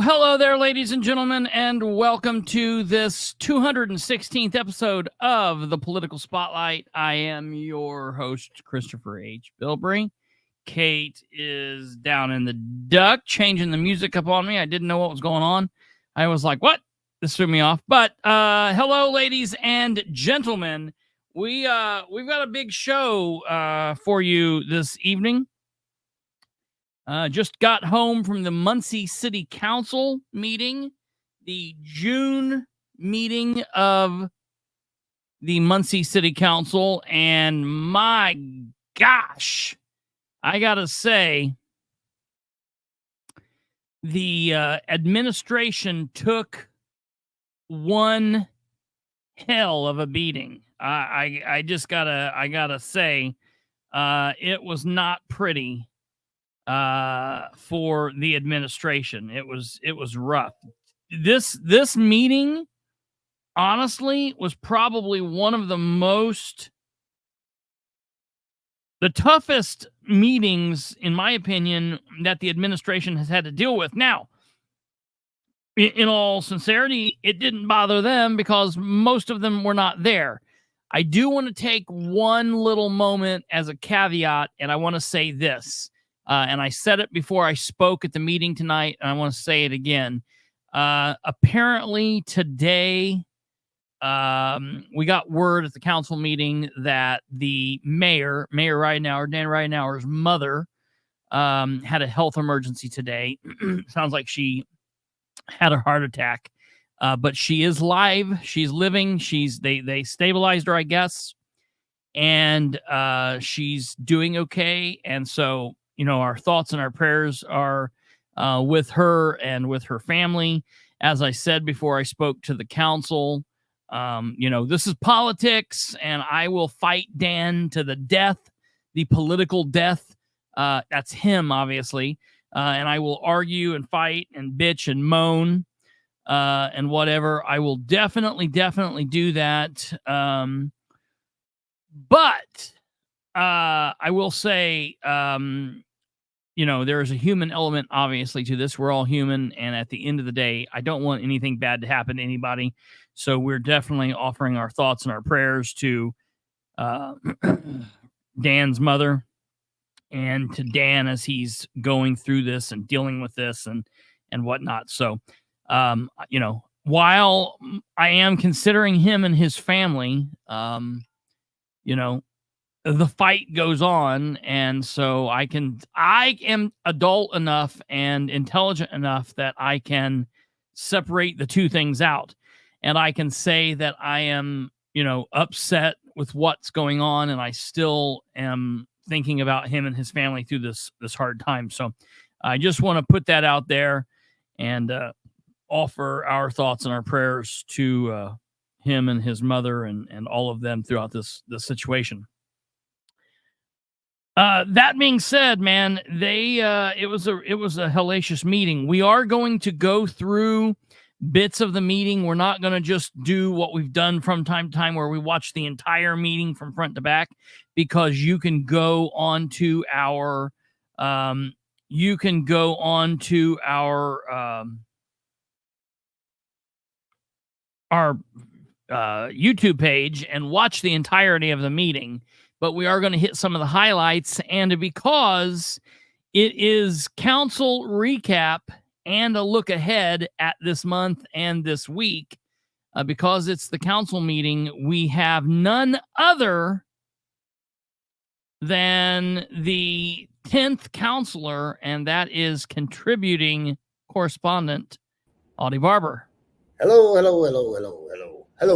Hello there, ladies and gentlemen, and welcome to this 216th episode of the Political Spotlight. I am your host, Kristopher H. Bilbrey. Kate is down in the duck, changing the music up on me. I didn't know what was going on. I was like, what? This threw me off. But hello, ladies and gentlemen. We've got a big show for you this evening. Just got home from the Muncie City Council meeting, the June meeting of the Muncie City Council, and my gosh, I gotta say, the administration took one hell of a beating. I gotta say, it was not pretty. For the administration. It was rough. This meeting, honestly, was probably one of the toughest meetings, in my opinion, that the administration has had to deal with. Now, in all sincerity, it didn't bother them because most of them were not there. I do want to take one little moment as a caveat, and I want to say this. And I said it before I spoke at the meeting tonight, and I want to say it again. Apparently today, we got word at the council meeting that the Mayor Ridenour, Dan Ridenour's mother, had a health emergency today. Sounds like she had a heart attack, but she is live. She's living. They stabilized her, I guess, and she's doing okay. And so, our thoughts and our prayers are with her and with her family. As I said before I spoke to the council, this is politics, and I will fight Dan to the death, the political death. That's him, obviously. And I will argue and fight and bitch and moan and whatever. I will definitely do that. But I will say, there is a human element, obviously, to this. We're all human, and at the end of the day, I don't want anything bad to happen to anybody. So we're definitely offering our thoughts and our prayers to Dan's mother and to Dan as he's going through this and dealing with this and whatnot. So, while I am considering him and his family, the fight goes on, and so I am adult enough and intelligent enough that I can separate the two things out, and I can say that I am, upset with what's going on, and I still am thinking about him and his family through this hard time. So I just want to put that out there and offer our thoughts and our prayers to him and his mother and all of them throughout this situation. That being said, man, it was a hellacious meeting. We are going to go through bits of the meeting. We're not going to just do what we've done from time to time, where we watch the entire meeting from front to back, because you can go on to our YouTube page and watch the entirety of the meeting. But we are going to hit some of the highlights, and because it is council recap and a look ahead at this month and this week, because it's the council meeting, we have none other than the 10th counselor, and that is contributing correspondent Audie Barber. Hello,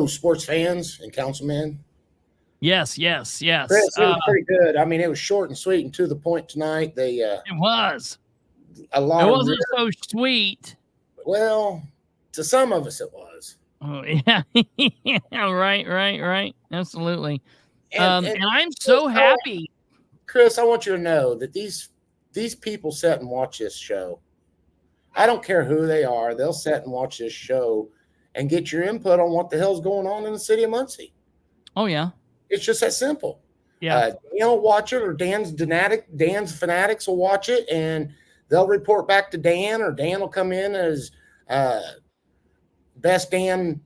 sports fans and councilmen. Yes. Chris, it was pretty good. I mean, it was short and sweet and to the point tonight. It was. A lot. It wasn't so sweet. Well, to some of us, it was. Oh yeah, right. Absolutely. And I'm so happy, Chris. I want you to know that these people sit and watch this show. I don't care who they are; they'll sit and watch this show and get your input on what the hell's going on in the city of Muncie. Oh yeah. It's just that simple. Yeah. Dan will watch it, or Dan's fanatics will watch it, and they'll report back to Dan, or Dan will come in as best Dan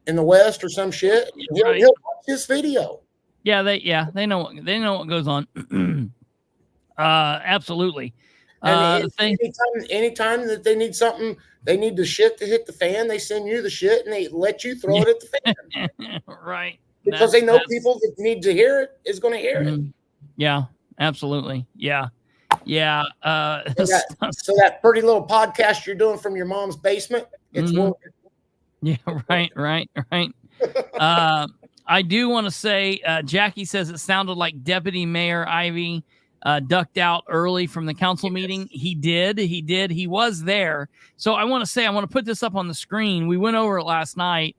in the West or some shit. He'll watch this video. Yeah, they know what goes on. Absolutely. And anytime that they need something, they need the shit to hit the fan, they send you the shit and they let you throw it at the fan. Right. Because they know people that need to hear it is going to hear it. Yeah, absolutely. Yeah. So that pretty little podcast you're doing from your mom's basement, it's working. Yeah, right. I do want to say, Jackie says it sounded like Deputy Mayor Ivy ducked out early from the council meeting. He did. He was there. So I want to put this up on the screen. We went over it last night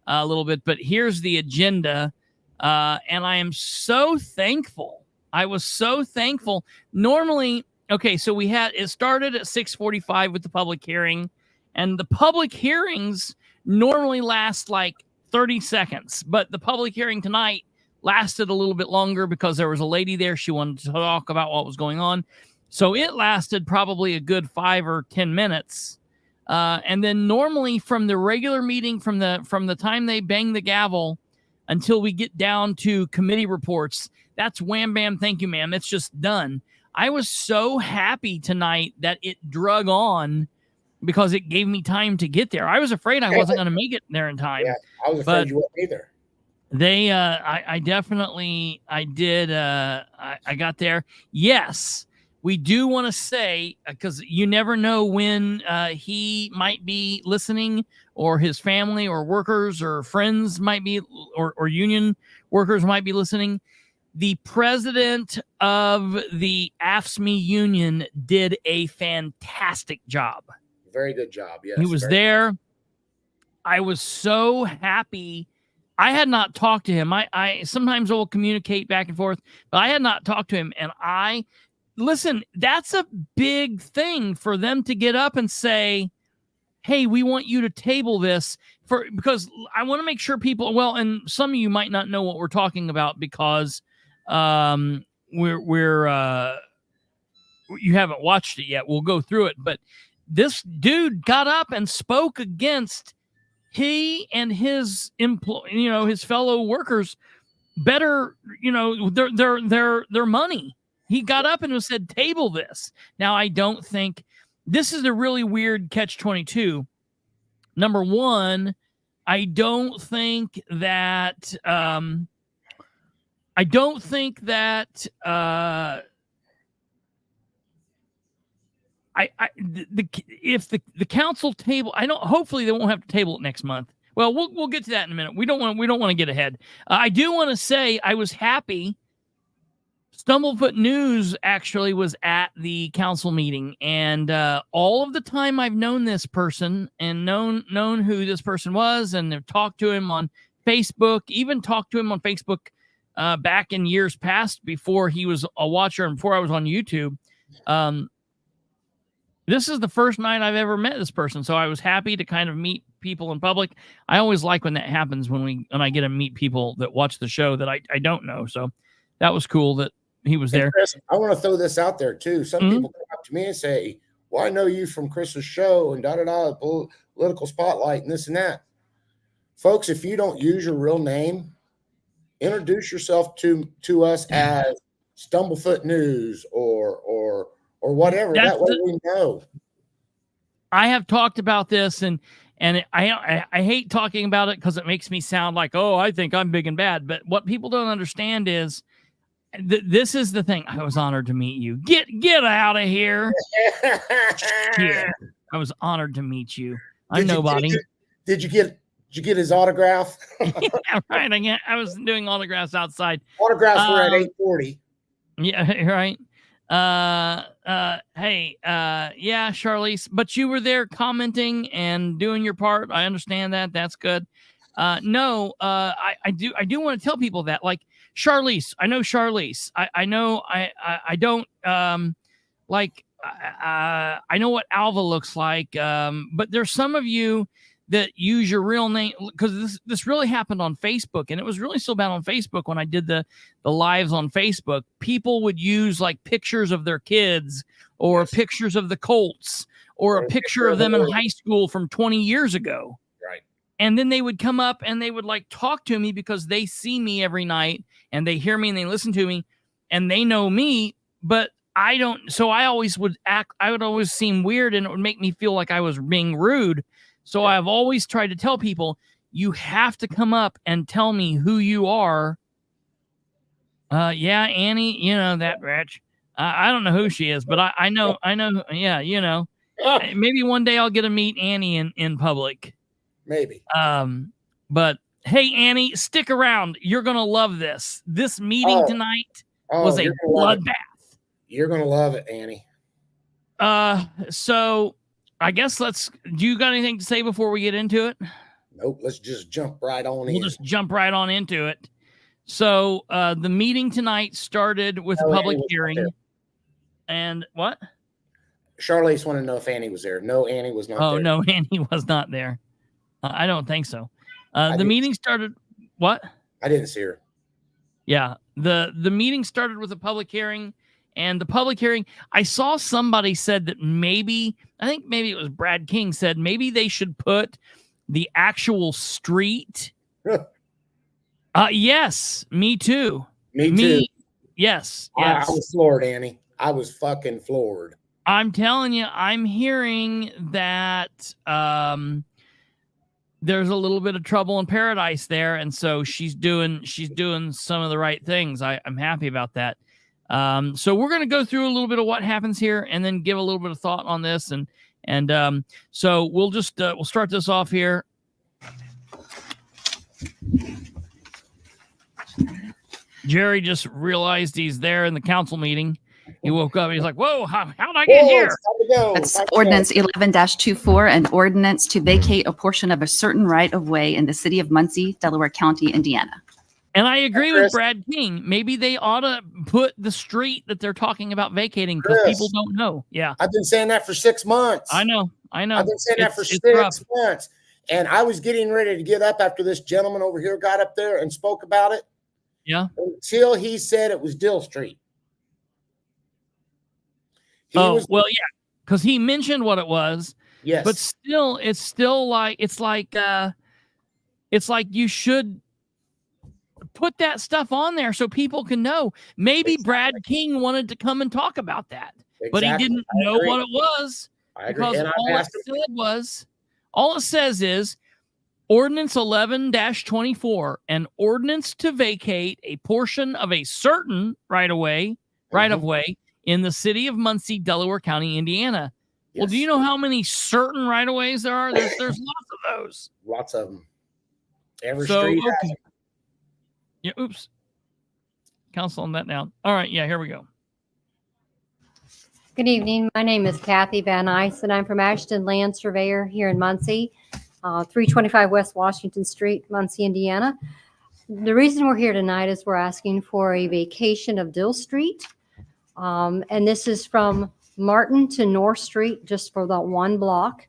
a little bit, but here's the agenda. And I am so thankful. I was so thankful. Normally, okay, so it started at 6:45 with the public hearing, and the public hearings normally last like 30 seconds, but the public hearing tonight lasted a little bit longer because there was a lady there. She wanted to talk about what was going on. So it lasted probably a good 5 or 10 minutes. And then normally from the regular meeting, from the time they bang the gavel until we get down to committee reports, that's wham, bam, thank you, ma'am. It's just done. I was so happy tonight that it drug on because it gave me time to get there. I was afraid I wasn't going to make it there in time. Yeah, I was afraid you wouldn't either. I definitely did. I got there. Yes, we do want to say, because you never know when he might be listening, or his family or workers or friends might be, or union workers might be listening. The president of the AFSCME union did a fantastic job. Very good job. Yes, he was there. I was so happy. I had not talked to him. I sometimes will communicate back and forth, but I had not talked to him. And listen, that's a big thing for them to get up and say, hey, we want you to table this because I want to make sure people, well, and some of you might not know what we're talking about because you haven't watched it yet. We'll go through it, but this dude got up and spoke against he and his his fellow workers better, their money. He got up and said, table this. Now, I don't think this is a really weird catch-22. Number one, I don't think that if the council table, hopefully they won't have to table it next month. Well, we'll get to that in a minute. We don't want to get ahead. I do want to say I was happy. Stumblefoot News actually was at the council meeting, and all of the time I've known this person and known who this person was, and have talked to him on Facebook, even talked to him on Facebook back in years past before he was a watcher and before I was on YouTube. This is the first night I've ever met this person, so I was happy to kind of meet people in public. I always like when that happens when I get to meet people that watch the show that I don't know. So that was cool that he was there. Chris, I want to throw this out there too. Some people come up to me and say, "Well, I know you from Chris's show and political spotlight and this and that." Folks, if you don't use your real name, introduce yourself to us as Stumblefoot News or whatever. That way we know. I have talked about this, and I hate talking about it because it makes me sound like, oh, I think I'm big and bad. But what people don't understand is this is the thing. I was honored to meet you. Get out of here. Yeah, I was honored to meet you. I'm nobody. Did you get his autograph? Yeah, right. I was doing autographs outside. Autographs were at 8:40. Yeah, right. Hey, yeah, Charlize, but you were there commenting and doing your part. I understand that. That's good. No, I do want to tell people that, like, Charlize, I know Charlize. I know, I don't, like, I know what Alva looks like. But there's some of you that use your real name, because this really happened on Facebook, and it was really so bad on Facebook when I did the lives on Facebook. People would use like pictures of their kids or pictures of the Colts or a picture of them in high school from 20 years ago. Right. And then they would come up and they would like talk to me because they see me every night and they hear me and they listen to me and they know me, but I don't. So I always would act, I would always seem weird, and it would make me feel like I was being rude. So I've always tried to tell people, you have to come up and tell me who you are. Yeah, Annie, you know, that wretch. I don't know who she is, but I know. Yeah, you know, maybe one day I'll get to meet Annie in public. Maybe. But hey, Annie, stick around. You're going to love this. This meeting tonight was a bloodbath. You're going to love it, Annie. So I guess do you got anything to say before we get into it? Nope. Let's just jump right on in. We'll just jump right on into it. So the meeting tonight started with a public hearing. And what? Charlize wanted to know if Annie was there. No, Annie was not there. Oh, no, Annie was not there. I don't think so. The meeting started. What? I didn't see her. Yeah. The meeting started with a public hearing. And the public hearing, I saw somebody said that I think maybe it was Brad King said maybe they should put the actual street. Yes, me too. Me too. Yes. I was floored, Annie. I was fucking floored. I'm telling you, I'm hearing that there's a little bit of trouble in paradise there, and so she's doing some of the right things. I'm happy about that. So we're going to go through a little bit of what happens here and then give a little bit of thought on this. And so we'll just, we'll start this off here. Jerry just realized he's there in the council meeting. He woke up. He's like, whoa, how did I get here? That's ordinance 11-24, an ordinance to vacate a portion of a certain right of way in the city of Muncie, Delaware County, Indiana. And I agree with Brad King. Maybe they ought to put the street that they're talking about vacating because people don't know. Yeah. I've been saying that for 6 months. I know. I've been saying that for 6 months. And I was getting ready to get up after this gentleman over here got up there and spoke about it. Yeah. Until he said it was Dill Street. Well, yeah. Because he mentioned what it was. Yes. But still, it's like you should put that stuff on there so people can know. Maybe Brad King wanted to come and talk about that, but he didn't know what it was. Because all it says is ordinance 11-24, an ordinance to vacate a portion of a certain right of way in the city of Muncie, Delaware County, Indiana. Yes. Well, do you know how many certain right of ways there are? There's lots of those. Lots of them. Every street has them. Yeah, oops. Canceling that down. All right, yeah, here we go. Good evening. My name is Kathy Van Ice, and I'm from Ashton Land Surveyor here in Muncie, 325 West Washington Street, Muncie, Indiana. the reason we're here tonight is we're asking for a vacation of Dill Street. And this is from Martin to North Street, just for that one block.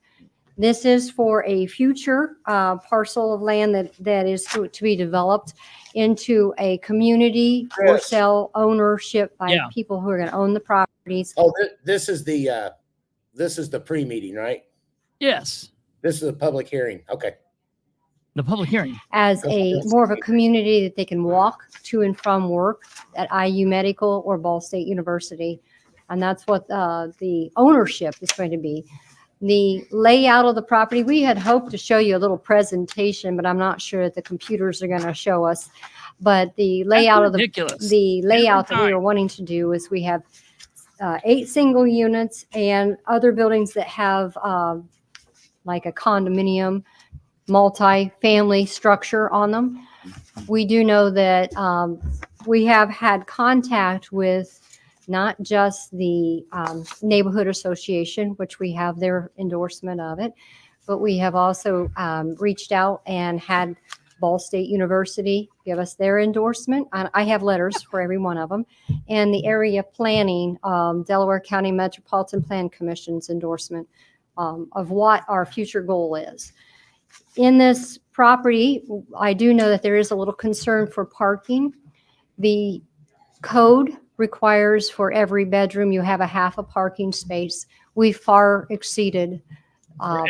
This is for a future parcel of land that is to be developed into a community for Yes. sale ownership by Yeah. people who are going to own the properties. Oh, this is the pre-meeting, right? Yes. This is a public hearing. Okay. The public hearing. As a more of a community that they can walk to and from work at IU Medical or Ball State University. And that's what the ownership is going to be. The layout of the property, we had hoped to show you a little presentation, but I'm not sure that the computers are going to show us. But the layout of ridiculous. the layout that we time. were wanting to do is we have 8 single units and other buildings that have like a condominium, multi-family structure on them. We do know that we have had contact with not just the neighborhood association, which we have their endorsement of it, but we have also reached out and had Ball State University give us their endorsement. I have letters for every one of them. And the area planning, Delaware County Metropolitan Plan Commission's endorsement of what our future goal is. In this property, I do know that there is a little concern for parking. The code requires for every bedroom you have a half a parking space. We far exceeded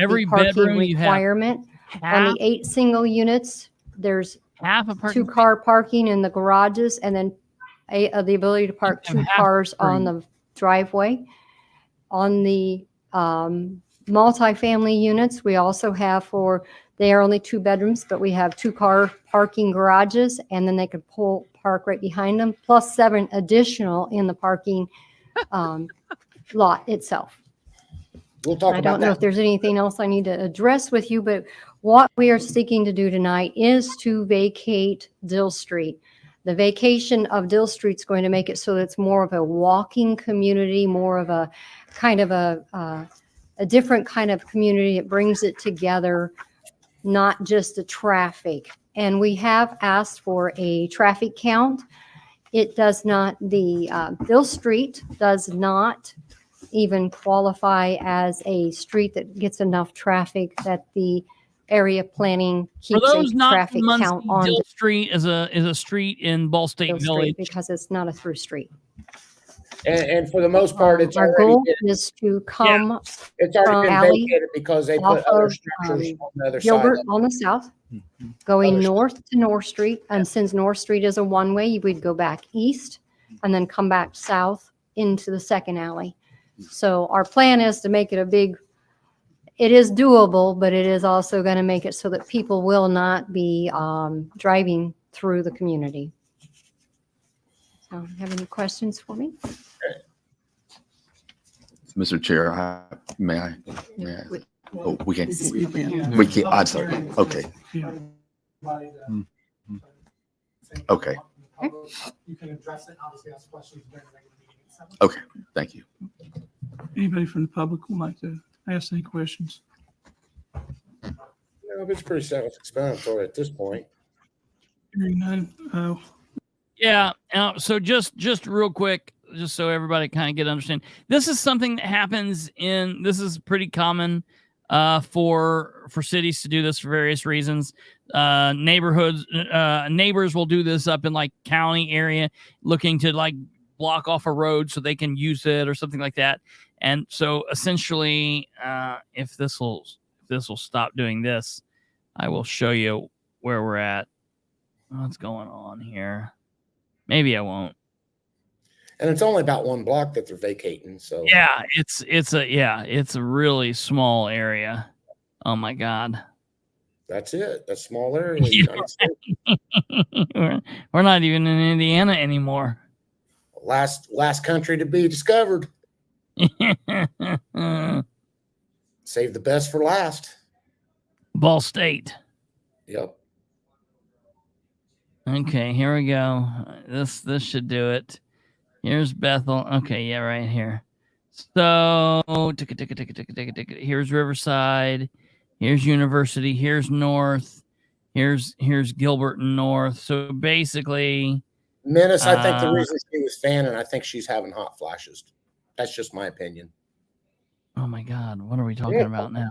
every the parking bedroom you have requirement. On the 8 single units, there's half a parking 2-car parking in the garages, and then the ability to park You have 2 half cars free. on the driveway. On the multifamily units, we also have they are only 2 bedrooms, but we have 2-car parking garages, and then they could park right behind them, plus 7 additional in the parking lot itself. We'll talk I about don't know that. if there's anything else I need to address with you, but what we are seeking to do tonight is to vacate Dill Street. The vacation of Dill Street is going to make it so that it's more of a walking community, more of a kind of a different kind of community. It brings it together, not just the traffic. And we have asked for a traffic count. It does not, Dill Street does not even qualify as a street that gets enough traffic that the area planning For keeps those a not traffic from Muncie, count on Dill Street is a street in Ball State Dill Village. Street because it's not a through street. And for the most part, it's Our already goal been, is to come it's already been alley vacated because they off put other of, structures on the other Gilbert side. on the south, going Other north to North Street. And since North Street is a one-way, you would go back east and then come back south into the second alley. So our plan is to make it it is doable, but it is also going to make it so that people will not be driving through the community. So, have any questions for me? Mr. Chair, may I? Oh, we can't. We can't. I'm sorry. Okay. Okay. You can address it, obviously ask questions during the regular meeting. Okay. Thank you. Anybody from the public would like to ask any questions? No, it's pretty self-explanatory at this point. Hearing none. Yeah. So just real quick, just so everybody kind of get understand, this is something that happens this is pretty common for cities to do this for various reasons. Neighbors will do this up in like county area, looking to like block off a road so they can use it or something like that. And so essentially, if this will stop doing this, I will show you where we're at. What's going on here? Maybe I won't. And it's only about 1 block that they're vacating. So Yeah, it's a really small area. Oh my God. that's it. That's small area. we're not even in Indiana anymore. Last country to be discovered. Save the best for last. Ball State. Yep. Okay, here we go. This should do it. Here's Bethel. Okay, yeah, right here. So here's Riverside. Here's University. Here's North. Here's Gilbert North. So basically, Menace, I think the reason she was fanning, I think she's having hot flashes. That's just my opinion. oh my God, what are we talking about now?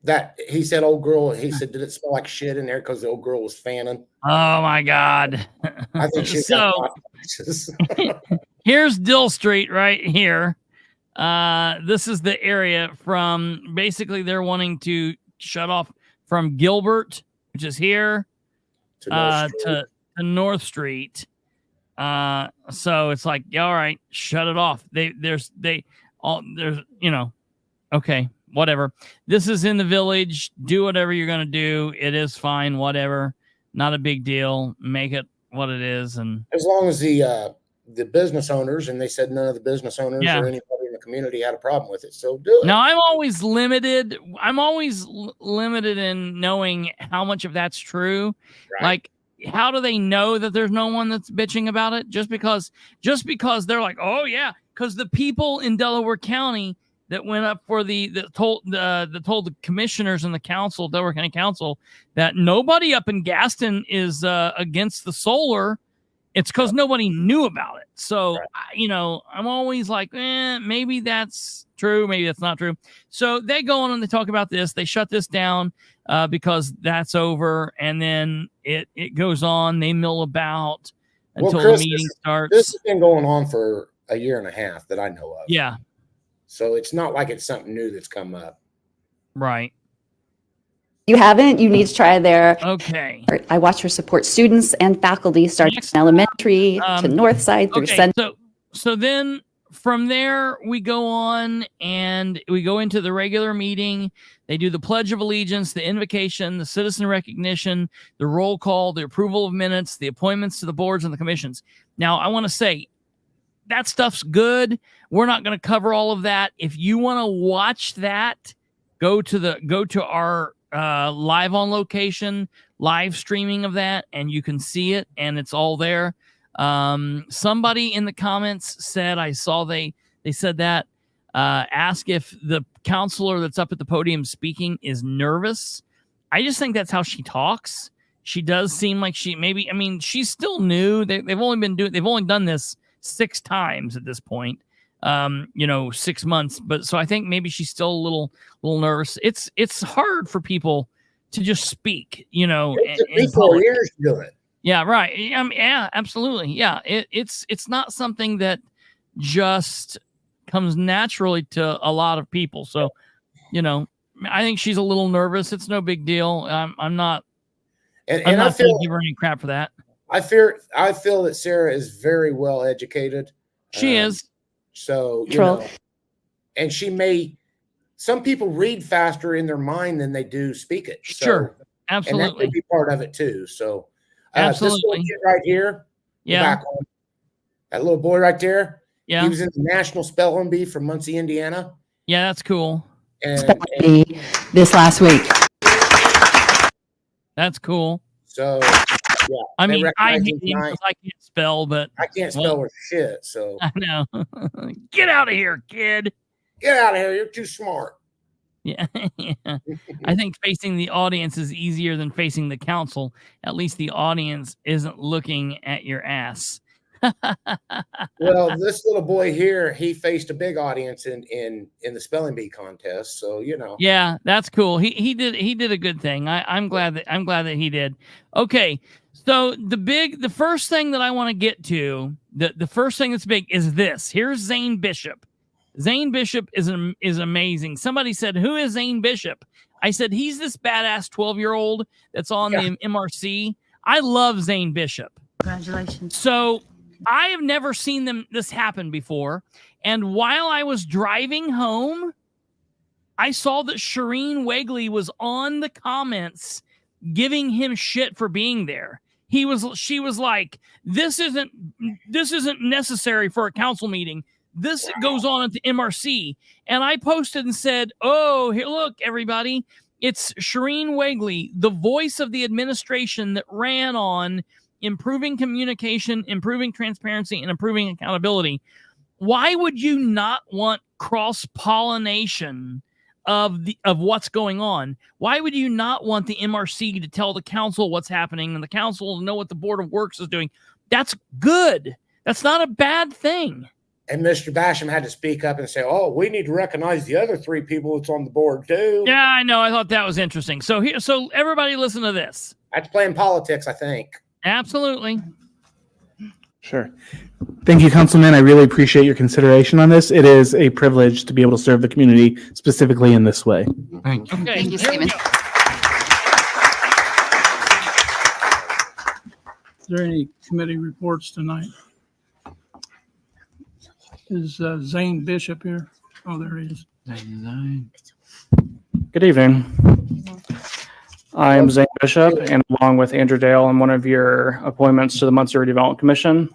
That he said, old girl, he said, did it smell like shit in there because the old girl was fanning? Oh my God. I think she's So- got hot flashes. Here's Dill Street right here. This is the area from basically they're wanting to shut off from Gilbert, which is here, To North Street. to North Street. So it's like, yeah, all right, shut it off. There's okay, whatever. This is in the village. Do whatever you're gonna do. It is fine, whatever. Not a big deal. Make it what it is, and As long as the business owners, and they said none of the business owners Yeah. or anybody in the community had a problem with it, so do it. now I'm always limited. I'm always limited in knowing how much of that's true. Right. Like, how do they know that there's no one that's bitching about it? Just because they're like, oh yeah, because the people in Delaware County that went up for that told the commissioners and the council, Delaware County Council, that nobody up in Gaston is against the solar. It's because nobody knew about it. So, Right. I'm always like, maybe that's true. Maybe that's not true. So they go on and they talk about this. They shut this down because that's over. And then it goes on. They mill about until Chris, the meeting starts. This has been going on for a year and a half that I know of. Yeah, So it's not like it's something new that's come up. right. If you haven't, you need to try their, Okay. I watch her support students and faculty starting Next, in elementary to north side through Okay, center. so then from there we go on and we go into the regular meeting. They do the Pledge of Allegiance, the invocation, the citizen recognition, the roll call, the approval of minutes, the appointments to the boards and the commissions. Now, I want to say that stuff's good. We're not going to cover all of that. If you want to watch that, go to our live on location live streaming of that, and you can see it, and it's all there. Somebody in the comments said, I saw they said that, ask if the counselor that's up at the podium speaking is nervous. I just think that's how she talks. She does seem like she's still new. They've only done this 6 times at this point. 6 months, but so I think maybe she's still a little nervous. It's hard for people to just speak, It took me 4 years to do it. Yeah, right. Yeah, absolutely. Yeah, it's not something that just comes naturally to a lot of people. So, I think she's a little nervous. It's no big deal. I'm not. And I'm I not feel going to give her any crap for that. I feel that Sarah is very well educated. She is. So, True. And some people read faster in their mind than they do speak it. So, Sure. And that Absolutely. could be part of it too. So, this Absolutely. little kid right here, Yeah. back on, that little boy right there, Yeah. he was in the National Spelling Bee from Muncie, Indiana. Yeah, that's cool. And This last week. That's cool. so, yeah. I they mean, I recognize hate him him tonight. because I can't spell, but I can't spell worth shit. So, I know. Get out of here, kid. get out of here. You're too smart. Yeah. I think facing the audience is easier than facing the council. At least the audience isn't looking at your ass. Well, this little boy here, he faced a big audience in the spelling bee contest. So, Yeah, that's cool. He did a good thing. I'm glad that he did. Okay. So the first thing that I want to get to, the first thing that's big is this. Here's Zane Bishop. Zane Bishop is amazing. Somebody said, who is Zane Bishop? I said, he's this badass 12-year-old that's on the MRC. I love Zane Bishop. Congratulations. So I have never seen this happen before. And while I was driving home, I saw that Shireen Wegley was on the comments giving him shit for being there. She was like, this isn't necessary for a council meeting. This goes on at the MRC. And I posted and said, oh, here, look, everybody. It's Shireen Wegley, the voice of the administration that ran on improving communication, improving transparency, and improving accountability. Why would you not want cross-pollination of what's going on. Why would you not want the MRC to tell the council what's happening and the council to know what the Board of Works is doing? That's good. That's not a bad thing. And Mr. Basham had to speak up and say, "Oh, we need to recognize the other 3 people that's on the board too." Yeah, I know. I thought that was interesting. So everybody listen to this. That's playing politics, I think. Absolutely. Sure. Thank you, Councilman. I really appreciate your consideration on this. It is a privilege to be able to serve the community specifically in this way. Thank you. Okay. Thank you, here we Stephen. go. Is there any committee reports tonight? Is Zane Bishop here? Oh, there he is. Good evening. I am Zane Bishop, and along with Andrew Dale, I'm one of your appointments to the Muncie Redevelopment Commission.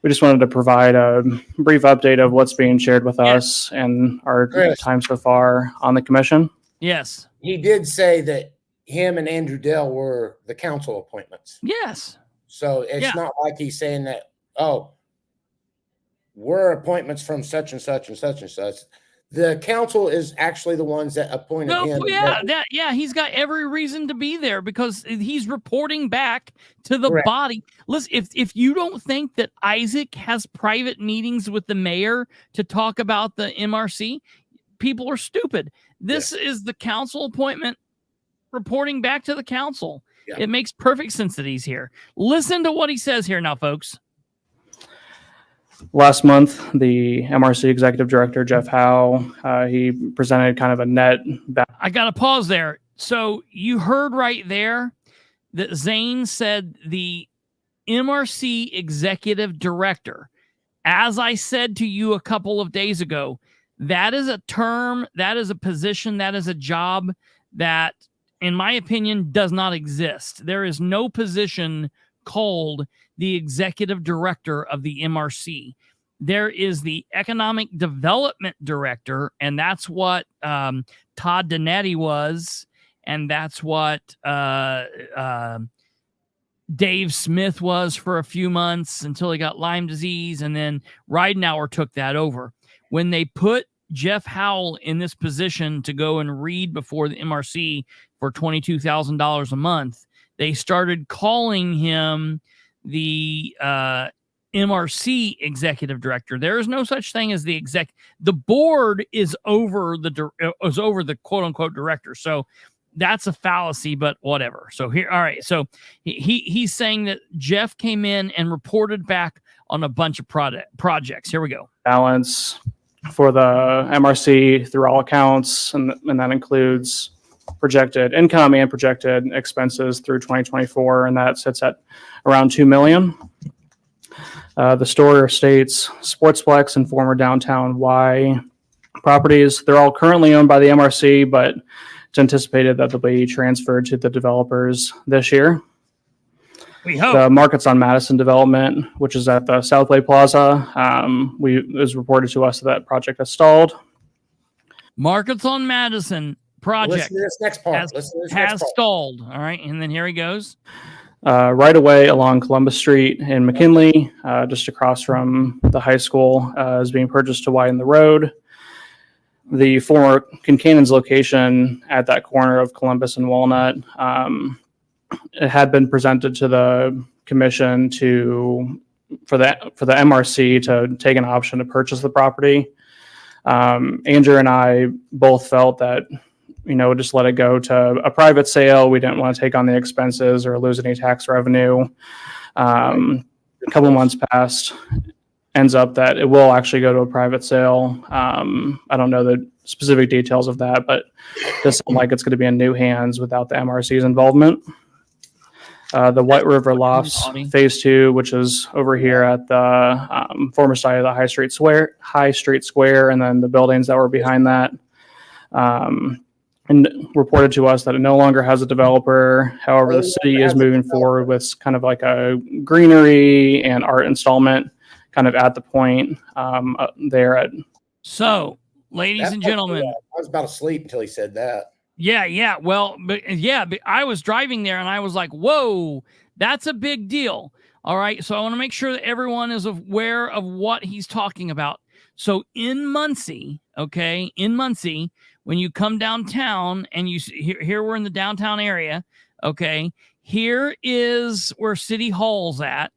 We just wanted to provide a brief update of what's being shared with us and our Chris. time so far on the commission. Yes. He did say that him and Andrew Dell were the council appointments. Yes. So it's not like he's saying that, oh, we're appointments from such and such and such and such. The council is actually the ones that appointed him. He's got every reason to be there because he's reporting back to the Correct. body. Listen, if you don't think that Isaac has private meetings with the mayor to talk about the MRC, people are stupid. This is the council appointment reporting back to the council. Yeah. It makes perfect sense that he's here. Listen to what he says here now, folks. Last month, the MRC Executive Director, Jeff Howe, he presented kind of a net I got to pause there. So you heard right there that Zane said the MRC Executive Director. As I said to you a couple of days ago, that is a term, that is a position, that is a job that, in my opinion, does not exist. There is no position called the Executive Director of the MRC. There is the Economic Development Director, and that's what Todd Donetti was, and that's what Dave Smith was for a few months until he got Lyme disease, and then Ridenour took that over. When they put Jeff Howell in this position to go and read before the MRC for $22,000 a month, they started calling him the MRC Executive Director. There is no such thing as the exec. The board is over the quote unquote director. So that's a fallacy, but whatever. So here, all right. So he's saying that Jeff came in and reported back on a bunch of projects. Here we go. balance for the MRC through all accounts, and that includes projected income and projected expenses through 2024, and that sits at around $2 million. The store states Sportsplex and former Downtown Y properties, they're all currently owned by the MRC, but it's anticipated that they'll be transferred to the developers this year. We hope. The Markets on Madison development, which is at the Southway Plaza, it was reported to us that project has stalled. Markets on Madison project Listen to this next part. has stalled. All right. And then here he goes. Right away along Columbus Street in McKinley, just across from the high school, is being purchased to widen the road. The former Kincannon's location at that corner of Columbus and Walnut, it had been presented to the commission for the MRC to take an option to purchase the property. Andrew and I both felt that, just let it go to a private sale. We didn't want to take on the expenses or lose any tax revenue. A couple months passed. Ends up that it will actually go to a private sale. I don't know the specific details of that, but it does sound like it's going to be in new hands without the MRC's involvement. The White River Lofts Phase 2, which is over here at the former site of the High Street Square, and then the buildings that were behind that. And reported to us that it no longer has a developer. However, the city is moving forward with kind of like a greenery and art installment kind of at the point there at. So, ladies and gentlemen. I was about to sleep until he said that. Yeah. Well, but I was driving there and I was like, whoa, that's a big deal. All right. So I want to make sure that everyone is aware of what he's talking about. So in Muncie, okay, when you come downtown and you see, here we're in the downtown area, okay, here is where City Hall's at,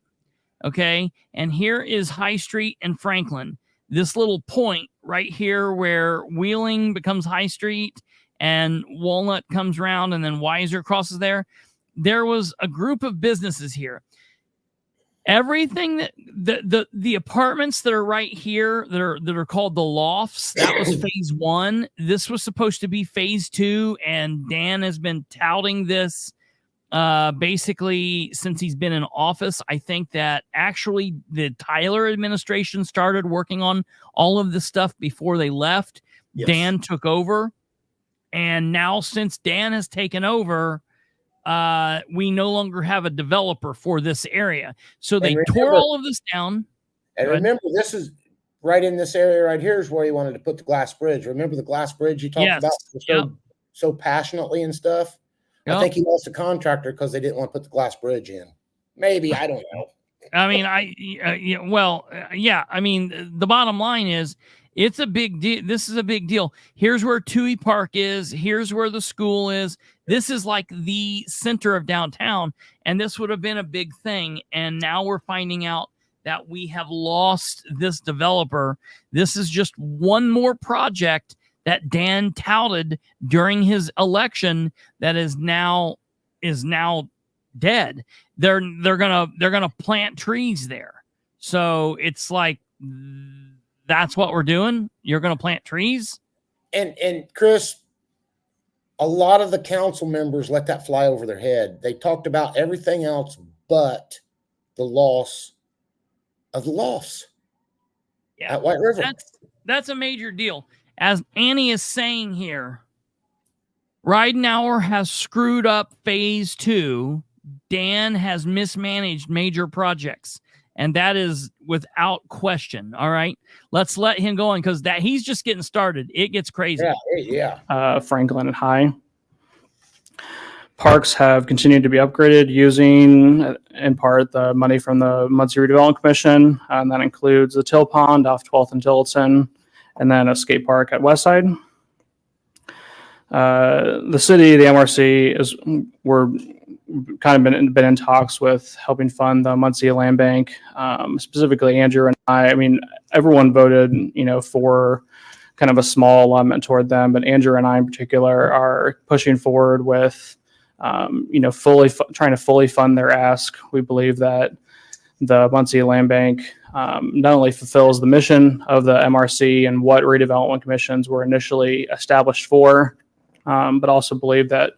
okay, and here is High Street and Franklin. This little point right here where Wheeling becomes High Street and Walnut comes around and then Weiser crosses there. There was a group of businesses here. Everything that the apartments that are right here that are called the lofts, that was phase 1. This was supposed to be phase 2, and Dan has been touting this basically since he's been in office. I think that actually the Tyler administration started working on all of this stuff before they left. Yes. Dan took over, and now since Dan has taken over, we no longer have a developer for this area. So they tore all of this down. And remember, this is right in this area right here is where he wanted to put the glass bridge. Remember the glass bridge you talked about so passionately and stuff? I think he lost a contractor because they didn't want to put the glass bridge in. Maybe, I don't know. I mean, I mean, the bottom line is it's a big deal. This is a big deal. Here's where Toohey Park is. Here's where the school is. This is like the center of downtown, and this would have been a big thing. And now we're finding out that we have lost this developer. This is just one more project that Dan touted during his election that is now dead. They're gonna plant trees there. So it's like, that's what we're doing. You're gonna plant trees. And Chris, a lot of the council members let that fly over their head. They talked about everything else but the loss of the lofts at White River. That's a major deal. As Annie is saying here, Ridenour has screwed up phase 2. Dan has mismanaged major projects, and that is without question. All right, let's let him go on because that he's just getting started. It gets crazy. Franklin and High. Parks have continued to be upgraded using, in part, the money from the Muncie Redevelopment Commission, and that includes the Till Pond off 12th and Tillotson, and then a skate park at Westside. The city, the MRC, we're kind of been in talks with helping fund the Muncie Land Bank, specifically Andrew and I. I mean, everyone voted, for kind of a small allotment toward them, but Andrew and I in particular are pushing forward with, trying to fully fund their ask. We believe that the Muncie Land Bank not only fulfills the mission of the MRC and what redevelopment commissions were initially established for, but also believe that,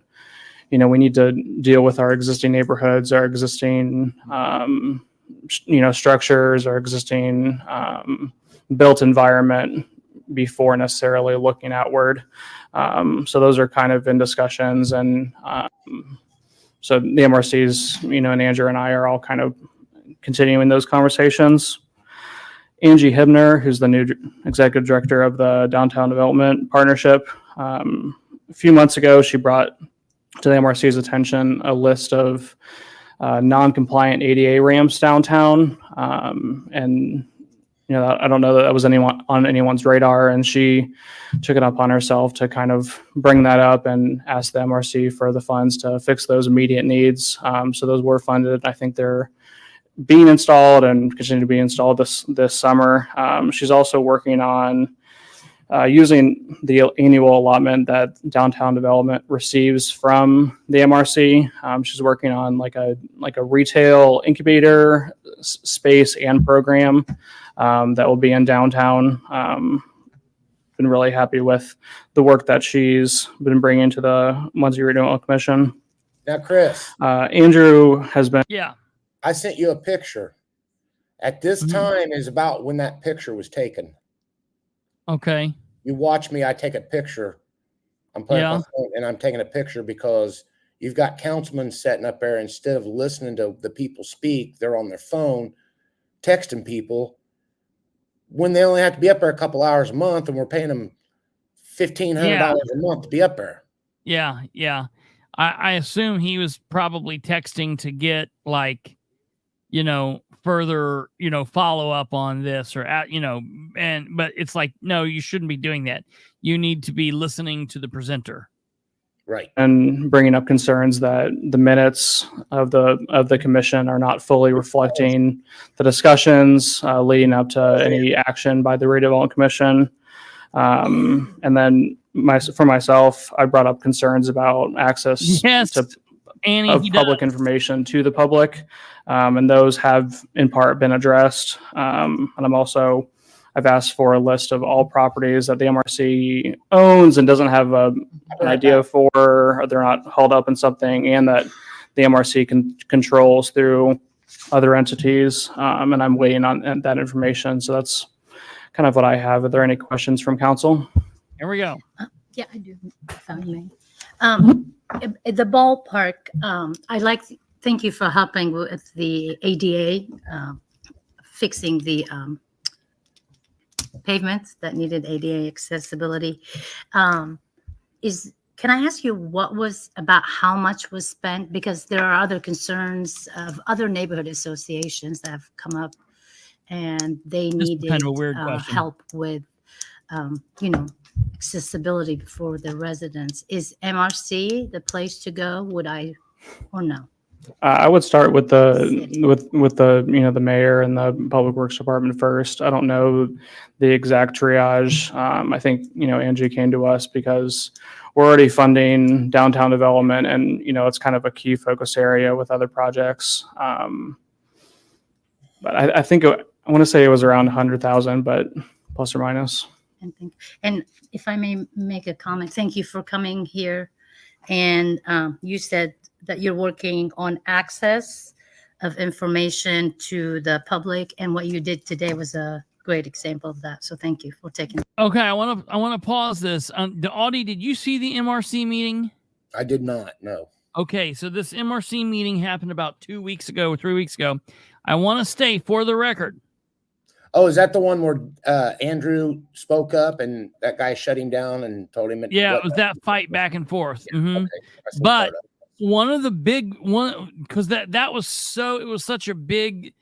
we need to deal with our existing neighborhoods, our existing, structures, our existing built environment before necessarily looking outward. So those are kind of in discussions. And so the MRCs, and Andrew and I are all kind of continuing those conversations. Angie Hibner, who's the new executive director of the Downtown Development Partnership, a few months ago, she brought to the MRC's attention a list of non-compliant ADA ramps downtown. And, I don't know that was on anyone's radar, and she took it upon herself to kind of bring that up and ask the MRC for the funds to fix those immediate needs. So those were funded. I think they're being installed and continue to be installed this summer. She's also working on using the annual allotment that downtown development receives from the MRC. She's working on like a retail incubator space and program that will be in downtown. Been really happy with the work that she's been bringing to the Muncie Redevelopment Commission. Now, Chris, Andrew has been. Yeah. I sent you a picture. At this time is about when that picture was taken. Okay. You watch me, I take a picture. I'm putting my phone and I'm taking a picture because you've got councilmen sitting up there, instead of listening to the people speak, they're on their phone texting people when they only have to be up there a couple hours a month, and we're paying them $1,500 a month to be up there. Yeah. Yeah. I assume he was probably texting to get further, follow up on this or, but it's like, no, you shouldn't be doing that. You need to be listening to the presenter. Right. And bringing up concerns that the minutes of the commission are not fully reflecting the discussions leading up to any action by the redevelopment commission. And then for myself, I brought up concerns about access to public information to the public. And those have in part been addressed. And I've asked for a list of all properties that the MRC owns and doesn't have an idea for, or they're not hauled up in something, and that the MRC controls through other entities. And I'm waiting on that information. So that's kind of what I have. Are there any questions from council? Here we go. Yeah, I do. If I may. At the ballpark, thank you for helping with the ADA, fixing the pavements that needed ADA accessibility. Can I ask you about how much was spent? Because there are other concerns of other neighborhood associations that have come up, and they needed kind of a weird help with, accessibility for the residents. Is MRC the place to go? Or no? I would start with the mayor and the public works department first. I don't know the exact triage. I think Angie came to us because we're already funding downtown development, and it's kind of a key focus area with other projects. But I think I want to say it was around 100,000, but plus or minus. And if I may make a comment, thank you for coming here. And you said that you're working on access of information to the public, and what you did today was a great example of that. So thank you for taking. Okay, I want to pause this. Audie, did you see the MRC meeting? I did not. No. Okay, so this MRC meeting happened about 2 weeks ago or 3 weeks ago. I want to state for the record. Oh, is that the one where Andrew spoke up and that guy shut him down and told him? Yeah, it was that fight back and forth. Yeah, Mm-hmm. okay. But one of the big one, because it was such a big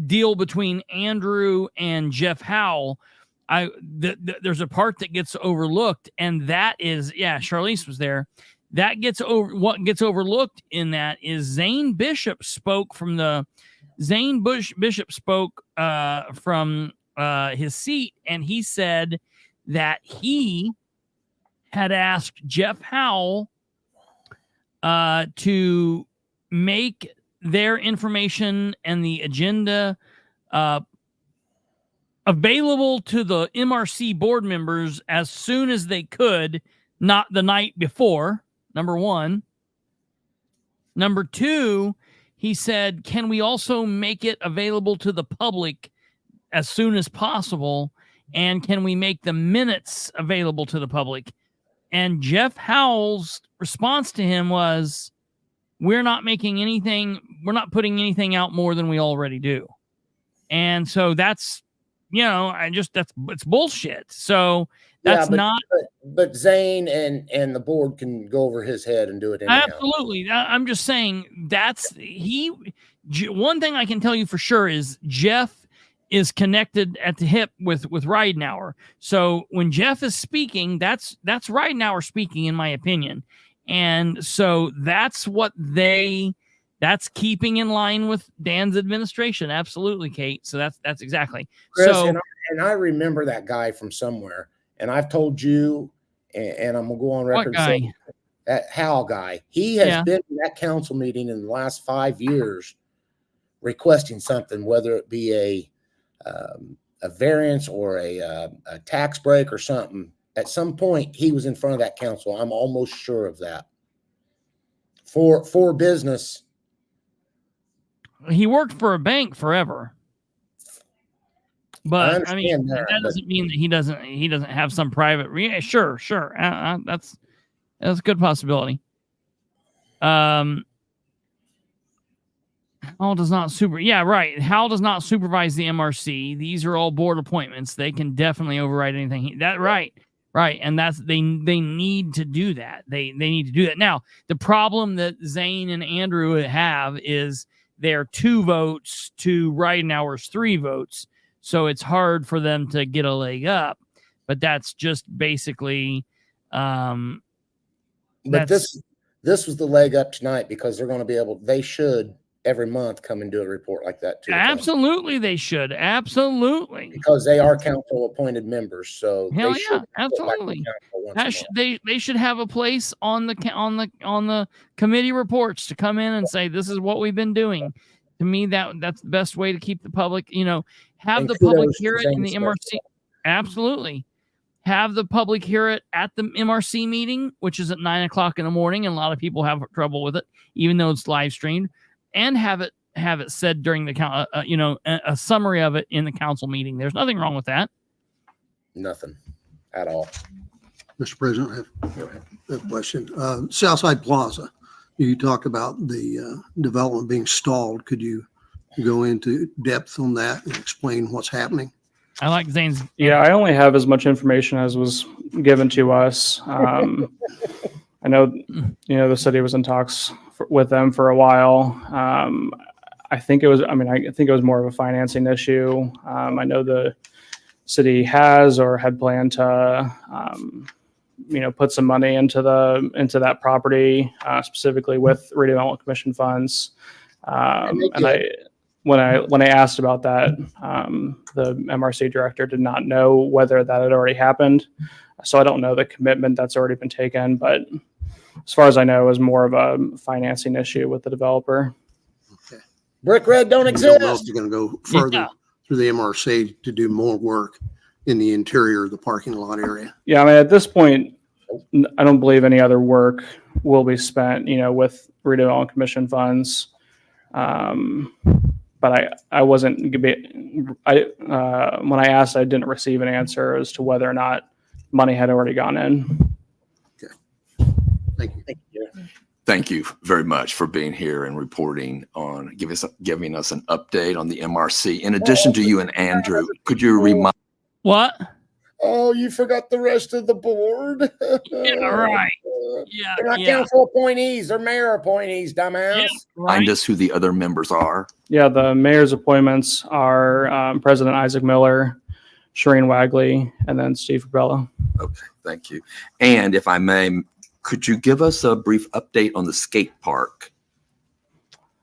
deal between Andrew and Jeff Howell. There's a part that gets overlooked, and that is, Charlize was there. What gets overlooked in that is Zane Bishop spoke from his seat, and he said that he had asked Jeff Howell to make their information and the agenda available to the MRC board members as soon as they could, not the night before, number one. Number two, he said, can we also make it available to the public as soon as possible? And can we make the minutes available to the public? And Jeff Howell's response to him was, we're not putting anything out more than we already do. And so that's, it's bullshit. So that's but Zane and the board can go over his head and do it anyhow. Absolutely. I'm just saying one thing I can tell you for sure is Jeff is connected at the hip with Ridenour. So when Jeff is speaking, that's Ridenour speaking, in my opinion. And so that's keeping in line with Dan's administration. Absolutely, Kate. So that's exactly. Chris, so, and I remember that guy from somewhere, and I've told you, and I'm gonna go on record. What guy? That Hal guy. He has been in that council meeting in the last 5 years, requesting something, whether it be a variance or a tax break or something. At some point, he was in front of that council. I'm almost sure of that. For business. He worked for a bank forever. But I mean, that doesn't mean that he doesn't have some private. Sure. That's a good possibility. Hal does not Hal does not supervise the MRC. These are all board appointments. They can definitely override anything. Right. And that's they need to do that. They need to do that. Now, the problem that Zane and Andrew have is they're 2 votes to Ridenour's 3 votes. So it's hard for them to get a leg up. But that's just basically But this was the leg up tonight because they're going to be able. They should every month come and do a report like that too. absolutely they should. Absolutely. Because they are council appointed members, so Hell they yeah, should absolutely. That They should have a place on the committee reports to come in and say this is what we've been doing. To me, that's the best way to keep the public. Have And the public kudos to hear it in the Zane MRC. Absolutely, have the public hear it at the MRC meeting, which is at 9:00 in the morning, and a lot of people have trouble with it, even though it's live streamed. And have it said during the a summary of it in the council meeting. There's nothing wrong with that. Nothing at all. Mr. President, I have a question. Southside Plaza, you talked about the development being stalled. Could you go into depth on that and explain what's happening? I like Zane's. Yeah, I only have as much information as was given to us. I know, the city was in talks with them for a while. I think it was more of a financing issue. I know the city has or had planned to, put some money into that property, specifically with redevelopment commission funds. When I asked about that, the MRC director did not know whether that had already happened. So I don't know the commitment that's already been taken, but as far as I know, it was more of a financing issue with the developer. Okay. Brick Red don't I exist. don't know if you're going to go further through the MRC to do more work in the interior of the parking lot area. Yeah, I mean, at this point, I don't believe any other work will be spent, with redevelopment commission funds. But I wasn't, when I asked, I didn't receive an answer as to whether or not money had already gone in. Okay. Thank you. Thank you. Thank you very much for being here and reporting on, giving us an update on the MRC. In addition to you and Andrew, could you remind? What? Oh, you forgot the rest of the board. Yeah, right. Yeah, They're not council appointees. They're mayor appointees, dumbass. Yeah, Remind us who the other members are. Yeah, the mayor's appointments are President Isaac Miller, Shireen Wagley, and then Steve Cabela. Okay, thank you. And if I may, could you give us a brief update on the skate park?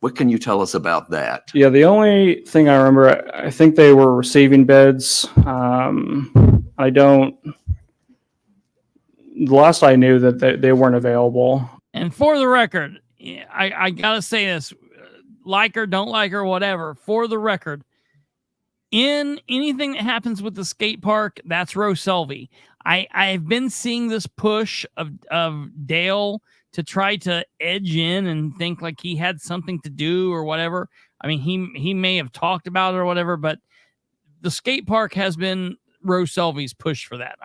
What can you tell us about that? Yeah, the only thing I remember, I think they were receiving bids. The last I knew that they weren't available. And for the record, I gotta say this, like her, don't like her, whatever. For the record, in anything that happens with the skate park, that's Rose Selvey. I've been seeing this push of Dale to try to edge in and think like he had something to do or whatever. I mean, he may have talked about it or whatever, but the skate park has been Rose Selvey's push for that.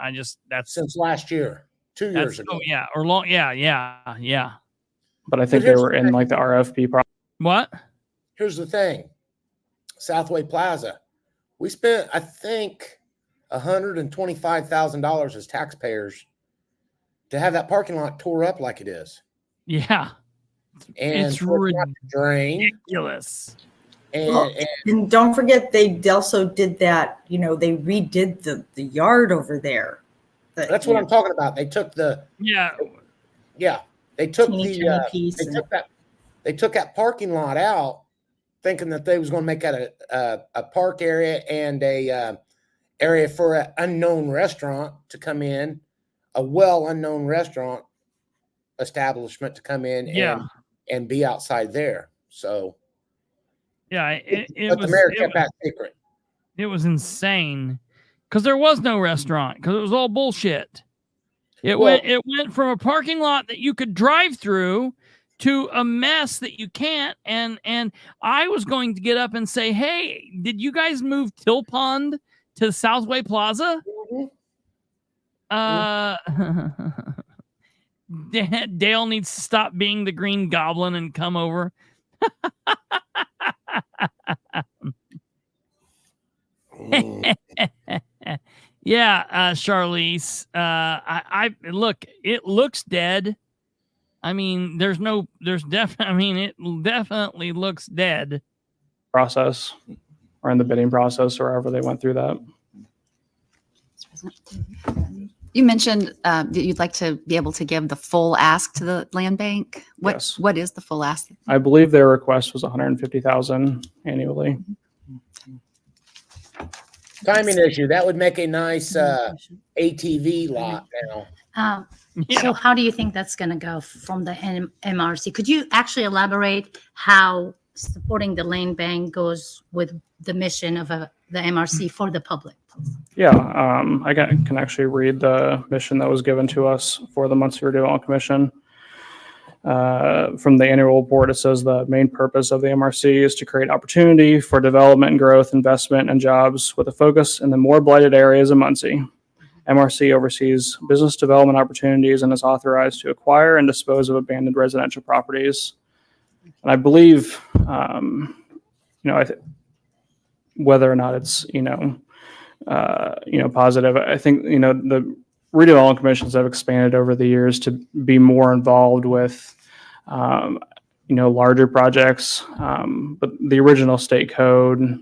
That's Since last year, 2 years ago. Oh yeah, or long. Yeah. But I think they were in like the RFP. What? Here's the thing. Southway Plaza. We spent, I think, $125,000 as taxpayers to have that parking lot tore up like it is. Yeah. And It's ridiculous. And don't forget, they also did that, they redid the yard over there. That's what I'm talking about. They took the they took that parking lot out, thinking that they was going to make that a park area and a area for an unknown restaurant to come in, a unknown restaurant establishment to come in and be outside there. So yeah, but the mayor kept that secret. It was insane because there was no restaurant because it was all bullshit. It went from a parking lot that you could drive through to a mess that you can't. And I was going to get up and say, hey, did you guys move Till Pond to Southway Plaza? Dale needs to stop being the Green Goblin and come over. Yeah, Charlize. I look. It looks dead. I mean, it definitely looks dead. Process or in the bidding process or however they went through that. You mentioned that you'd like to be able to give the full ask to the land bank. Yes. What is the full ask? I believe their request was 150,000 annually. Timing issue. That would make a nice ATV lot now. So how do you think that's going to go from the MRC? Could you actually elaborate how supporting the land bank goes with the mission of the MRC for the public? Yeah, I can actually read the mission that was given to us for the Muncie Redevelopment Commission. From the annual report, it says the main purpose of the MRC is to create opportunity for development and growth, investment, and jobs with a focus in the more blighted areas of Muncie. MRC oversees business development opportunities and is authorized to acquire and dispose of abandoned residential properties. And I believe, whether or not it's, positive, I think, the redevelopment commissions have expanded over the years to be more involved with, larger projects. But the original state code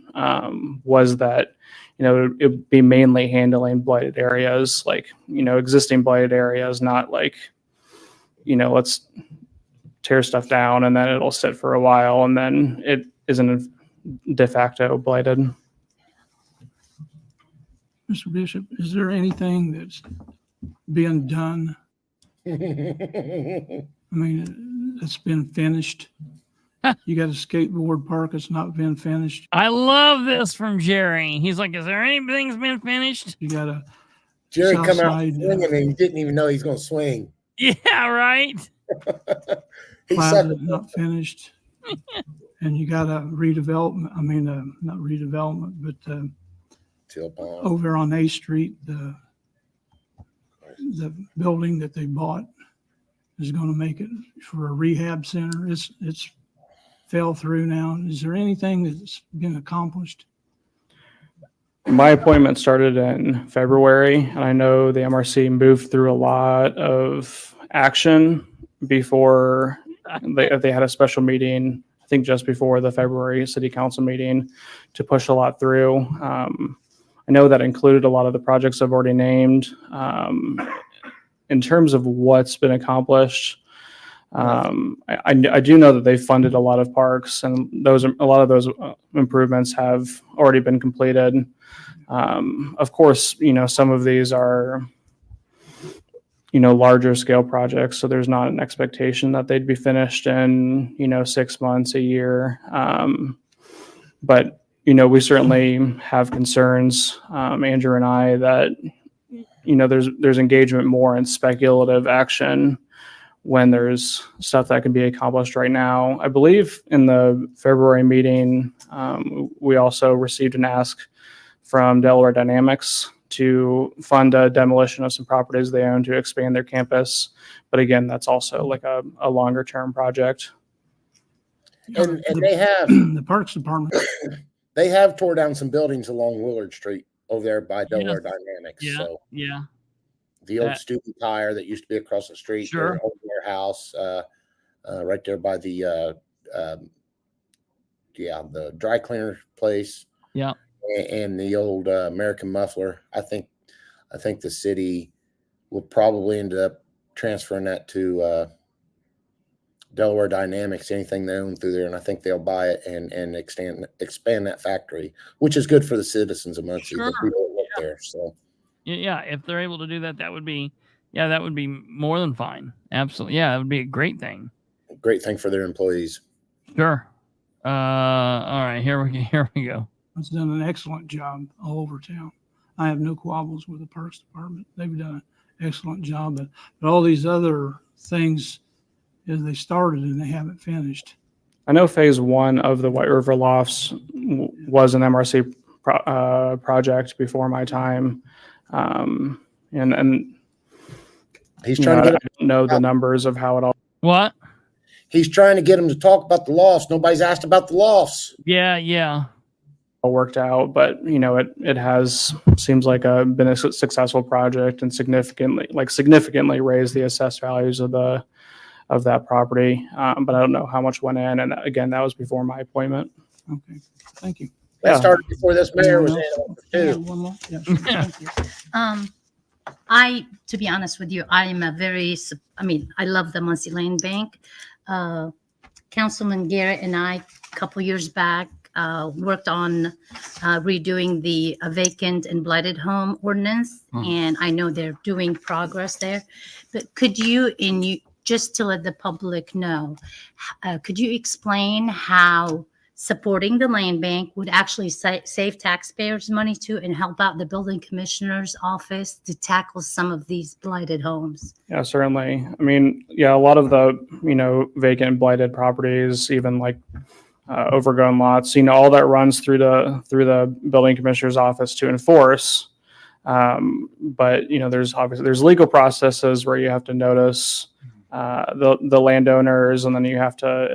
was that, it would be mainly handling blighted areas, like, existing blighted areas, not like, let's tear stuff down and then it'll sit for a while and then it isn't de facto blighted. Mr. Bishop, is there anything that's being done? I mean, it's been finished. You got a skateboard park that's not been finished. I love this from Jerry. He's like, is there anything that's been finished? You got a Jerry come out Southside, swinging and he didn't even know he's going to swing. Yeah, right. He plaza sucked. not finished. And you got a redevelopment, not redevelopment, but Till Pond. over on A Street, the building that they bought is going to make it for a rehab center. It's fell through now. Is there anything that's been accomplished? My appointment started in February, and I know the MRC moved through a lot of action before they had a special meeting, I think just before the February City Council meeting, to push a lot through. I know that included a lot of the projects I've already named. In terms of what's been accomplished, I do know that they funded a lot of parks, and a lot of those improvements have already been completed. Of course, some of these are, larger scale projects, so there's not an expectation that they'd be finished in, 6 months, a year. But, we certainly have concerns, Andrew and I, that, there's engagement more in speculative action when there's stuff that can be accomplished right now. I believe in the February meeting, we also received an ask from Delaware Dynamics to fund a demolition of some properties they own to expand their campus. But again, that's also like a longer term project. And they have The Parks Department. they have tore down some buildings along Willard Street over there by Delaware Dynamics. Yeah. So Yeah. the old student tire that used to be across the street, Sure. their old warehouse, right there by the dry cleaner place. Yeah. And the old American Muffler. I think the city will probably end up transferring that to Delaware Dynamics, anything they own through there, and I think they'll buy it and expand that factory, which is good for the citizens of Muncie. Sure. The people that work there. So Yeah. If they're able to do that, that would be more than fine. Absolutely. Yeah. It would be a great thing. great thing for their employees. Sure. All right. Here we go. It's done an excellent job all over town. I have no quibbles with the Parks Department. They've done an excellent job. But all these other things, they started and they haven't finished. I know phase 1 of the White River Lofts was an MRC project before my time. And He's trying to get I don't know the numbers of how it all. What? He's trying to get them to talk about the lofts. Nobody's asked about the lofts. Yeah. Worked out, but it has seems like been a successful project and significantly raised the assessed values of the of that property. But I don't know how much went in. And again, that was before my appointment. Okay, thank you. That Yeah. started before this mayor was Anyone in else? office, too. One more? Yeah, sure. Thank you. To be honest with you, I am I love the Muncie Land Bank. Councilman Garrett and I, a couple years back, worked on redoing the vacant and blighted home ordinance, and I know they're doing progress there. But could you, just to let the public know, could you explain how supporting the land bank would actually save taxpayers money too, and help out the building commissioner's office to tackle some of these blighted homes? Yeah, certainly. I mean, yeah, a lot of the, vacant and blighted properties, even like overgrown lots, all that runs through the building commissioner's office to enforce. But, there's legal processes where you have to notice the landowners, and then you have to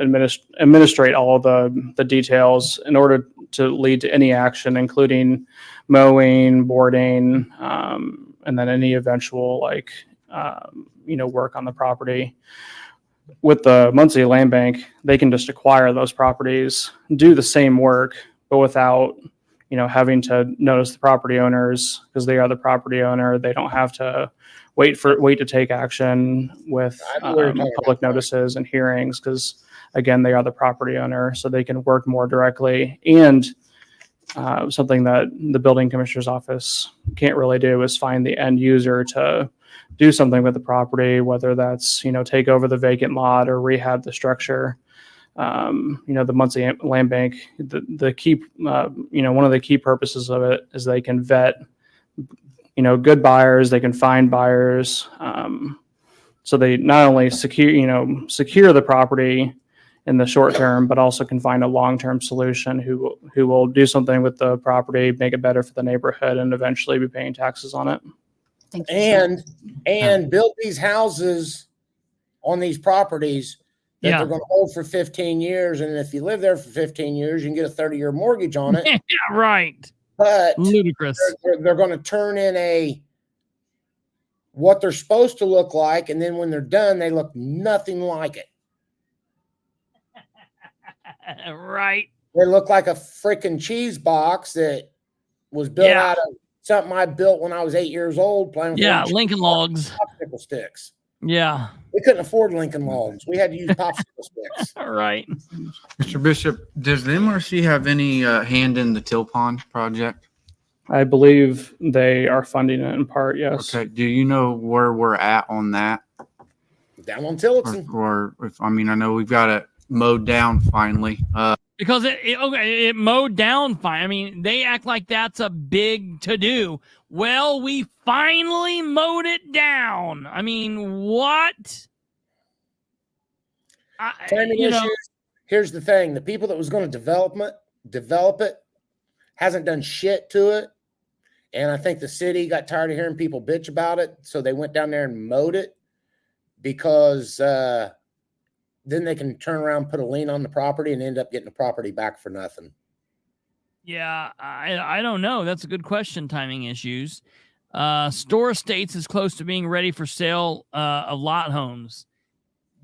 administrate all the details in order to lead to any action, including mowing, boarding, and then any eventual work on the property. With the Muncie Land Bank, they can just acquire those properties, do the same work, but without having to notice the property owners, because they are the property owner. They don't have to wait to take action with public notices and hearings, because again, they are the property owner, so they can work more directly. And something that the building commissioner's office can't really do is find the end user to do something with the property, whether that's take over the vacant lot or rehab the structure. The Muncie Land Bank, the key one of the key purposes of it is they can vet good buyers, they can find buyers, so they not only secure the property in the short term, but also can find a long-term solution who will do something with the property, make it better for the neighborhood, and eventually be paying taxes on it. Thank you. And build these houses on these properties that they're going to hold for 15 years. And if you live there for 15 years, you can get a 30-year mortgage on it. Yeah, right. But Ludicrous. they're going to turn in what they're supposed to look like, and then when they're done, they look nothing like it. Right. They look like a freaking cheese box that was built out of something I built when I was 8 years old playing with Lincoln Logs. popsicle sticks. Yeah. We couldn't afford Lincoln Logs. We had to use popsicle sticks. All right. Mr. Bishop, does the MRC have any hand in the Till Pond project? I believe they are funding it in part, yes. Okay. Do you know where we're at on that? Down on Tillotson. Or if, I know we've got it mowed down finally. Because it mowed down fine. I mean, they act like that's a big to do. Well, we finally mowed it down. I mean, what? Timing issues. Here's the thing: the people that was going to develop it, hasn't done shit to it, and I think the city got tired of hearing people bitch about it, so they went down there and mowed it because then they can turn around, put a lien on the property, and end up getting the property back for nothing. Yeah, I don't know. That's a good question. Timing issues. Store Estates is close to being ready for sale of lot homes.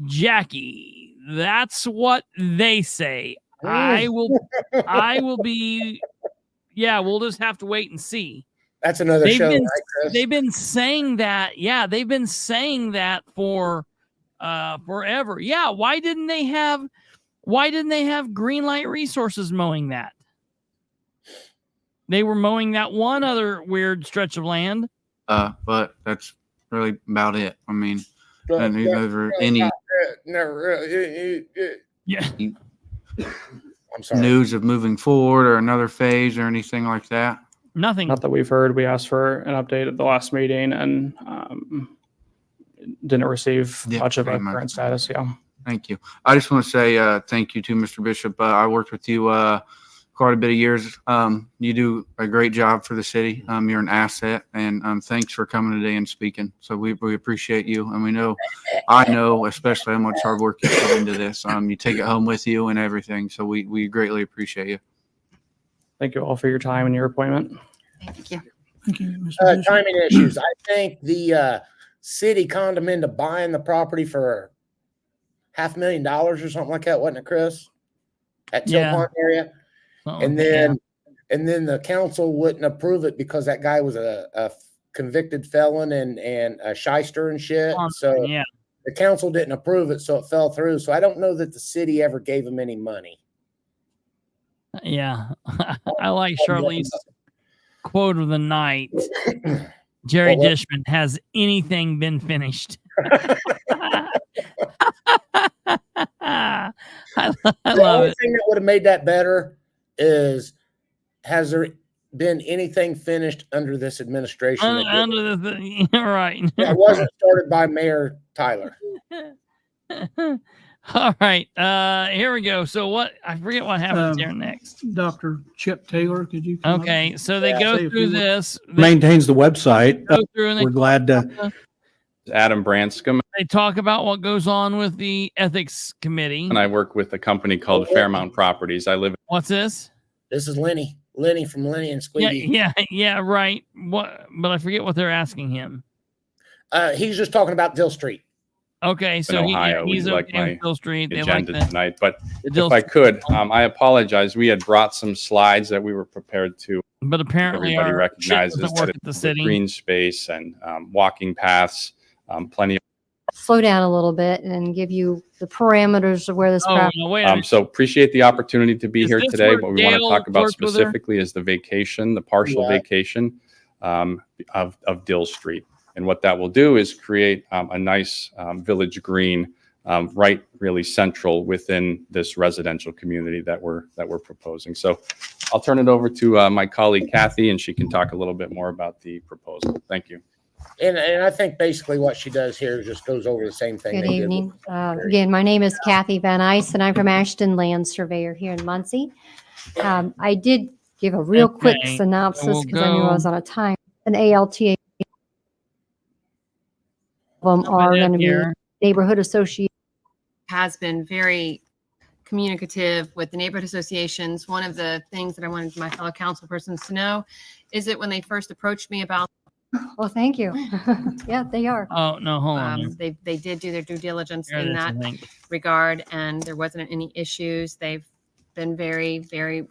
Jackie, that's what they say. I will be. Yeah, we'll just have to wait and see. That's another show, right, Chris? They've been saying that. Yeah, they've been saying that for forever. Yeah, why didn't they have Greenlight Resources mowing that? They were mowing that one other weird stretch of land. But that's really about it. I mean, never any I'm sorry. News of moving forward or another phase or anything like that. Nothing. Not that we've heard. We asked for an update at the last meeting and didn't receive much of a current status. Yeah. Thank you. I just want to say thank you to Mr. Bishop. I worked with you quite a bit of years. You do a great job for the city. You're an asset, and thanks for coming today and speaking. So we appreciate you, and I know especially how much hard work you put into this. You take it home with you and everything. So we greatly appreciate you. Thank you all for your time and your appointment. Thank you. Thank you, Mr. Bishop. Timing issues. I think the city conned them into buying the property for $500,000 or something like that, wasn't it, Chris? At Yeah. Tilhorn area. Something And like that, then the council wouldn't approve it because that guy was a convicted felon and a shyster and shit. So yeah. the council didn't approve it, so it fell through. So I don't know that the city ever gave him any money. Yeah. I like Charlize's quote of the night. Jerry Well, Dishman, has anything been finished? I The love only it. thing that would have made that better is, has there been anything finished under this administration? that did- Under the right. that wasn't started by Mayor Tyler. All right. Here we go. So what? I forget what happens here next. Dr. Chip Taylor, could you? come up? Okay. So they Yeah, go say a through few this. Maintains the website. Go through and We're glad to. Adam Branscombe, they talk about what goes on with the ethics committee. and I work with a company called Fairmount Properties. I live What's this? This is Lenny from Lenny and Yeah, Squeaky. yeah, right. What? But I forget what they're asking him. He's just talking about Dill Street. Okay, so in he, Ohio. he's Would you like okay with my Bill Street. They like agenda the tonight. But Dill if I Street. could, I apologize. We had brought some slides that we were prepared to. But apparently Everybody our shit recognizes doesn't that work it's at the city. green space and walking paths, plenty of. Slow down a little bit and give you the parameters of where this Oh, property. no, wait a minute. So appreciate the opportunity to be Is here this today. where What we want to Dale talk about worked with her? specifically is the vacation, the partial Yeah. vacation of Dill Street. And what that will do is create a nice village green right really central within this residential community that we're proposing. So I'll turn it over to my colleague Kathy, and she can talk a little bit more about the proposal. Thank you. And I think basically what she does here just goes over the same thing. Good they did evening. with- Again, my name is Kathy Van Ice, and I'm from Ashton Land Surveyor here in Muncie. I did give a real quick Okay, synopsis we'll because I knew I go- was on a time. An ALTA of them Up are ahead going to be here. neighborhood association. Has been very communicative with the neighborhood associations. One of the things that I wanted my fellow council persons to know is that when they first approached me about, Well, thank you. Yeah, they are. Oh no, hold on. they did do their due diligence Here it in is, I that think. regard, and there wasn't any issues. They've been very, very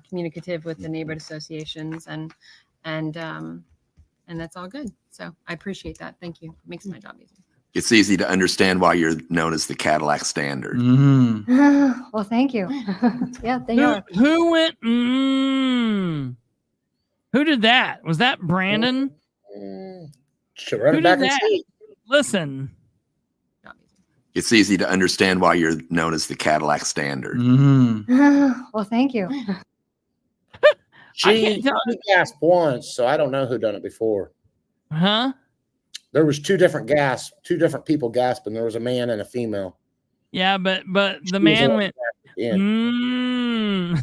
communicative with the neighborhood associations, and that's all good. So I appreciate that. Thank you. It makes my job easier. It's easy to understand why you're known as the Cadillac Standard. Well, thank you. Yeah, they are. Who went? Who did that? Was that Brandon? Should run Who it back did and that? see. Listen, It's easy to understand why you're known as the Cadillac Standard. Well, thank you. She gasped once, so I don't know who done it before. huh? There was two different people gasping. There was a man and a female. Yeah, but the She was man the went. one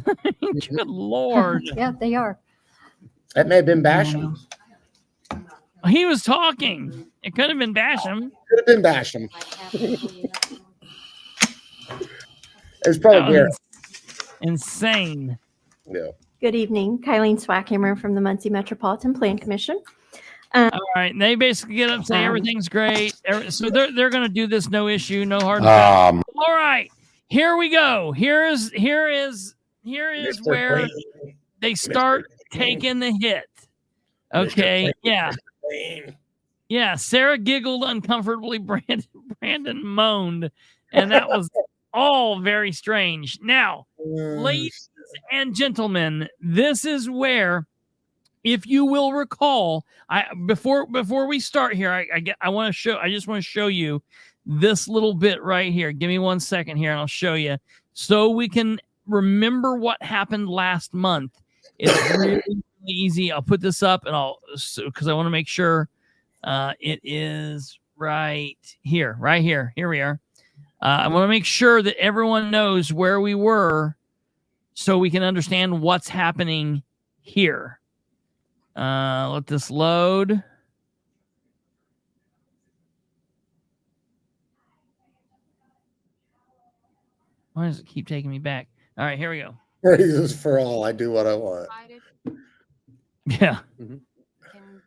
Good Lord. Yeah, they are. That may have been Basham. He was talking. It could have been Basham. Could have been Basham. It was probably That Garrett. was insane. Yeah. Good evening, Kylene Swackhammer from the Muncie Metropolitan Plan Commission. All right. They basically get up and say everything's great. So they're going to do this no issue, no hard. All right. Here we go. Here is Mr. where Clean. they start taking the hit. Okay. Yeah. Yeah. Sarah giggled uncomfortably. Brandon moaned. And that was all very strange. Now, ladies and gentlemen, this is where, if you will recall, before we start here, I just want to show you this little bit right here. Give me 1 second here and I'll show you so we can remember what happened last month. It's really, really easy. I'll put this up and because I want to make sure it is right here. Here we are. I want to make sure that everyone knows where we were so we can understand what's happening here. Let this load. Why does it keep taking me back? All right, here we go. Praises for all. I do what I want. Yeah. Can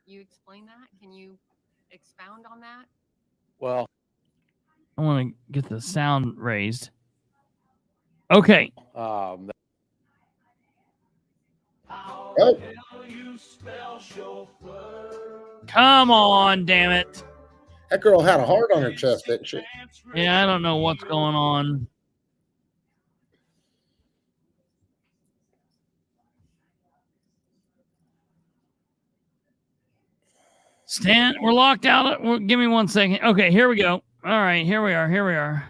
you explain that? Can you expound on that? Well, I want to get the sound raised. Okay. Oh. Come on, damn it. That girl had a heart on her chest, didn't she? Yeah, I don't know what's going on. Stan, we're locked out. Give me 1 second. Okay, here we go. All right, here we are. Here we are.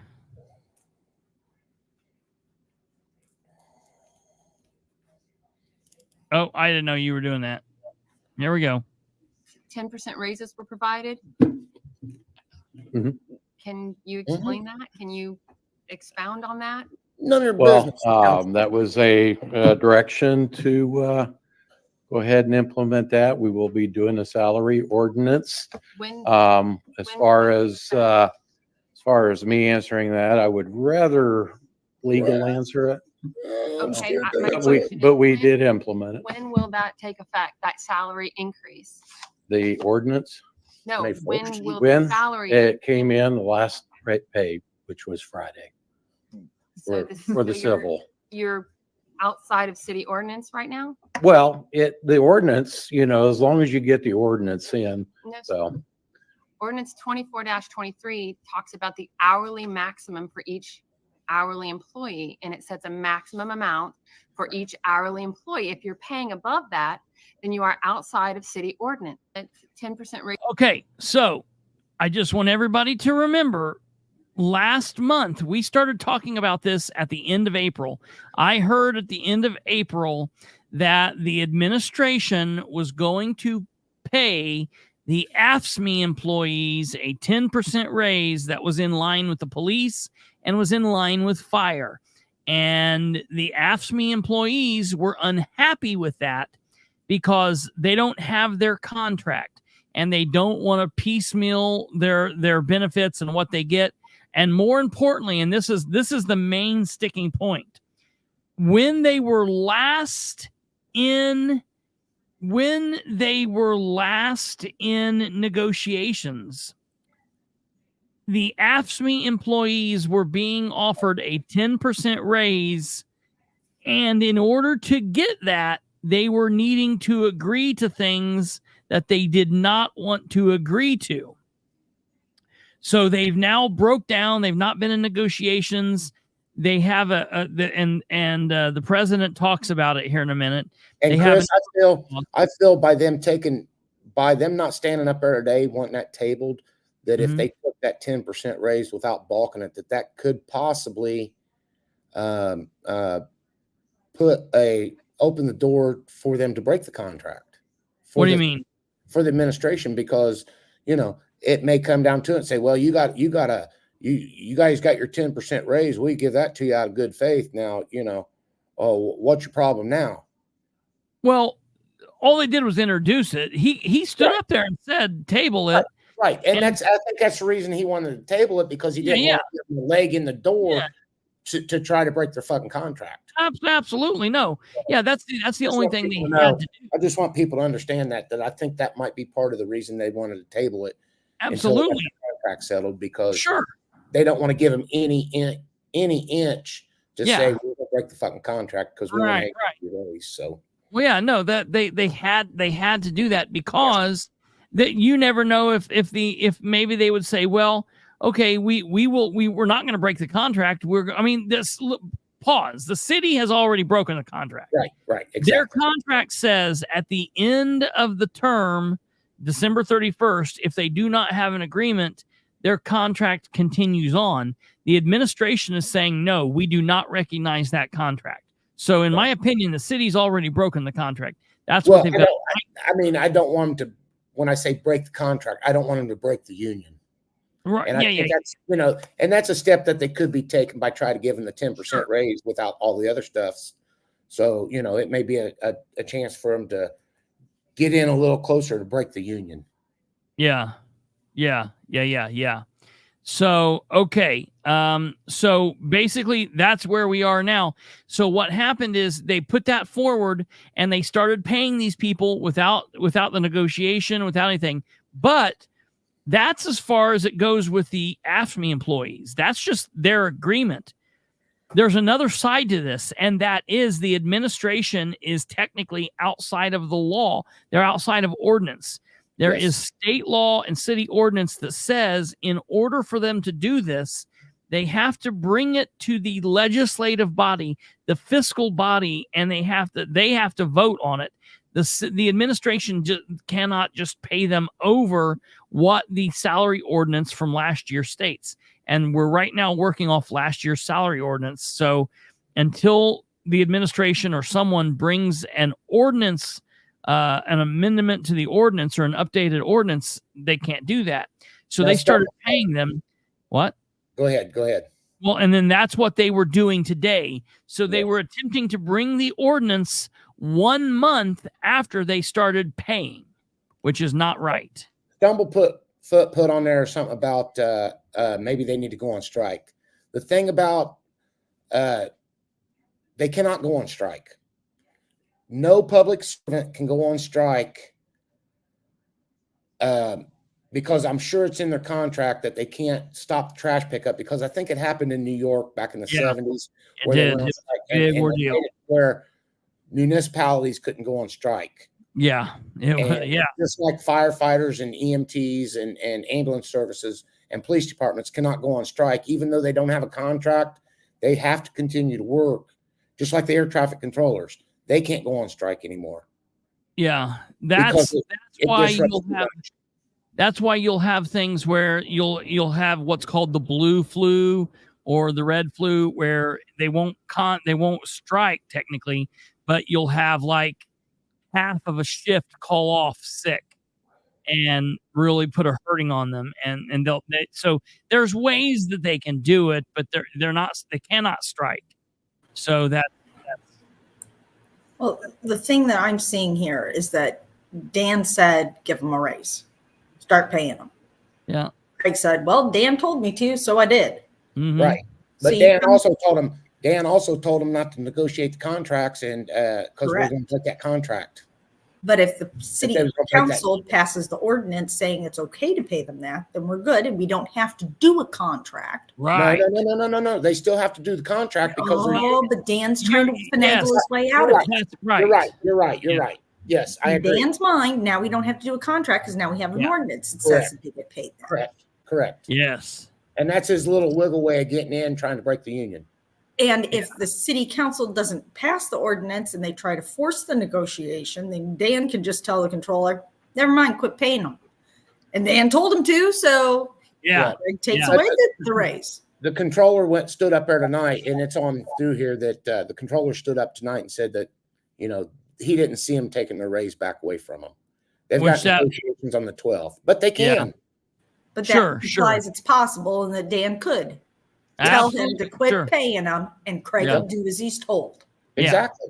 Oh, I didn't know you were doing that. Here we go. 10% raises were provided. Mhm. Can you explain that? Can you expound on that? None of your Well, business. that was a direction to go ahead and implement that. We will be doing a salary ordinance. When As far as me answering that, I would rather legal answer it. Okay, But we did implement it. when will that take effect? That salary increase? The ordinance, No, May when 1st. will when the salary? it came in the last rate pay, which was Friday, So for the so civil. You're outside of city ordinance right now? Well, the ordinance, as long as you get the ordinance in, No, so. Ordinance 24-23 talks about the hourly maximum for each hourly employee, and it sets a maximum amount for each hourly employee. If you're paying above that, then you are outside of city ordinance. It's 10% rate. Okay, so I just want everybody to remember last month we started talking about this at the end of April. I heard at the end of April that the administration was going to pay the AFSCME employees a 10% raise that was in line with the police and was in line with fire. And the AFSCME employees were unhappy with that because they don't have their contract and they don't want to piecemeal their benefits and what they get. And more importantly, and this is the main sticking point, when they were last in negotiations, the AFSCME employees were being offered a 10% raise, and in order to get that, they were needing to agree to things that they did not want to agree to. So they've now broke down. They've not been in negotiations. They have the president talks about it here in a minute. And they Chris, I feel by them not standing up there today wanting that tabled, that if they took that 10% raise without balking it, that could possibly open the door for them to break the contract. What do you mean? For the administration, because it may come down to it and say, well, you guys got your 10% raise. We give that to you out of good faith. Now, what's your problem now? Well, all they did was introduce it. He stood up there and said, table it. Right. And I think that's the reason he wanted to table it, because he didn't want to get the leg in the door to try to break their fucking contract. Absolutely. No. Yeah, that's the only thing they had to do. I just want people to understand that I think that might be part of the reason they wanted to table it. Absolutely. Until the contract settled, because sure, they don't want to give them any inch to say we're gonna break the fucking contract because we want to raise. So well, yeah, no, that they had to do that because that you never know if maybe they would say, well, okay, we're not going to break the contract. Pause. The city has already broken the contract. Right. Exactly. Their contract says at the end of the term, December 31st, if they do not have an agreement, their contract continues on. The administration is saying, no, we do not recognize that contract. So in my opinion, the city's already broken the contract. That's what they've got. I don't want them to, when I say break the contract, I don't want them to break the union. Right. And I think that's, and that's a step that they could be taken by trying to give them the 10% raise without all the other stuffs. So, it may be a chance for them to get in a little closer to break the union. Yeah. So, okay. So basically that's where we are now. So what happened is they put that forward and they started paying these people without the negotiation, without anything. But That's as far as it goes with the AFSCME employees. That's just their agreement. There's another side to this, and that is the administration is technically outside of the law. They're outside of ordinance. There is state law and city ordinance that says in order for them to do this, they have to bring it to the legislative body, the fiscal body, and they have to vote on it. The administration cannot just pay them over what the salary ordinance from last year states. And we're right now working off last year's salary ordinance. So until the administration or someone brings an ordinance, an amendment to the ordinance or an updated ordinance, they can't do that. So they started paying them. What? Go ahead. Well, and then that's what they were doing today. So they were attempting to bring the ordinance 1 month after they started paying, which is not right. Stumble put on there something about maybe they need to go on strike. The thing about they cannot go on strike. No public servant can go on strike because I'm sure it's in their contract that they can't stop trash pickup, because I think it happened in New York back in the 70s. Where municipalities couldn't go on strike. Yeah. Just like firefighters and EMTs and ambulance services and police departments cannot go on strike, even though they don't have a contract. They have to continue to work, just like the air traffic controllers. They can't go on strike anymore. Yeah, that's why you'll have things where you'll have what's called the blue flu or the red flu, where they won't strike technically, but you'll have like half of a shift call off sick and really put a hurting on them. And so there's ways that they can do it, but they cannot strike. So that's. Well, the thing that I'm seeing here is that Dan said, give them a raise, start paying them. Yeah. Craig said, well, Dan told me to, so I did. Mm-hmm. Right. But so Dan also told him not to negotiate the contracts, and because we're going to take that contract. But if the city council passes the ordinance saying it's okay to pay them that, then we're good, and we don't have to do a contract. Right? No. They still have to do the contract because. But Dan's trying to finagle his way out of it. Right. You're right. Yes, I agree. Dan's mind. Now we don't have to do a contract because now we have an ordinance that says that they get paid that. Correct. Yes. And that's his little wiggle way of getting in, trying to break the union. And if the city council doesn't pass the ordinance and they try to force the negotiation, then Dan can just tell the controller, never mind, quit paying them. And Dan told him to, so it takes away the raise. The controller stood up there tonight, and it's on through here that the controller stood up tonight and said that, he didn't see him taking the raise back away from him. They've got negotiations on the 12th, but they can. Yeah. But that implies it's possible and that Dan could. Tell him to quit paying them, and Craig will do as he's told. Exactly.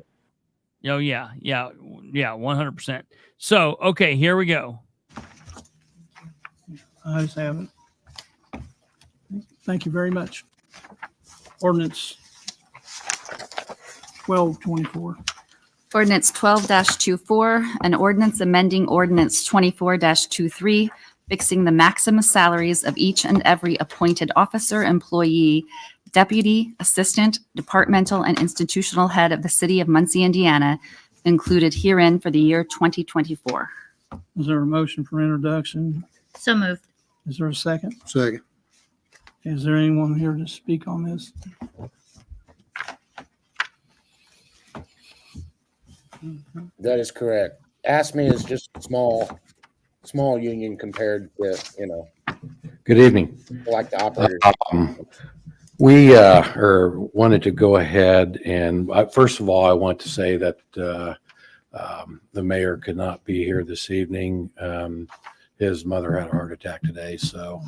Oh, yeah, 100%. So, okay, here we go. I just have it. Thank you very much. Ordinance 1224. Ordinance 12-24, an ordinance amending ordinance 24-23, fixing the maximum salaries of each and every appointed officer, employee, deputy, assistant, departmental, and institutional head of the city of Muncie, Indiana, included herein for the year 2024. Is there a motion for introduction? So moved. Is there a second? Second. Is there anyone here to speak on this? That is correct. AFSCME is just a small union compared to, Good evening. Like the operators. We wanted to go ahead and first of all, I want to say that the mayor could not be here this evening. His mother had a heart attack today, so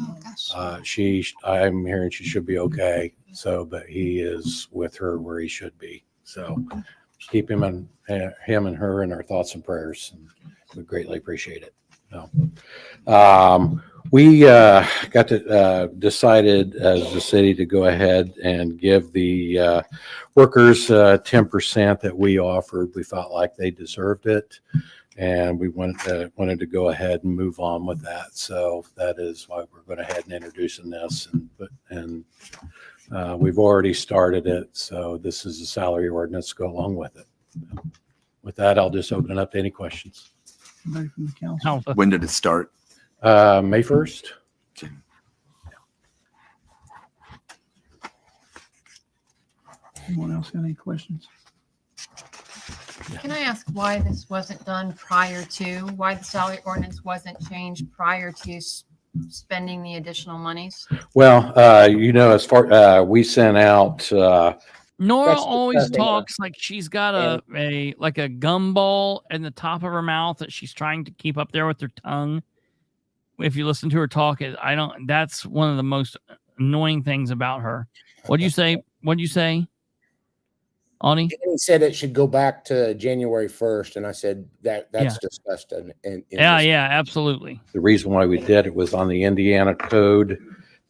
I'm hearing she should be okay. So, but he is with her where he should be. So, keep him and her in our thoughts and prayers. And we greatly appreciate it. We got to decided as the city to go ahead and give the workers 10% that we offered. We felt like they deserved it. And we wanted to go ahead and move on with that. So that is why we're going ahead and introducing this. And we've already started it. So this is a salary ordinance to go along with it. With that, I'll just open it up to any questions. Anybody from the council? When did it start? May 1st. Anyone else got any questions? Can I ask why this wasn't done prior to, why the salary ordinance wasn't changed prior to spending the additional monies? Well, as far, we sent out, Nora That's always disgusting. talks like she's got a gumball in the top of her mouth that she's trying to keep up there with her tongue. If you listen to her talk, that's one of the most annoying things about her. What'd you say? Audie? He said it should go back to January 1st, and I said that's disgusting. Yeah, absolutely. the reason why we did it was on the Indiana Code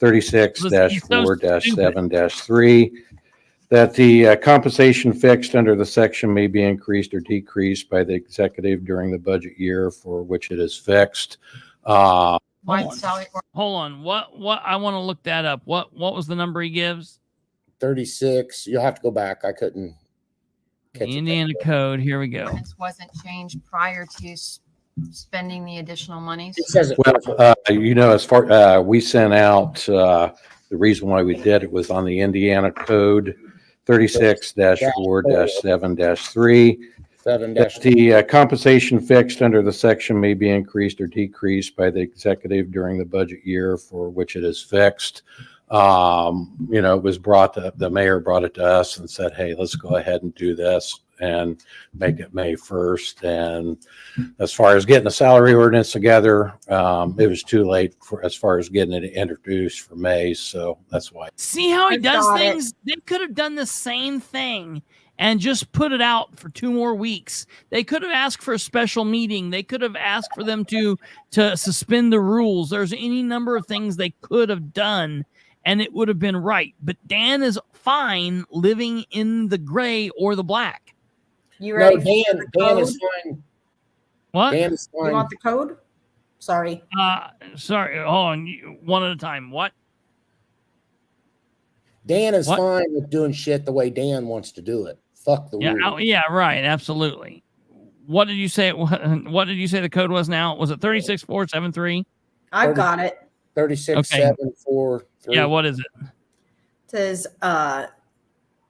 36-4-7-3, that the compensation fixed under the section may be increased or decreased by the executive during the budget year for which it is fixed. Why the salary Hold on. What? I want to look that up. What was the number he gives? 36. You'll have to go back. I couldn't catch The it. Indiana Code. Here we go. ordinance wasn't changed prior to spending the additional monies? It says it. Well, as far, we sent out, the reason why we did it was on the Indiana Code 36-4-7-3. 7 That the compensation fixed under the section may be increased or decreased by the executive during the budget year for which it is fixed. It was the mayor brought it to us and said, hey, let's go ahead and do this and make it May 1st. And as far as getting the salary ordinance together, it was too late as far as getting it introduced for May. So that's why. See how he I does got it. things? They could have done the same thing and just put it out for 2 more weeks. They could have asked for a special meeting. They could have asked for them to suspend the rules. There's any number of things they could have done, and it would have been right. But Dan is fine living in the gray or the black. You No, ready for the Dan code? is fine. What? Dan is You fine. want the code? Sorry. Sorry. Hold on. One at a time. What? Dan is What? fine with doing shit the way Dan wants to do it. Fuck the Yeah. rules. Yeah. Right. Absolutely. What did you say? What did you say the code was now? Was it 36-4-7-3? I've got it. 36-7-4-3. Yeah. What is it? It says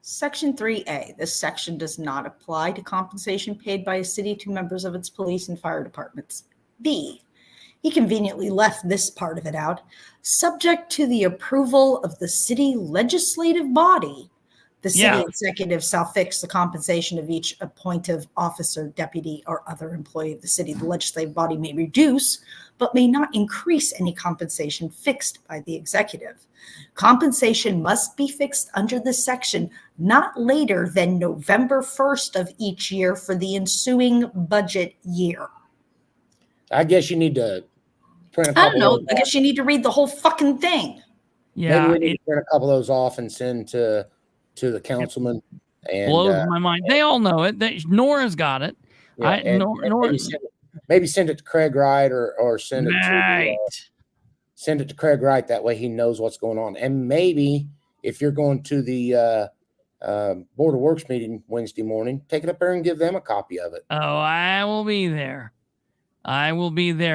Section 3A. This section does not apply to compensation paid by a city to members of its police and fire departments. B. He conveniently left this part of it out. Subject to the approval of the city legislative body, the city Yeah. executive shall fix the compensation of each appointive officer, deputy, or other employee of the city. The legislative body may reduce, but may not increase any compensation fixed by the executive. Compensation must be fixed under this section not later than November 1st of each year for the ensuing budget year. I guess you need to print a I couple don't know. of I guess you need to read the whole fucking thing. Yeah. Maybe we need to print a couple of those off and send to the councilman. And blows my mind. They all know it. Nora's got it. yeah, and Nora, maybe send it to Craig Wright or send it right. send it to Craig Wright. That way he knows what's going on. And maybe if you're going to the Board of Works meeting Wednesday morning, take it up there and give them a copy of it. Oh, I will be there.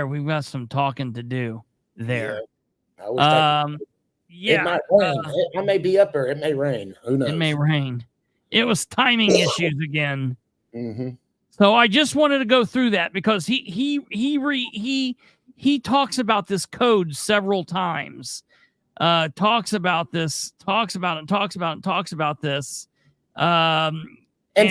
We've got some talking to do there. I wish that Yeah. it might rain. I may be up there. It may rain. Who knows? It may rain. It was timing issues again. Mm-hmm. So I just wanted to go through that because he talks about this code several times. Talks about this. And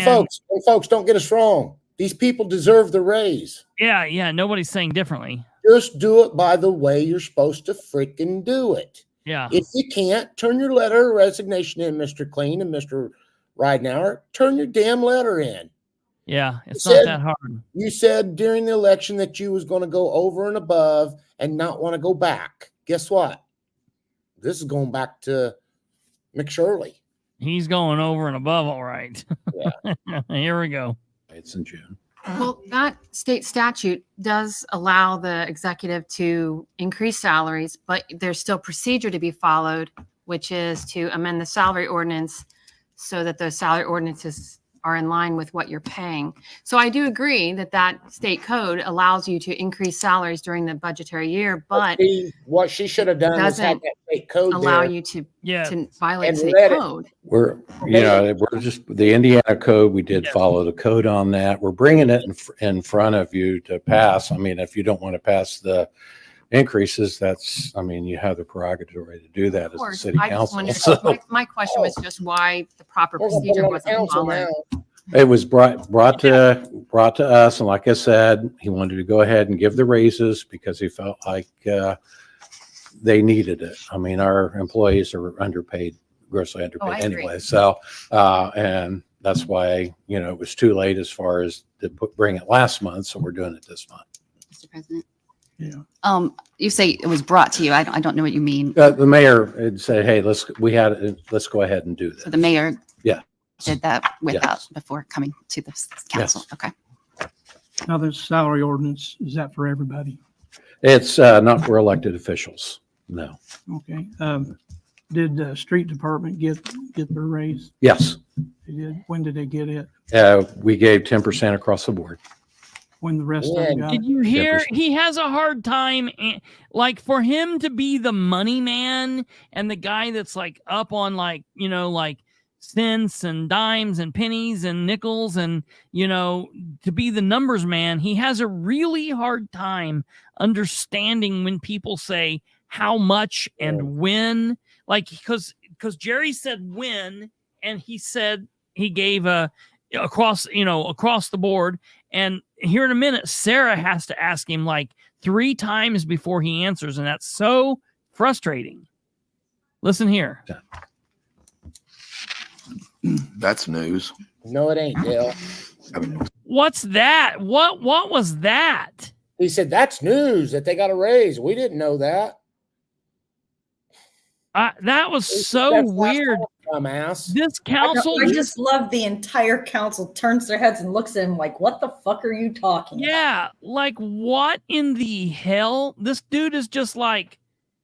folks, don't get us wrong. These people deserve the raise. Yeah. Nobody's saying differently. Just do it by the way you're supposed to freaking do it. Yeah. If you can't, turn your letter of resignation in, Mr. Clean and Mr. Ridenour. Turn your damn letter in. Yeah, it's You not said- that hard. You said during the election that you was going to go over and above and not want to go back. Guess what? This is going back to McShirley. He's going over and above, all right. Yeah. Here we go. It's in June. Well, that state statute does allow the executive to increase salaries, but there's still procedure to be followed, which is to amend the salary ordinance so that those salary ordinances are in line with what you're paying. So I do agree that that state code allows you to increase salaries during the budgetary year, but what she should have done is have doesn't that state code allow there. you to Yeah. violate And state let it- code. We're just, the Indiana code, we did follow the code on that. We're bringing it in front of you to pass. I mean, if you don't want to pass the increases, that's, I mean, you have the prerogative to do that Of as a course, city I just council. wondered, So my question was just why the proper We're gonna put it procedure on the wasn't council followed. now. it was brought to us, and like I said, he wanted to go ahead and give the raises because he felt like they needed it. I mean, our employees are underpaid, grossly I underpaid agree. anyway. So, and that's why, you know, it was too late as far as to bring it last month. So we're doing it this month. Mr. President. Yeah. You say it was brought to you. I don't know what you mean. The mayor had said, hey, let's go ahead and do this. So the mayor Yeah. did that without, Yes. before coming to the council. Yes. Okay. Now, this salary ordinance, is that for everybody? It's not for elected officials. No. Okay. Did the street department get their raise? Yes. They did. When did they get it? We gave 10% across the board. When the rest of them got Did it? you hear? 10%. He has a hard time, like for him to be the money man and the guy that's like up on like, you know, like cents and dimes and pennies and nickels and, you know, to be the numbers man. He has a really hard time understanding when people say how much and when, like, because Jerry said when, and he said he gave across the board. And here in a minute, Sarah has to ask him like 3 times before he answers. And that's so frustrating. Listen here. That's news. No, it ain't, Dale. What's that? What was that? He said, that's news that they got a raise. We didn't know that. That was so That's weird. Dumbass. This council I just love the entire council turns their heads and looks at him like, what the fuck are you talking about? Yeah, like what in the hell? This dude is just like,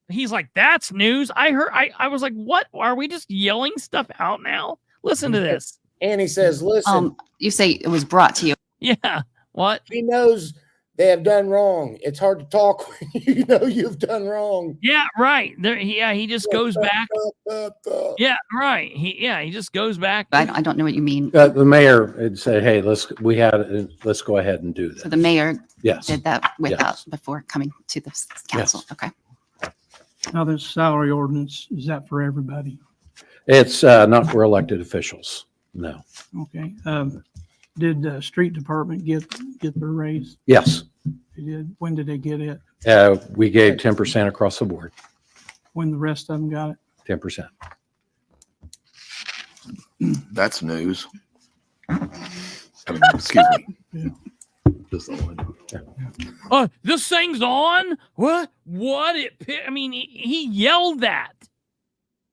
he's like, that's news. I was like, what? Are we just yelling stuff out now? Listen to this. And he says, listen, You say it was brought to you. Yeah. What? he knows they have done wrong. It's hard to talk when you know you've done wrong. Yeah, right. There, he just goes back. Yeah, right. He just goes back. I don't know what you mean. The mayor had said, hey, let's go ahead and do this. So the mayor Yes. did that without, Yes. before coming to the council. Yes. Okay. Now, this salary ordinance, is that for everybody? It's not for elected officials. No. Okay. Did the street department get their raise? Yes. They did. When did they get it? We gave 10% across the board. When the rest of them got it? 10%. That's news. Excuse me. Yeah. This thing's on. What? I mean, he yelled that.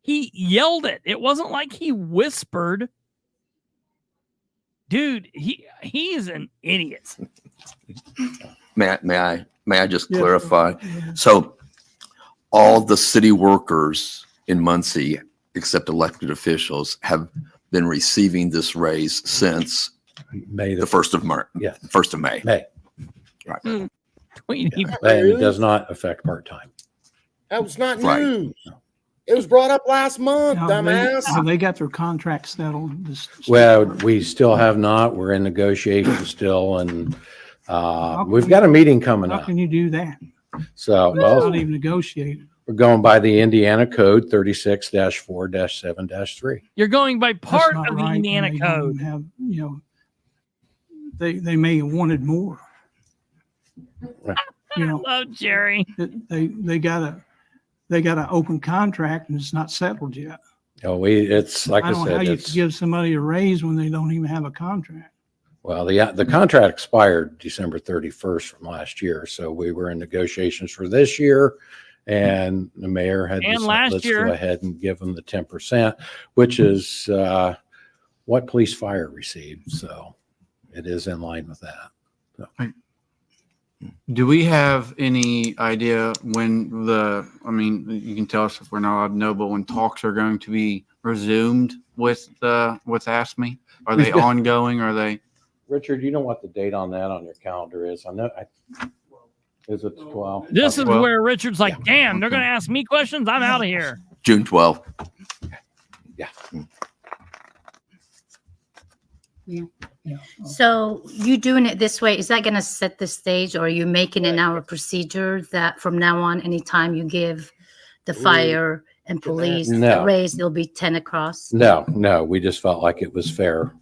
He yelled it. It wasn't like he whispered. Dude, he is an idiot. May I just Yeah. clarify? Yeah. So all the city workers in Muncie, except elected officials, have been receiving this raise since May the 1st of March. Yeah. 1st of May. May. Right. And it does not affect part-time. That was not Right. news. It was brought up last month, Now, dumbass. they got their contract settled. Well, we still have not. We're in negotiations still, and we've got a meeting coming How up. can you do that? So, It's well, not even negotiated. we're going by the Indiana Code 36-4-7-3. You're going by That's part not of the right, and Indiana they don't Code. have, they may have wanted more. Right. You know, I love Jerry. they got an open contract and it's not settled yet. Oh, it's like I I don't know how said, you it's, give somebody a raise when they don't even have a contract. well, the contract expired December 31st from last year. So we were in negotiations for this year, and the mayor had And decided, last let's year. go ahead and give them the 10%, which is what police fire received. So it is in line with that. So. Do we have any idea when you can tell us if we're not allowed to know, but when talks are going to be resumed with ASME? Are they ongoing? Are they? Richard, you know what the date on that on your calendar is? Is it 12? This is where Richard's like, damn, they're going to ask me questions. I'm out of here. June 12th. Yeah. Yeah. So you doing it this way, is that going to set the stage, or are you making it now a procedure that from now on, anytime you give the fire and police No. a raise, it'll be 10 across? No, we just felt like it was fair.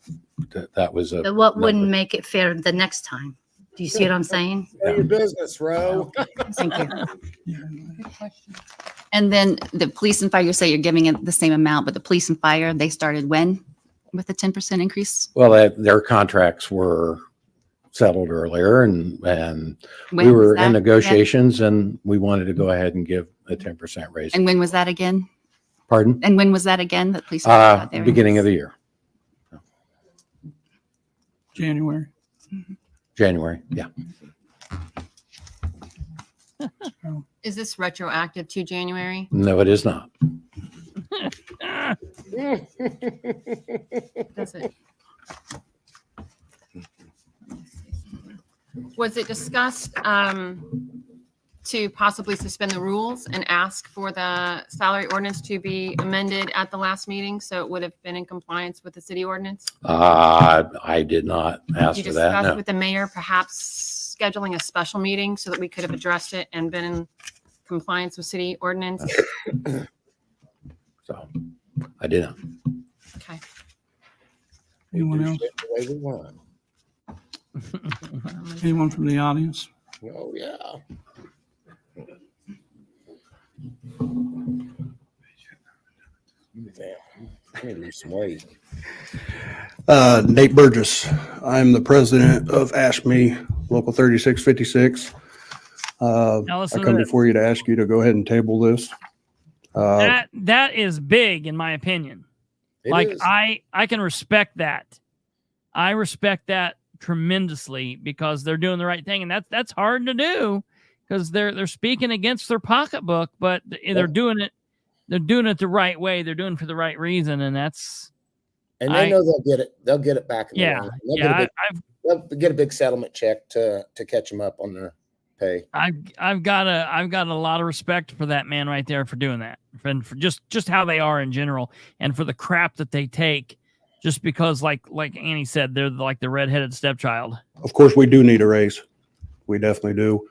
That was a. But what wouldn't make it fair the next time? Do you see what I'm saying? Know your business, Ro. Thank you. And then the police and fire, you say you're giving it the same amount, but the police and fire, they started when with the 10% increase? Well, their contracts were settled earlier, and When we was were that? in negotiations, and we wanted to go ahead and give a 10% raise. And when was that again? Pardon? And when was that again? That police and fire got their Beginning increase? of the year, January. January. Yeah. Is this retroactive to January? No, it is not. Does it? Was it discussed to possibly suspend the rules and ask for the salary ordinance to be amended at the last meeting so it would have been in compliance with the city ordinance? I did not ask You for that. discussed No. with the mayor perhaps scheduling a special meeting so that we could have addressed it and been in compliance with city ordinance? So I did not. Okay. Anyone else? The way we run. Anyone from the audience? Oh, yeah. Damn. I need to lose some weight. Nate Burgess. I'm the president of ASHME, Local 3656. Now I listen to come this. before you to ask you to go ahead and table this. That is big, in my opinion. It Like is. I can respect that. I respect that tremendously because they're doing the right thing, and that's hard to do because they're speaking against their pocketbook, but they're doing it. They're doing it the right way. They're doing it for the right reason, and that's. And they know they'll get it. They'll get it back. In Yeah, the line. They'll yeah. Get they'll get a big settlement check to catch them up on their pay. I've got a lot of respect for that man right there for doing that, and for just how they are in general, and for the crap that they take, just because like Annie said, they're like the redheaded stepchild. Of course, we do need a raise. We definitely do.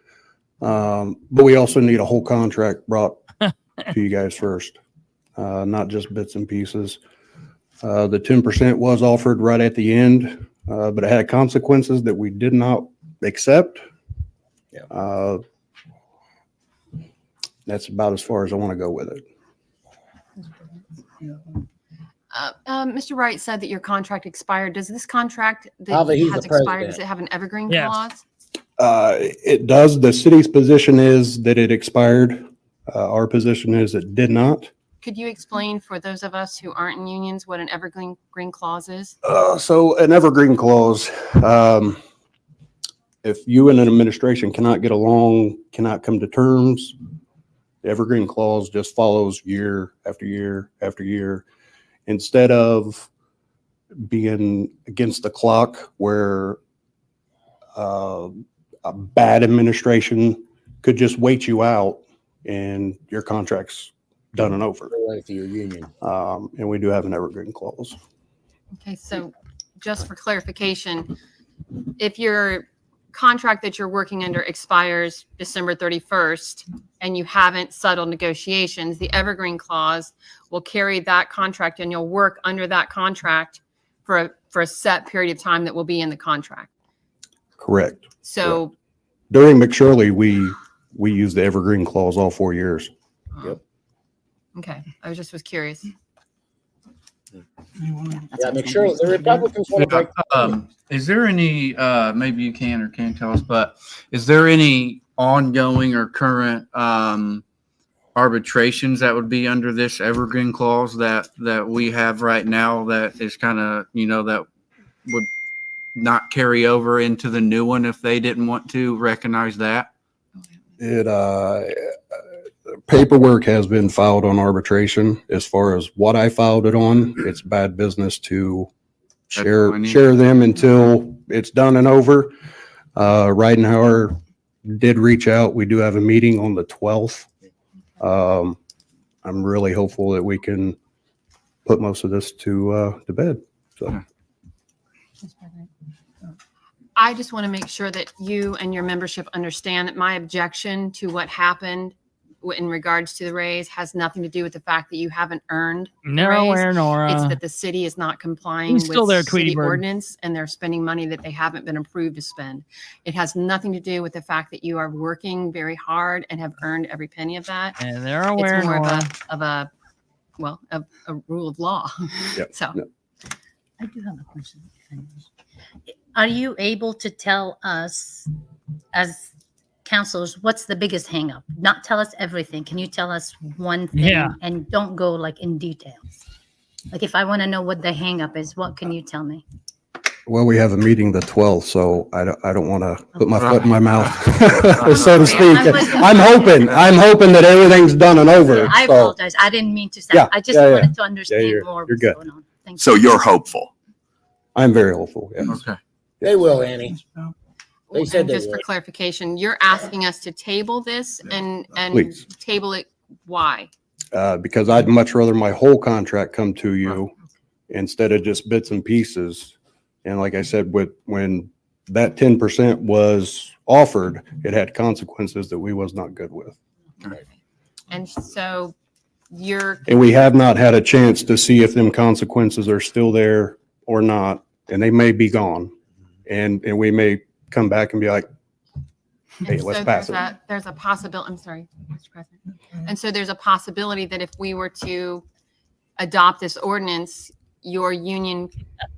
But we also need a whole contract brought to you guys first, not just bits and pieces. The 10% was offered right at the end, but it had consequences that we did not accept. Yeah. That's about as far as I want to go with it. Mr. Wright said that your contract expired. Does this contract that Alva, he's has the expired, president. does it have an evergreen Yes. clause? It does. The city's position is that it expired. Our position is it did not. Could you explain for those of us who aren't in unions what an evergreen clause is? So an evergreen clause, if you and an administration cannot get along, cannot come to terms, the evergreen clause just follows year after year after year. Instead of being against the clock where a bad administration could just wait you out and your contract's done and over. For your union. And we do have an evergreen clause. Okay, so just for clarification, if your contract that you're working under expires December 31st and you haven't settled negotiations, the evergreen clause will carry that contract and you'll work under that contract for a set period of time that will be in the contract. Correct. So During McShirley, we use the evergreen clause all 4 years. Yep. okay, I was curious. Yeah, make sure the Republicans want to break. Is there any, maybe you can or can't tell us, but is there any ongoing or current arbitrations that would be under this evergreen clause that we have right now that is kind of, that would not carry over into the new one if they didn't want to recognize that? It, paperwork has been filed on arbitration. As far as what I filed it on, it's bad business to share them until it's done and over. Ridenour did reach out. We do have a meeting on the 12th. I'm really hopeful that we can put most of this to bed. So. I just want to make sure that you and your membership understand that my objection to what happened in regards to the raise has nothing to do with the fact that you haven't earned the Nowhere, raise. Nora. It's that the city is not complying He's with still there, Tweety city Bird. ordinance, and they're spending money that they haven't been approved to spend. It has nothing to do with the fact that you are working very hard and have earned every penny of that. And they're aware, It's more Nora. of a rule of law. Yep. So. Yep. I do have a question. Are you able to tell us as councilors, what's the biggest hangup? Not tell us everything. Can you tell us one thing? Yeah. And don't go like in details. Like if I want to know what the hangup is, what can you tell me? Well, we have a meeting the 12th, so I don't want to put my foot in my mouth, so to speak. I'm hoping that everything's done and over. I so. apologize. I didn't mean to say. Yeah, I just yeah, wanted yeah. to understand you're more good. what's going on. Thank So you. you're hopeful. I'm very hopeful. Yes. Okay. They will, Annie. They said And they just for would. clarification, you're asking us to table this and Please. table it. Why? Because I'd much rather my whole contract come to you instead of just bits and pieces. And like I said, when that 10% was offered, it had consequences that we was not good with. And so And we have not had a chance to see if them consequences are still there or not, and they may be gone. And we may come back and be like, hey, And let's so pass it. there's a possibility, I'm sorry, Mr. President. And so there's a possibility that if we were to adopt this ordinance, your union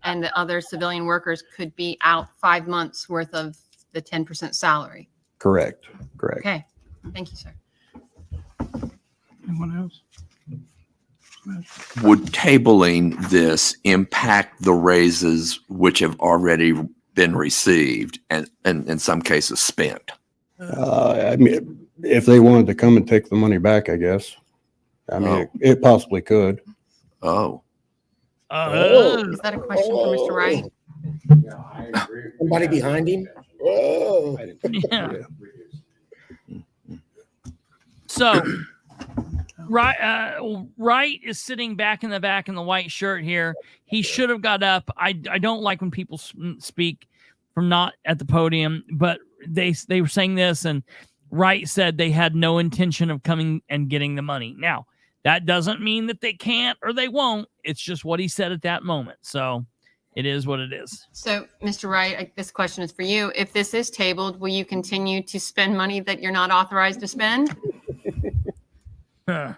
and the other civilian workers could be out 5 months worth of the 10% salary. Correct. Okay, thank you, sir. Anyone else? Would tabling this impact the raises which have already been received and in some cases spent? I mean, if they wanted to come and take the money back, I guess. I mean, it possibly could. Oh. Is that a question for Mr. Wright? Somebody behind him? Oh. Yeah. So, Wright is sitting back in the back in the white shirt here. He should have got up. I don't like when people speak from not at the podium, but they were saying this, and Wright said they had no intention of coming and getting the money. Now, that doesn't mean that they can't or they won't. It's just what he said at that moment. So it is what it is. So, Mr. Wright, this question is for you. If this is tabled, will you continue to spend money that you're not authorized to spend? Huh.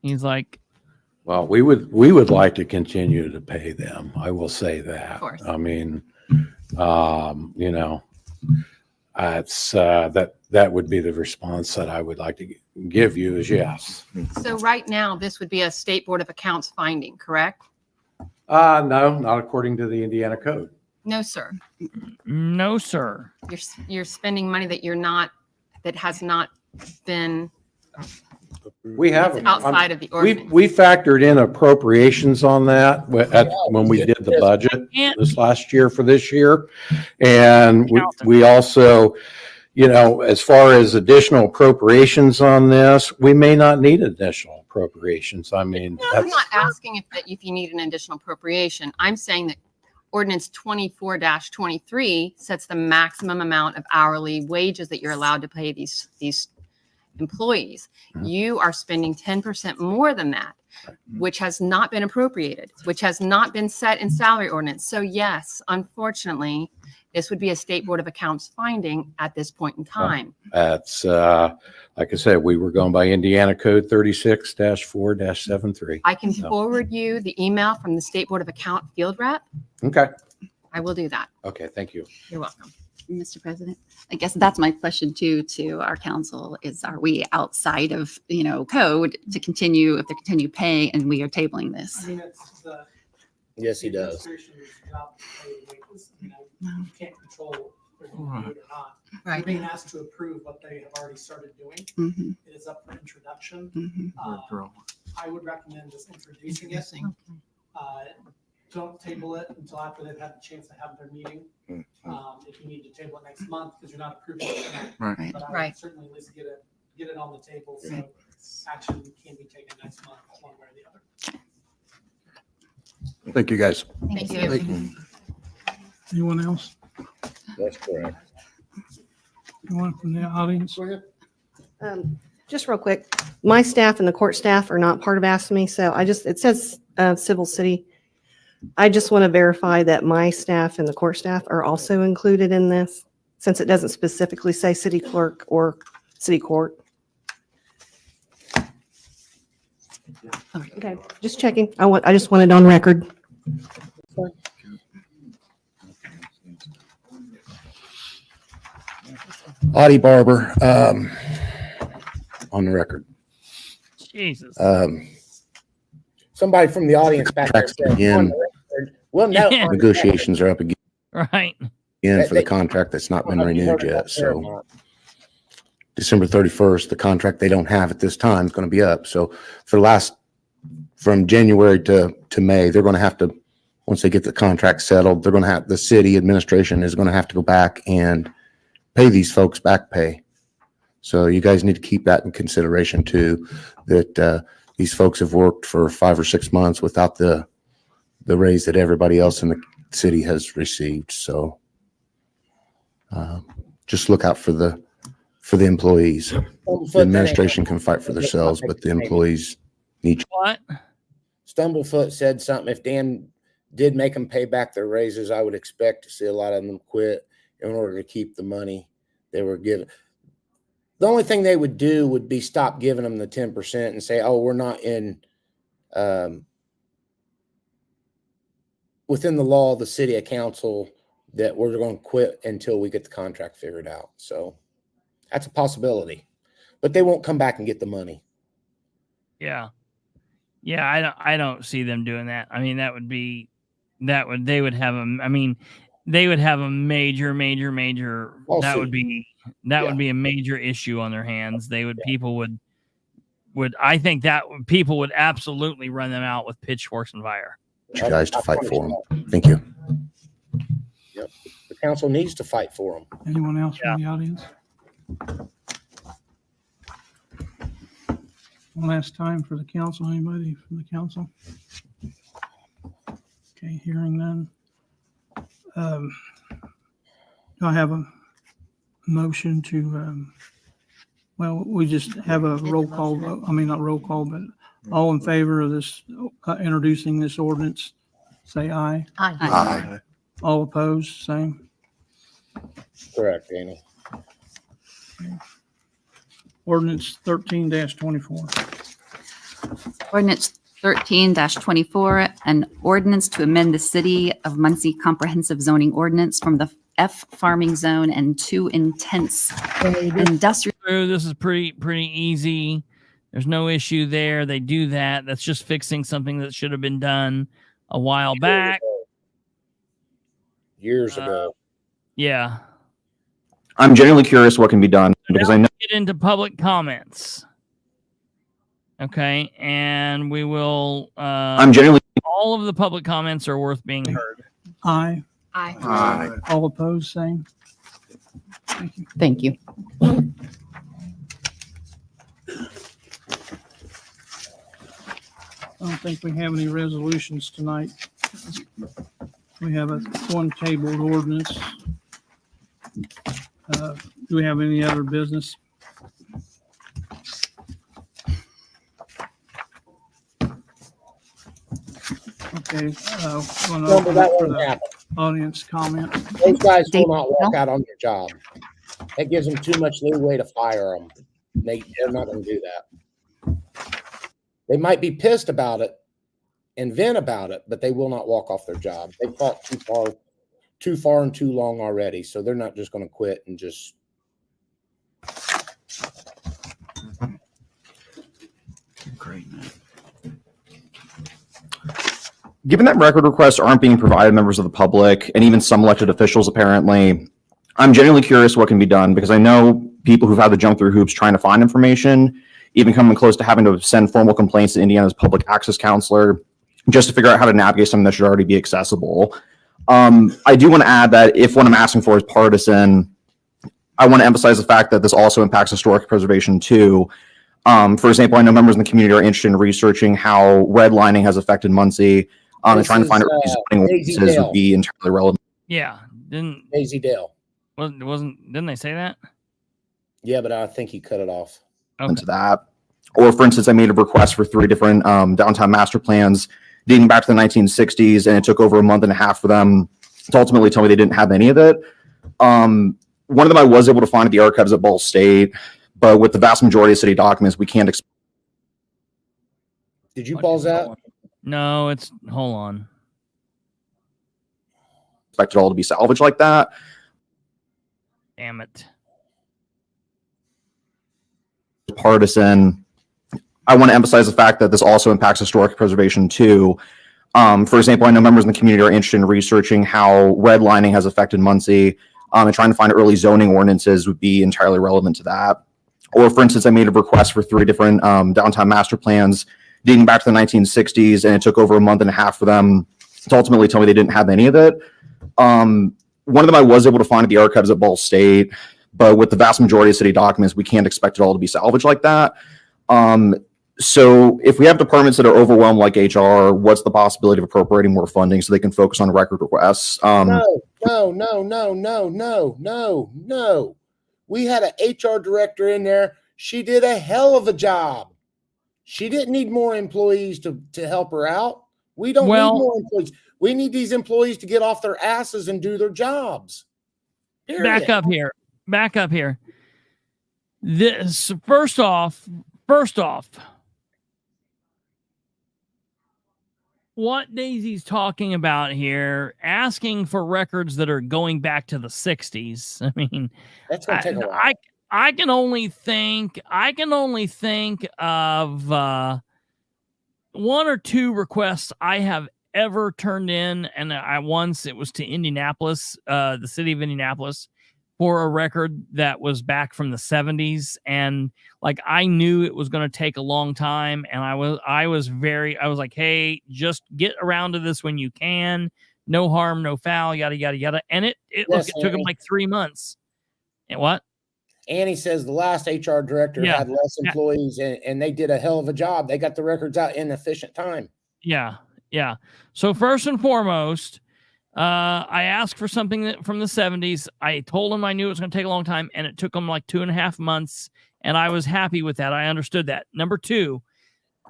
He's like, Well, we would like to continue to pay them. I will say that. Of course. I mean, you know, it's that would be the response that I would like to give you is yes. So right now, this would be a State Board of Accounts finding, correct? No, not according to the Indiana code. No, sir. no, sir. You're spending money that has not been We have It's outside of the ordinance. We factored in appropriations on that when we did the budget this last year for this year. And we also, you know, as far as additional appropriations on this, we may not need additional appropriations. I mean, I'm not asking if you need an additional appropriation. I'm saying that ordinance 24-23 sets the maximum amount of hourly wages that you're allowed to pay these employees. You are spending 10% more than that, which has not been appropriated, which has not been set in salary ordinance. So yes, unfortunately, this would be a State Board of Accounts finding at this point in time. That's, like I said, we were going by Indiana Code 36-4-73. I can forward you the email from the State Board of Account field rep. Okay. I will do that. Okay, thank you. You're welcome. Mr. President, I guess that's my question too to our council is, are we outside of, code to continue, if they continue paying and we are tabling this? I mean, it's Yes, he does. Administration's job to pay wages. You can't control whether you do it or not. Right. You're being asked to approve what they have already started doing. Mhm. It is up for introduction. Mhm. I would recommend just introducing it. Don't table it until after they've had the chance to have their meeting. If you need to table it next month, because you're not approving it tonight. Right. But I Right. would certainly at least get it on the table, so action can be taken next month, one way or the other. Thank you, guys. Thank you. Thank you. Anyone else? That's correct. Anyone from the audience? Just real quick, my staff and the court staff are not part of ASME, so it says Civil City. I just want to verify that my staff and the court staff are also included in this, since it doesn't specifically say city clerk or city court. Okay, just checking. I just want it on record. Audie Barber, on the record. Jesus. Somebody from the audience back there Contracts said, again. on the record, well, no. Yeah. Negotiations are up again Right. for the contract that's not been renewed yet. So December 31st, the contract they don't have at this time is going to be up. So from January to May, they're going to have to, once they get the contract settled, the city administration is going to have to go back and pay these folks back pay. So you guys need to keep that in consideration too, that these folks have worked for 5 or 6 months without the raise that everybody else in the city has received. So just look out for the employees. The administration can fight for themselves, but the employees need. What? Stumblefoot said something. If Dan did make them pay back their raises, I would expect to see a lot of them quit in order to keep the money they were given. The only thing they would do would be stop giving them the 10% and say, oh, we're not within the law of the city council that we're going to quit until we get the contract figured out. So that's a possibility, but they won't come back and get the money. Yeah. Yeah. I don't see them doing that. I mean, they would have a major, that would be a major issue on their hands. People would absolutely run them out with pitchforks and fire. You guys to fight for them. Thank you. Yep. The council needs to fight for them. Anyone else from the audience? One last time for the council. Anybody from the council? Okay, hearing none. Do I have a motion to, we just have a roll call vote. I mean, not roll call, but all in favor of this, introducing this ordinance, say aye. Aye. Aye. All opposed, same. Correct, Danny. Ordinance 13-24. Ordinance 13-24, an ordinance to amend the City of Muncie Comprehensive Zoning Ordinance from the F farming zone and 2 intense industrial. This is pretty easy. There's no issue there. They do that. That's just fixing something that should have been done a while back. Years ago. Yeah. I'm genuinely curious what can be done because I know. Get into public comments. Okay, and we will. I'm genuinely. All of the public comments are worth being heard. Aye. Aye. Aye. All opposed, same. Thank you. Thank you. I don't think we have any resolutions tonight. We have one tabled ordinance. Do we have any other business? Okay. Remember, that won't happen. Audience comment. Those guys will not walk out on their job. That gives them too much leeway to fire them. They're not going to do that. They might be pissed about it and vent about it, but they will not walk off their job. They fought too far and too long already, so they're not just going to quit and just. Great, man. Given that record requests aren't being provided to members of the public and even some elected officials, apparently, I'm genuinely curious what can be done because I know people who've had to jump through hoops trying to find information, even coming close to having to send formal complaints to Indiana's public access counselor just to figure out how to navigate something that should already be accessible. I do want to add that if what I'm asking for is partisan, I want to emphasize the fact that this also impacts historic preservation too. For example, I know members in the community are interested in researching how redlining has affected Muncie, and trying to find zoning ordinances would be entirely relevant. Yeah, didn't Daisy Dale. Didn't they say that? Yeah, but I think he cut it off. Into that. Or for instance, I made a request for 3 different downtown master plans dating back to the 1960s, and it took over a month and a half for them to ultimately tell me they didn't have any of it. One of them I was able to find at the archives at Ball State, but with the vast majority of city documents, we can't expect. Did you pause that? No, it's hold on. Expect it all to be salvaged like that. Damn it. Partisan. I want to emphasize the fact that this also impacts historic preservation too. For example, I know members in the community are interested in researching how redlining has affected Muncie, and trying to find early zoning ordinances would be entirely relevant to that. Or for instance, I made a request for 3 different downtown master plans dating back to the 1960s, and it took over a month and a half for them to ultimately tell me they didn't have any of it. One of them I was able to find at the archives at Ball State, but with the vast majority of city documents, we can't expect it all to be salvaged like that. So if we have departments that are overwhelmed like HR, what's the possibility of appropriating more funding so they can focus on record requests? No. We had an HR director in there. She did a hell of a job. She didn't need more employees to help her out. We don't need more employees. We need these employees to get off their asses and do their jobs. Period. Back up here. This first off, what Daisy's talking about here, asking for records that are going back to the 60s. I mean, that's going to take a while. I can only think of 1 or 2 requests I have ever turned in, and it was to Indianapolis, the city of Indianapolis, for a record that was back from the 70s, and like I knew it was going to take a long time, and I was like, hey, just get around to this when you can, no harm, no foul, yada yada yada, and it took him like 3 months. And what? Annie says the last HR director had less employees, and they did a hell of a job. They got the records out in efficient time. Yeah. So first and foremost, I asked for something from the 70s. I told him I knew it was going to take a long time, and it took him like 2.5 months, and I was happy with that. I understood that. Number 2,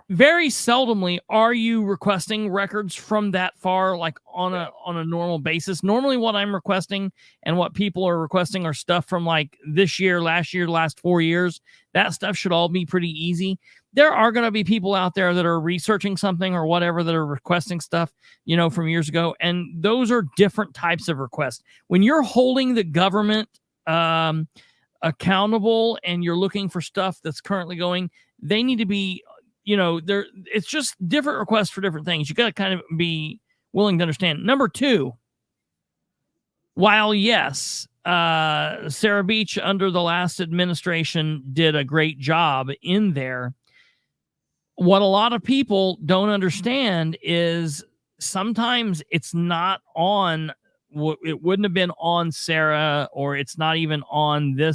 very seldomly are you requesting records from that far, like on a normal basis. Normally what I'm requesting and what people are requesting are stuff from like this year, last year, last 4 years. That stuff should all be pretty easy. There are going to be people out there that are researching something or whatever that are requesting stuff, from years ago. And those are different types of requests. When you're holding the government accountable and you're looking for stuff that's currently going, they need to be, it's just different requests for different things. You got to kind of be willing to understand. Number 2, while yes, Sarah Beach under the last administration did a great job in there, what a lot of people don't understand is sometimes it's not on, it wouldn't have been on Sarah, or it's not even on the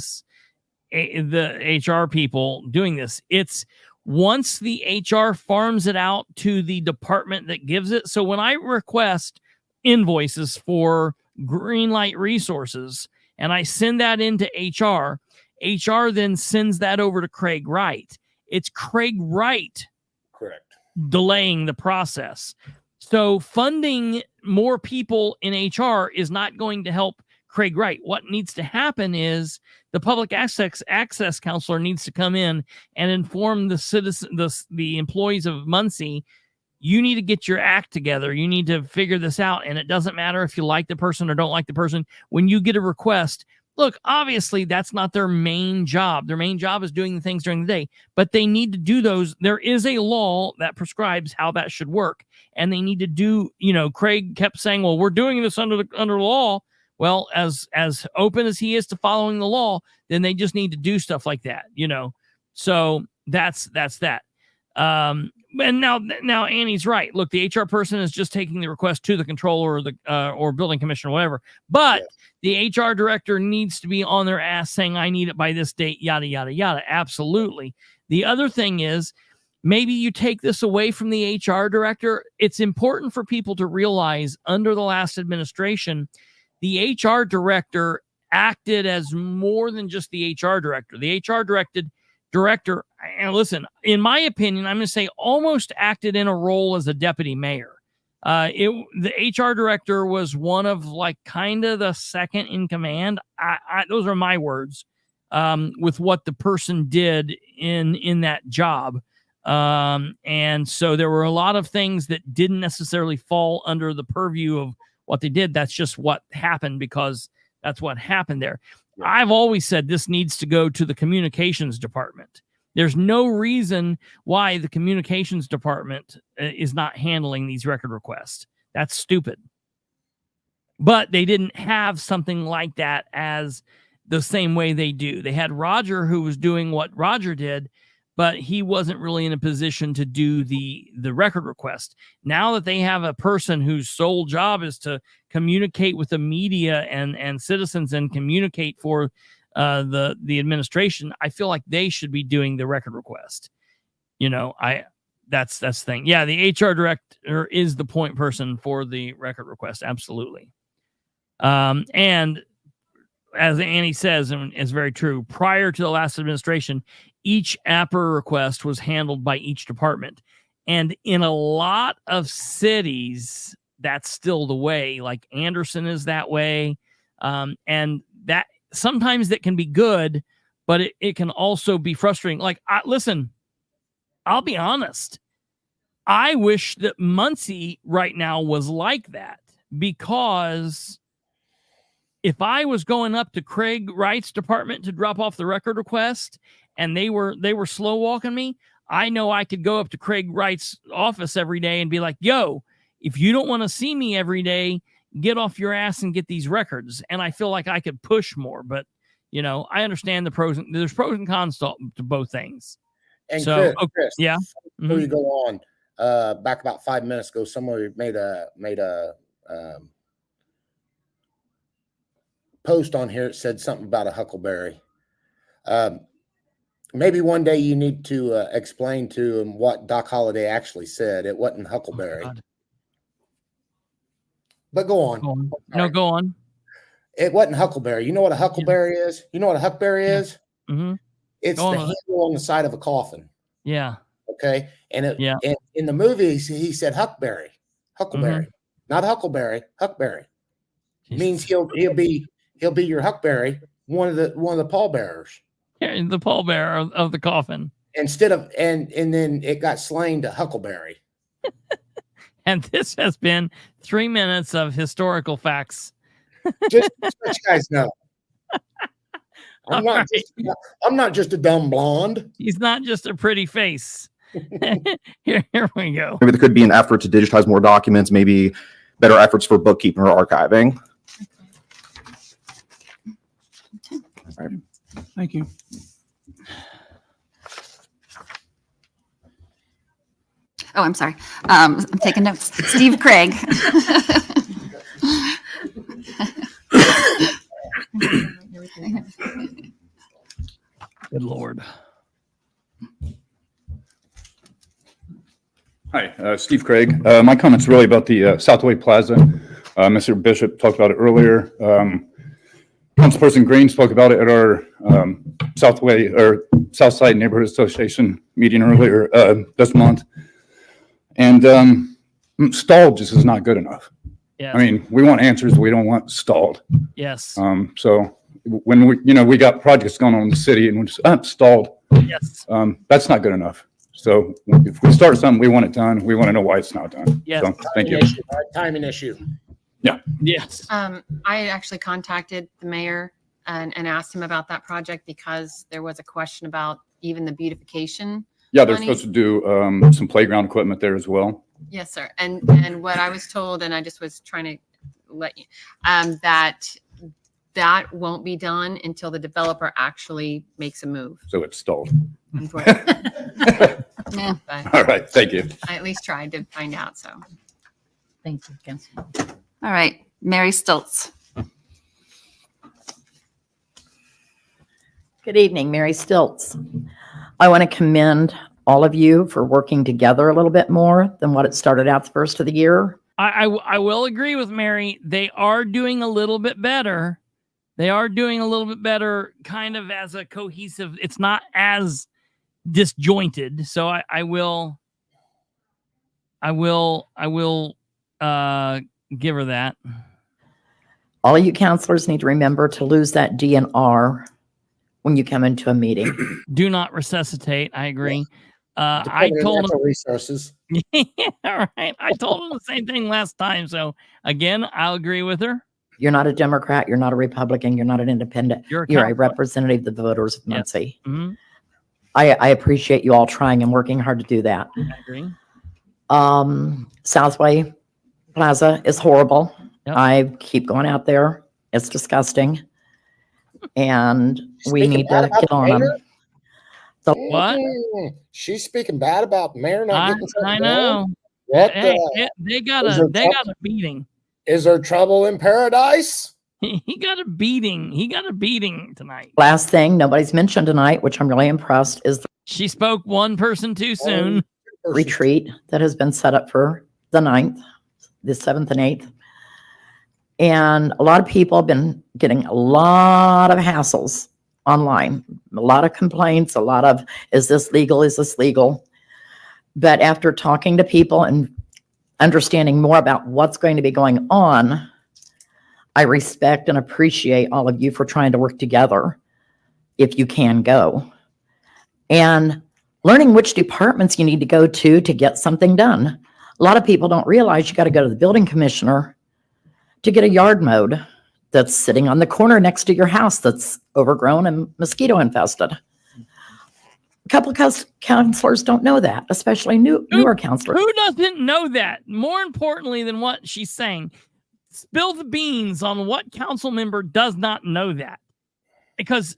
HR people doing this. It's once the HR farms it out to the department that gives it. So when I request invoices for Greenlight resources and I send that into HR then sends that over to Craig Wright. It's Craig Wright delaying the process. So funding more people in HR is not going to help Craig Wright. What needs to happen is the public access counselor needs to come in and inform the employees of Muncie, you need to get your act together. You need to figure this out. And it doesn't matter if you like the person or don't like the person. When you get a request, look, obviously that's not their main job. Their main job is doing the things during the day, but they need to do those. There is a law that prescribes how that should work, and they need to do, Craig kept saying, well, we're doing this under law. Well, as open as he is to following the law, then they just need to do stuff like that, So that's that. And now Annie's right. Look, the HR person is just taking the request to the controller or the or building commissioner, whatever. But the HR director needs to be on their ass saying, I need it by this date, yada, yada, yada. Absolutely. The other thing is, maybe you take this away from the HR director. It's important for people to realize under the last administration, the HR director acted as more than just the HR director. The HR director, and listen, in my opinion, I'm going to say almost acted in a role as a deputy mayor. The HR director was one of kind of the second in command. Those are my words, with what the person did in that job. And so there were a lot of things that didn't necessarily fall under the purview of what they did. That's just what happened because that's what happened there. I've always said this needs to go to the communications department. There's no reason why the communications department is not handling these record requests. That's stupid. But they didn't have something like that as the same way they do. They had Roger who was doing what Roger did, but he wasn't really in a position to do the record request. Now that they have a person whose sole job is to communicate with the media and citizens and communicate for the administration, I feel like they should be doing the record request. That's the thing. Yeah, the HR director is the point person for the record request. Absolutely. And as Annie says, and it's very true, prior to the last administration, each APR request was handled by each department. And in a lot of cities, that's still the way. Like Anderson is that way. And that sometimes that can be good, but it can also be frustrating. Listen, I'll be honest. I wish that Muncie right now was like that, because if I was going up to Craig Wright's department to drop off the record request and they were slow walking me, I know I could go up to Craig Wright's office every day and be like, yo, if you don't want to see me every day, get off your ass and get these records. And I feel like I could push more, but I understand there's pros and cons to both things. And so, Chris, yeah. Before you go on, back about 5 minutes ago, somebody made a post on here. It said something about a huckleberry. Maybe one day you need to explain to him what Doc Holliday actually said. It wasn't huckleberry. Oh, but go on. No, go on. It wasn't huckleberry. You know what a huckleberry is? You know what a huckleberry is? Mm-hmm. It's the handle on the side of a coffin. Yeah. Okay. And and in the movie, he said huckleberry, not huckleberry, huckberry. Means he'll be your huckberry, one of the pallbearers. Yeah, the pallbearer of the coffin. Instead of and then it got slain to huckleberry. And this has been 3 minutes of historical facts. Just so you guys know. I'm not just a dumb blonde. He's not just a pretty face. Here we go. Maybe there could be an effort to digitize more documents, maybe better efforts for bookkeeping or archiving. Right. Thank you. Oh, I'm sorry. I'm taking notes. Steve Craig. Good Lord. Hi, Steve Craig. My comment's really about the Southway Plaza. Mr. Bishop talked about it earlier. Councilperson Green spoke about it at our Southside Neighborhood Association meeting earlier this month. And stalled just is not good enough. Yes. I mean, we want answers. We don't want stalled. Yes. So when we got projects going on in the city and we're just stalled. Yes. That's not good enough. So if we start something, we want it done. We want to know why it's not done. Yes. So, thank you. Timing issue. Yeah. Yes. I actually contacted the mayor and asked him about that project because there was a question about even the beautification. Yeah, they're money. supposed to do some playground equipment there as well. Yes, sir. And what I was told, and I just was trying to let you, that won't be done until the developer actually makes a move. So it's stalled. Unfortunately. Yeah, but All right, thank you. I at least tried to find out, so. Thank you, Councilman. All right, Mary Stilts. Good evening, Mary Stilts. I want to commend all of you for working together a little bit more than what it started out the first of the year. I will agree with Mary. They are doing a little bit better. They are doing a little bit better kind of as a cohesive. It's not as disjointed. So I will give her that. All of you counselors need to remember to lose that DNR when you come into a meeting. Do not resuscitate. I agree. I Department of told Natural him. Resources. All right. I told him the same thing last time. So again, I'll agree with her. You're not a Democrat. You're not a Republican. You're not an independent. You're a a counselor. representative of the voters of Muncie. Mm-hmm. I appreciate you all trying and working hard to do that. I agree. Southway Plaza is horrible. Yep. I keep going out there. It's disgusting. And we Speaking need bad to about get the on them. mayor? What? She's speaking bad about the mayor not getting something I done? know. What Hey, the? they got Is there a trouble? beating. Is there trouble in paradise? He got a beating. He got a beating tonight. Last thing nobody's mentioned tonight, which I'm really impressed, is the She spoke one person too soon. retreat that has been set up for the 9th, the 7th and 8th. And a lot of people have been getting a lot of hassles online, a lot of complaints, a lot of, is this legal? Is this legal? But after talking to people and understanding more about what's going to be going on, I respect and appreciate all of you for trying to work together if you can go. And learning which departments you need to go to get something done. A lot of people don't realize you got to go to the building commissioner to get a yard mowed that's sitting on the corner next to your house that's overgrown and mosquito infested. A couple of counselors don't know that, especially newer counselors. Who doesn't know that? More importantly than what she's saying, spill the beans on what council member does not know that. Because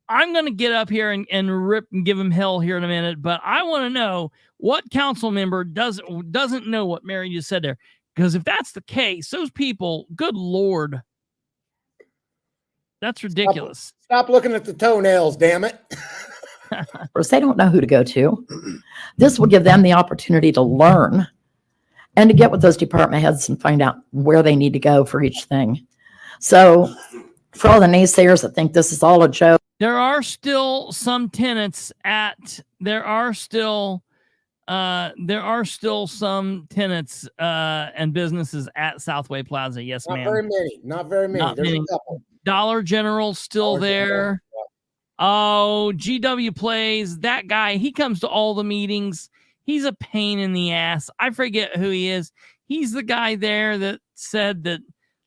I'm going to get up here and rip and give him hell here in a minute, but I want to know what council member doesn't know what Mary just said there. Because if that's the case, those people, good Lord, that's ridiculous. Stop looking at the toenails, damn it. Of course, they don't know who to go to. This will give them the opportunity to learn and to get with those department heads and find out where they need to go for each thing. So for all the naysayers that think this is all a joke, There are still some tenants there are still some tenants and businesses at Southway Plaza. Yes, Not ma'am. very many. Not very many. Not There's many. a couple. Dollar General's still Dollar General, there. Oh, GW Plays, that guy, he comes to all the meetings. He's a pain in the ass. I forget who he is. He's the guy there that said that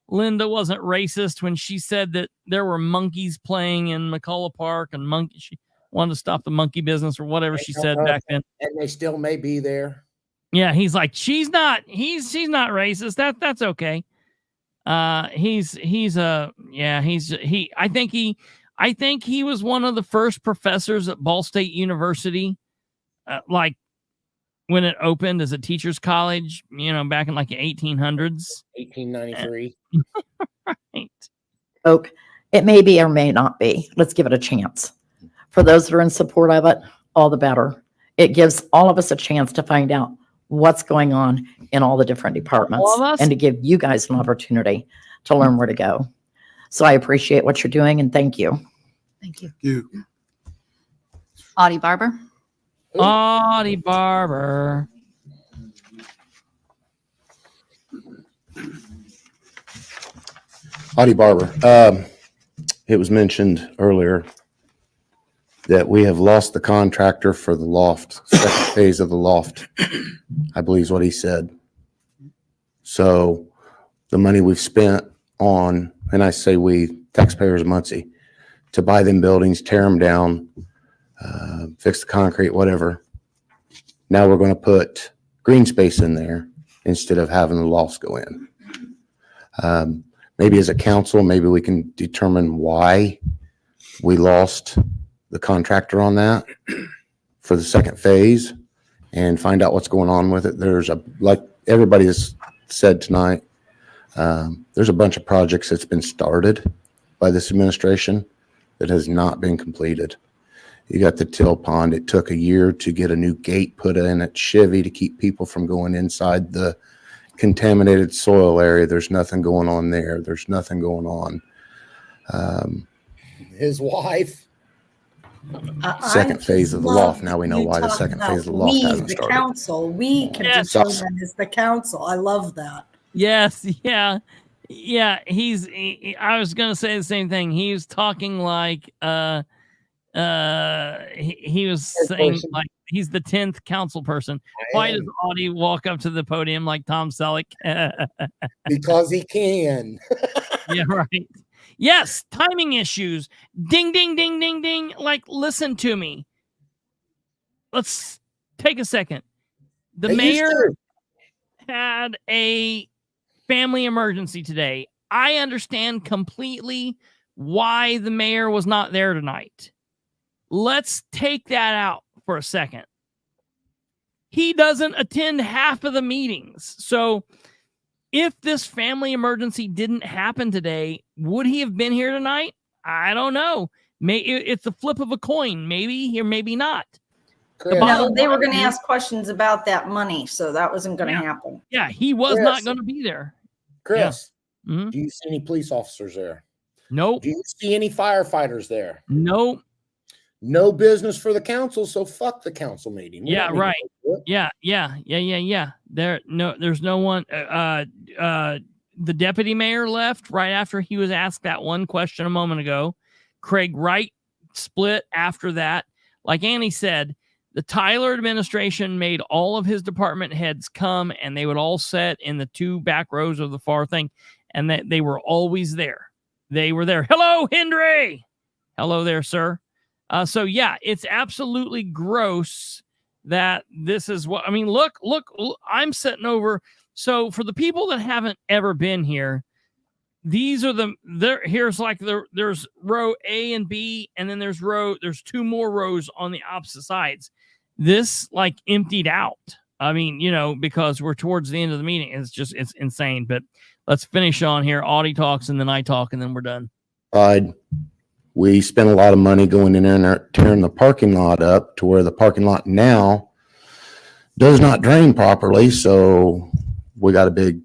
Linda wasn't racist when she said that there were monkeys playing in McCullough Park and she wanted to stop the monkey business or whatever she said back then. And they still may be there. Yeah, he's like, she's not racist. That's okay. I think he was one of the first professors at Ball State University, like when it opened as a teacher's college, back in like the 1800s. 1893. Right. Oak, it may be or may not be. Let's give it a chance. For those that are in support of it, all the better. It gives all of us a chance to find out what's going on in all the different departments All of us? and to give you guys an opportunity to learn where to go. So I appreciate what you're doing and thank you. Thank you. You. Audie Barber. Audie Barber. Audie Barber. It was mentioned earlier that we have lost the contractor for the loft, second phase of the loft, I believe is what he said. So the money we've spent on, and I say we, taxpayers of Muncie, to buy them buildings, tear them down, fix the concrete, whatever. Now we're going to put green space in there instead of having the lofts go in. Maybe as a council, maybe we can determine why we lost the contractor on that for the second phase and find out what's going on with it. There's like everybody has said tonight, there's a bunch of projects that's been started by this administration that has not been completed. You got the Till Pond. It took a year to get a new gate put in at Chevy to keep people from going inside the contaminated soil area. There's nothing going on there. There's nothing going on. His wife. Second phase of the loft. Now we know why the second phase of the loft hasn't The started. council, we can determine as the council. I love that. Yes, yeah. I was gonna say the same thing. He was talking like he was saying person. like he's the 10th council person. Why does Audie walk up to the podium like Tom Selleck? Because he can. Yeah, right. Yes, timing issues. Ding, ding, ding, ding, ding. Like, listen to me. Let's take a second. The mayor had a family emergency today. I understand completely why the mayor was not there tonight. Let's take that out for a second. He doesn't attend half of the meetings. So if this family emergency didn't happen today, would he have been here tonight? I don't know. It's a flip of a coin. Maybe or maybe not. No, they were going to ask questions about that money, so that wasn't going to happen. Yeah, he was not going to be there. Chris, do you see any police officers there? Nope. Do you see any firefighters there? Nope. No business for the council, so fuck the council meeting. We Yeah, don't need right. to do it. Yeah. There's no one. The deputy mayor left right after he was asked that one question a moment ago. Craig Wright split after that. Like Annie said, the Tyler administration made all of his department heads come, and they would all sit in the two back rows of the far thing, and that they were always there. They were there. Hello, Henry. Hello there, sir. So yeah, it's absolutely gross that this is what I mean. Look, I'm sitting over. So for the people that haven't ever been here, these are here's like there's row A and B, and then there's two more rows on the opposite sides. This like emptied out. I mean, because we're towards the end of the meeting. It's insane. But let's finish on here. Audie talks and then I talk and then we're done. We spent a lot of money going in there and tearing the parking lot up to where the parking lot now does not drain properly. So we got a big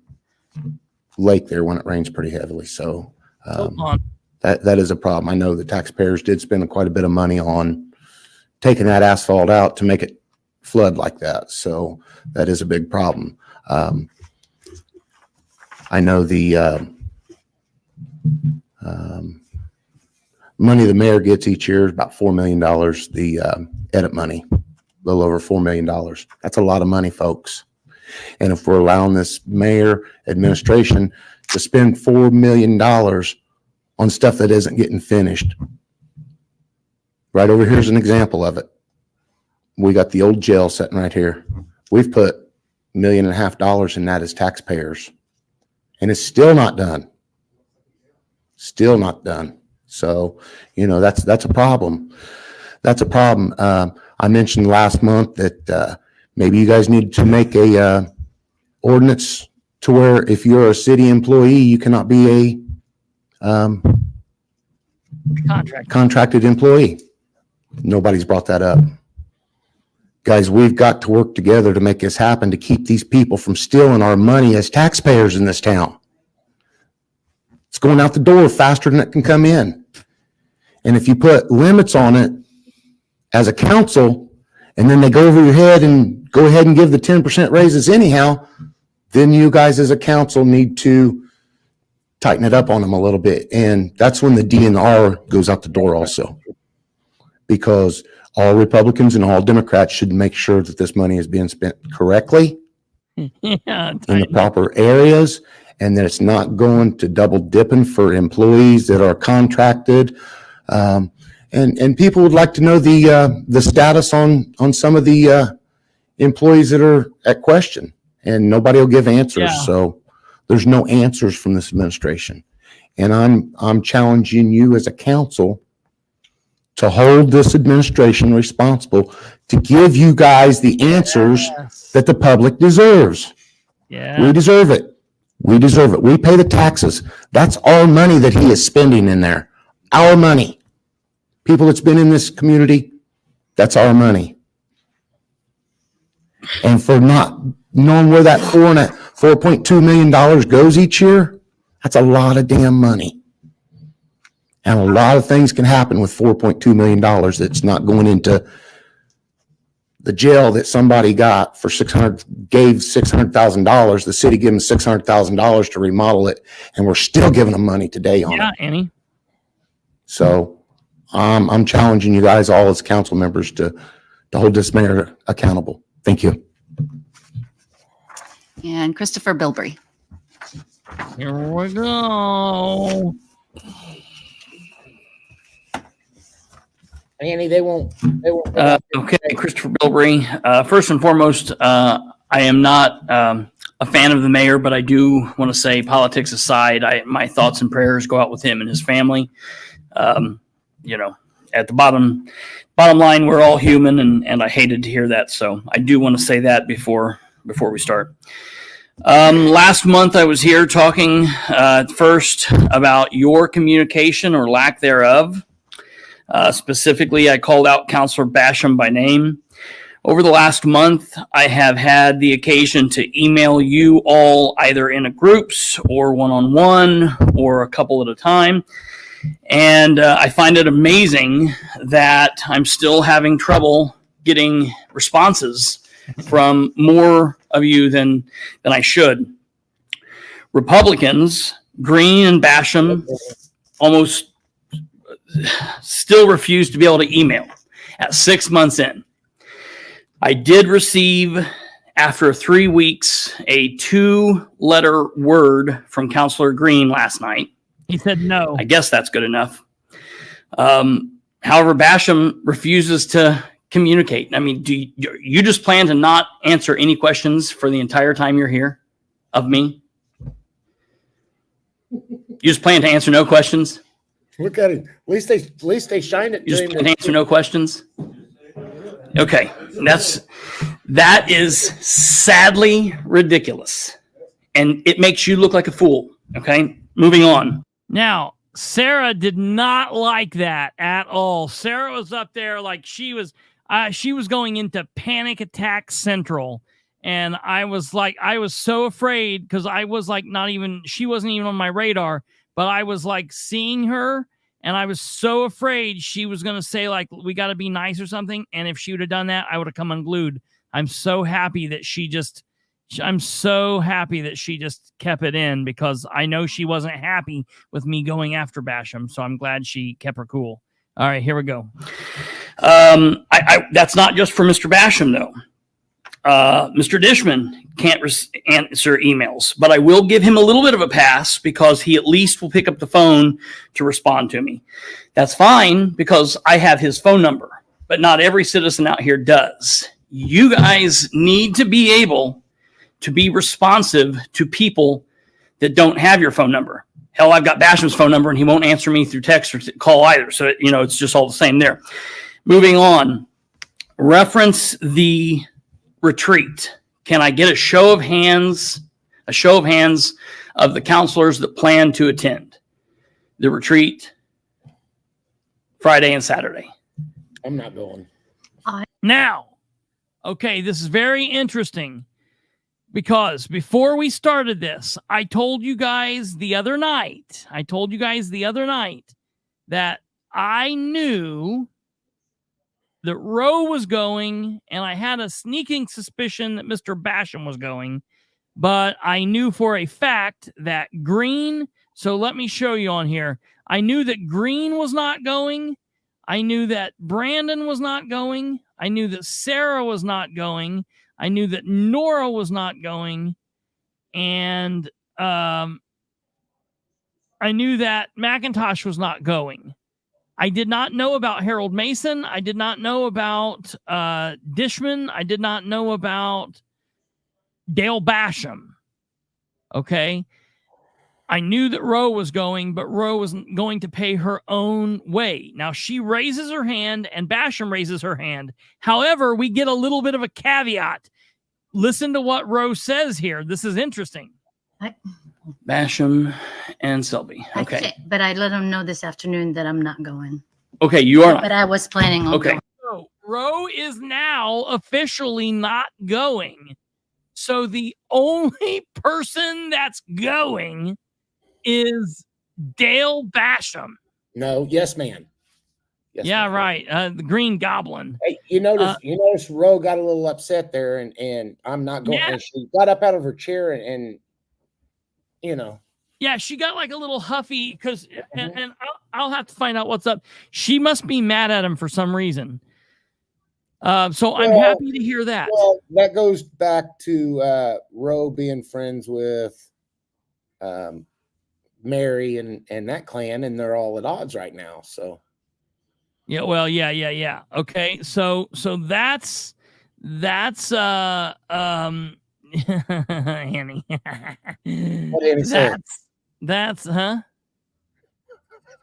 lake there when it rains pretty heavily. So that is a problem. I know the taxpayers did spend quite a bit of money on taking that asphalt out to make it flood like that. So that is a big problem. I know the money the mayor gets each year is about $4 million, the edit money, a little over $4 million. That's a lot of money, folks. And if we're allowing this mayor administration to spend $4 million on stuff that isn't getting finished. Right over here's an example of it. We got the old jail sitting right here. We've put $1.5 million in that as taxpayers. And it's still not done. Still not done. So, that's a problem. That's a problem. I mentioned last month that maybe you guys need to make a ordinance to where if you're a city employee, you cannot be a contracted employee. Nobody's brought that up. Guys, we've got to work together to make this happen, to keep these people from stealing our money as taxpayers in this town. It's going out the door faster than it can come in. And if you put limits on it as a council, and then they go over your head and go ahead and give the 10% raises anyhow, then you guys as a council need to tighten it up on them a little bit. And that's when the DNR goes out the door also. Because all Republicans and all Democrats should make sure that this money is being spent correctly in the proper areas, and that it's not going to double dipping for employees that are contracted And people would like to know the status on some of the employees that are at question, and nobody will give answers. Yeah. So there's no answers from this administration. And I'm challenging you as a council to hold this administration responsible to give you guys the answers that the public deserves. Yeah. We deserve it. We deserve it. We pay the taxes. That's our money that he is spending in there. Our money. People that's been in this community, that's our money. And for not knowing where that $4.2 million goes each year, that's a lot of damn money. And a lot of things can happen with $4.2 million that's not going into the jail that somebody got for gave $600,000. The city gave them $600,000 to remodel it, and we're still giving them money today on Yeah, it. Annie. So I'm challenging you guys all as council members to hold this mayor accountable. Thank you. And Kristopher Bilbrey. Here we go. Annie, they won't. Okay, Kristopher Bilbrey. First and foremost, I am not a fan of the mayor, but I do want to say, politics aside, my thoughts and prayers go out with him and his family. You know, at the bottom line, we're all human, and I hated to hear that. So I do want to say that before we start. Last month, I was here talking first about your communication or lack thereof. Specifically, I called out Councilor Basham by name. Over the last month, I have had the occasion to email you all either in a groups or one-on-one or a couple at a time. And I find it amazing that I'm still having trouble getting responses from more of you than I should. Republicans, Green and Basham, almost still refuse to be able to email at 6 months in. I did receive, after 3 weeks, a 2-letter word from Councilor Green last night. He said no. I guess that's good enough. However, Basham refuses to communicate. I mean, do you just plan to not answer any questions for the entire time you're here of me? You just plan to answer no questions? Look at it. At least they shine it You to just him. plan to answer no questions? Okay, that is sadly ridiculous, and it makes you look like a fool. Okay, moving on. Now, Sarah did not like that at all. Sarah was up there like she was going into panic attack central, and I was so afraid because I was like she wasn't even on my radar, but I was like seeing her. And I was so afraid she was going to say, like, we got to be nice or something. And if she would have done that, I would have come unglued. I'm so happy that she just kept it in, because I know she wasn't happy with me going after Basham. So I'm glad she kept her cool. All right, here we go. That's not just for Mr. Basham, though. Mr. Dishman can't answer emails, but I will give him a little bit of a pass because he at least will pick up the phone to respond to me. That's fine because I have his phone number, but not every citizen out here does. You guys need to be able to be responsive to people that don't have your phone number. Hell, I've got Basham's phone number and he won't answer me through text or call either. So, it's just all the same there. Moving on. Reference the retreat. Can I get a show of hands of the counselors that plan to attend the retreat Friday and Saturday? I'm not going. Now, okay, this is very interesting because before we started this, I told you guys the other night that I knew that Roe was going, and I had a sneaking suspicion that Mr. Basham was going, but I knew for a fact that Green, so let me show you on here. I knew that Green was not going. I knew that Brandon was not going. I knew that Sarah was not going. I knew that Nora was not going. And I knew that McIntosh was not going. I did not know about Harold Mason. I did not know about Dishman. I did not know about Dale Basham. Okay. I knew that Roe was going, but Roe was going to pay her own way. Now she raises her hand and Basham raises her hand. However, we get a little bit of a caveat. Listen to what Roe says here. This is interesting. Basham and Selby. Okay. But I let them know this afternoon that I'm not going. Okay, you are not. But I was planning on Okay. going. So Roe is now officially not going. So the only person that's going is Dale Basham. No, yes, man. Yes, yeah, ma'am. Right. The Green Goblin. Hey, you notice Roe got a little upset there, and I'm not going. Yeah. And she got up out of her chair, and you know. Yeah, she got like a little huffy because, and I'll have to find out what's up. She must be mad at him for some reason. So I'm happy to hear that. Well, that goes back to Roe being friends with Mary and that clan, and they're all at odds right now. So. Yeah, well, yeah. Okay, so that's Annie. What Annie said. That's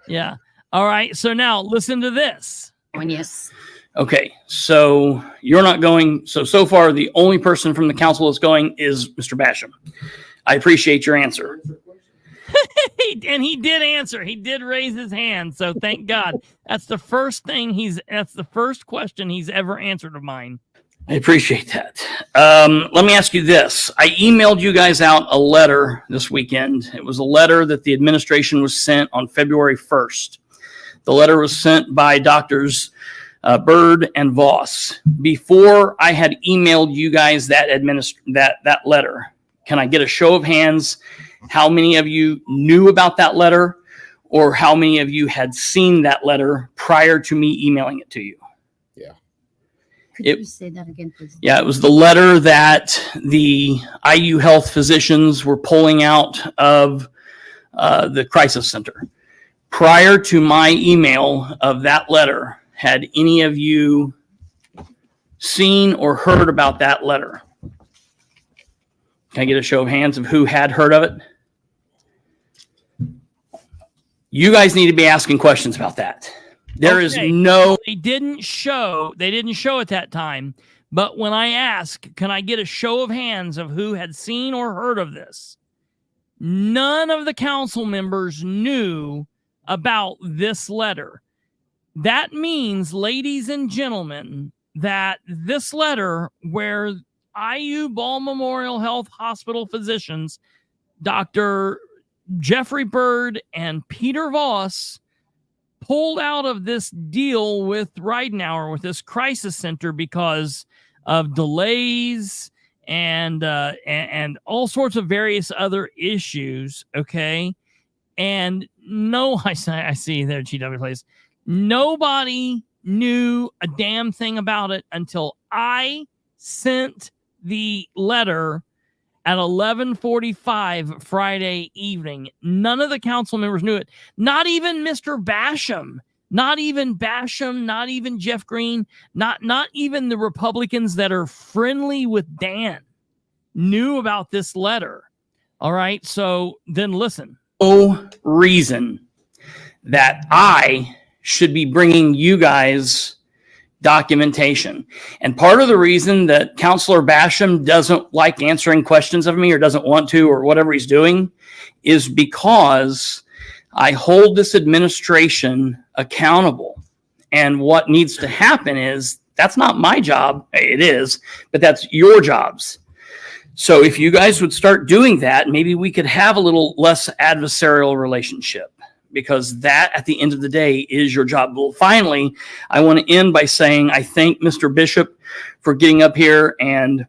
yeah. All right. So now listen to this. Yes. Okay, so you're not going. So far, the only person from the council that's going is Mr. Basham. I appreciate your answer. And he did answer. He did raise his hand. So thank God. That's the first question he's ever answered of mine. I appreciate that. Let me ask you this. I emailed you guys out a letter this weekend. It was a letter that the administration was sent on February 1st. The letter was sent by Doctors Bird and Voss. Before I had emailed you guys that letter, can I get a show of hands? How many of you knew about that letter, or how many of you had seen that letter prior to me emailing it to you? Yeah. Could you say that again, please? Yeah, it was the letter that the IU Health physicians were pulling out of the crisis center. Prior to my email of that letter, had any of you seen or heard about that letter? Can I get a show of hands of who had heard of it? You guys need to be asking questions about that. There is no. They didn't show at that time. But when I asked, can I get a show of hands of who had seen or heard of this? None of the council members knew about this letter. That means, ladies and gentlemen, that this letter where IU Ball Memorial Health Hospital physicians, Dr. Jeffrey Bird and Peter Voss, pulled out of this deal with Ridenour, with this crisis center, because of delays and all sorts of various other issues. Okay. And no, I see there, GW Place. Nobody knew a damn thing about it until I sent the letter at 11:45 Friday evening. None of the council members knew it. Not even Mr. Basham. Not even Basham. Not even Jeff Green. Not even the Republicans that are friendly with Dan knew about this letter. All right. So then listen. No reason that I should be bringing you guys documentation. And part of the reason that Counselor Basham doesn't like answering questions of me, or doesn't want to, or whatever he's doing, is because I hold this administration accountable. And what needs to happen is, that's not my job. It is, but that's your jobs. So if you guys would start doing that, maybe we could have a little less adversarial relationship, because that, at the end of the day, is your job. Well, finally, I want to end by saying I thank Mr. Bishop for getting up here and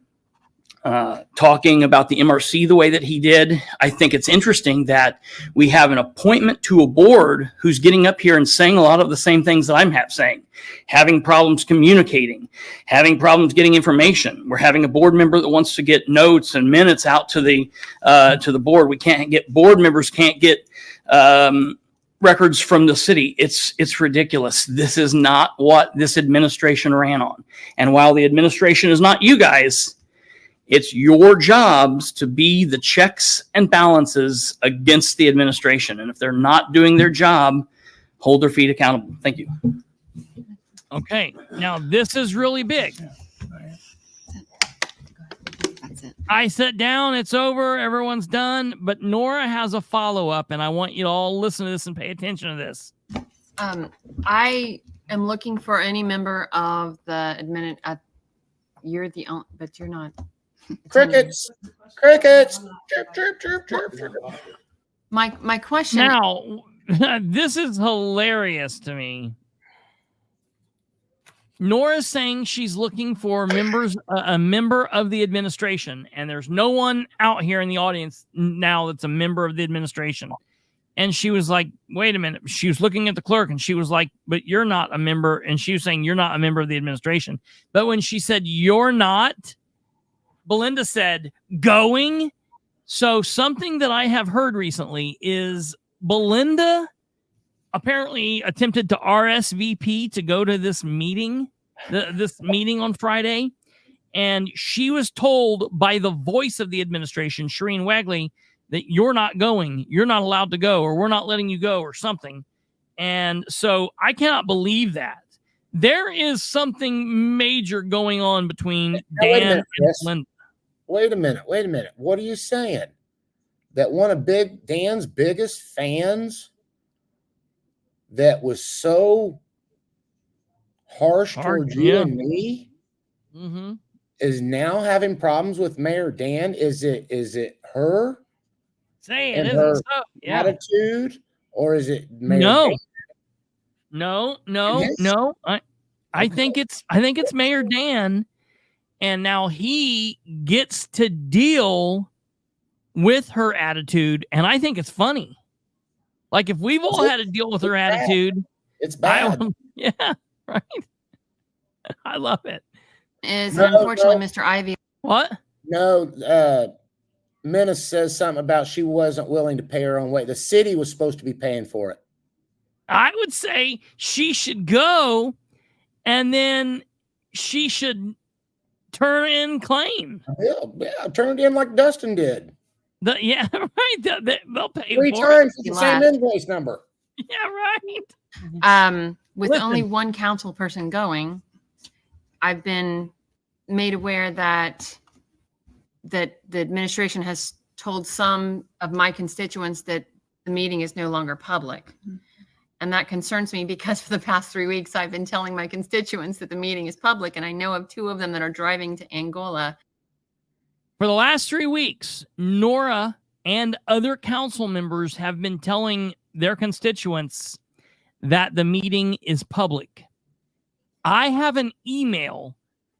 talking about the MRC the way that he did. I think it's interesting that we have an appointment to a board who's getting up here and saying a lot of the same things that I'm saying, having problems communicating, having problems getting information. We're having a board member that wants to get notes and minutes out to the board. We can't get, board members can't get records from the city. It's ridiculous. This is not what this administration ran on. And while the administration is not you guys, it's your jobs to be the checks and balances against the administration. And if they're not doing their job, hold their feet accountable. Thank you. Okay. Now this is really big. I sat down, it's over, everyone's done, but Nora has a follow-up, and I want you to all listen to this and pay attention to this. I am looking for any member of the you're the only, but you're not. Crickets. Chirp, chirp, chirp, chirp, chirp. My question. Now, this is hilarious to me. Nora's saying she's looking for a member of the administration, and there's no one out here in the audience now that's a member of the administration. And she was like, wait a minute. She was looking at the clerk, and she was like, but you're not a member. And she was saying, you're not a member of the administration. But when she said, you're not, Belinda said, going. So something that I have heard recently is Belinda apparently attempted to RSVP to go to this meeting, this meeting on Friday. And she was told by the voice of the administration, Shireen Wagley, that you're not going, you're not allowed to go, or we're not letting you go, or something. And so I cannot believe that. There is something major going on between Dan and Belinda. Wait a minute. What are you saying? That one of Dan's biggest fans that was so harsh towards you and me is now having problems with Mayor Dan? Is it her? Say and it her isn't so. Yeah. attitude, or is it Mayor No. Dan? No. I think it's Mayor Dan, and now he gets to deal with her attitude, and I think it's funny. Like if we've all had to deal with her attitude, it's bad. Yeah, right. I love it. Unfortunately, Mr. Ivy. What? No, Menace says something about she wasn't willing to pay her own way. The city was supposed to be paying for it. I would say she should go, and then she should turn in claim. Yeah, turn it in like Dustin did. Yeah, right. They'll pay 3 for times it. the same invoice number. Yeah, right. With Listen. only one council person going, I've been made aware that the administration has told some of my constituents that the meeting is no longer public. And that concerns me because for the past 3 weeks, I've been telling my constituents that the meeting is public. And I know of 2 of them that are driving to Angola. For the last 3 weeks, Nora and other council members have been telling their constituents that the meeting is public. I have an email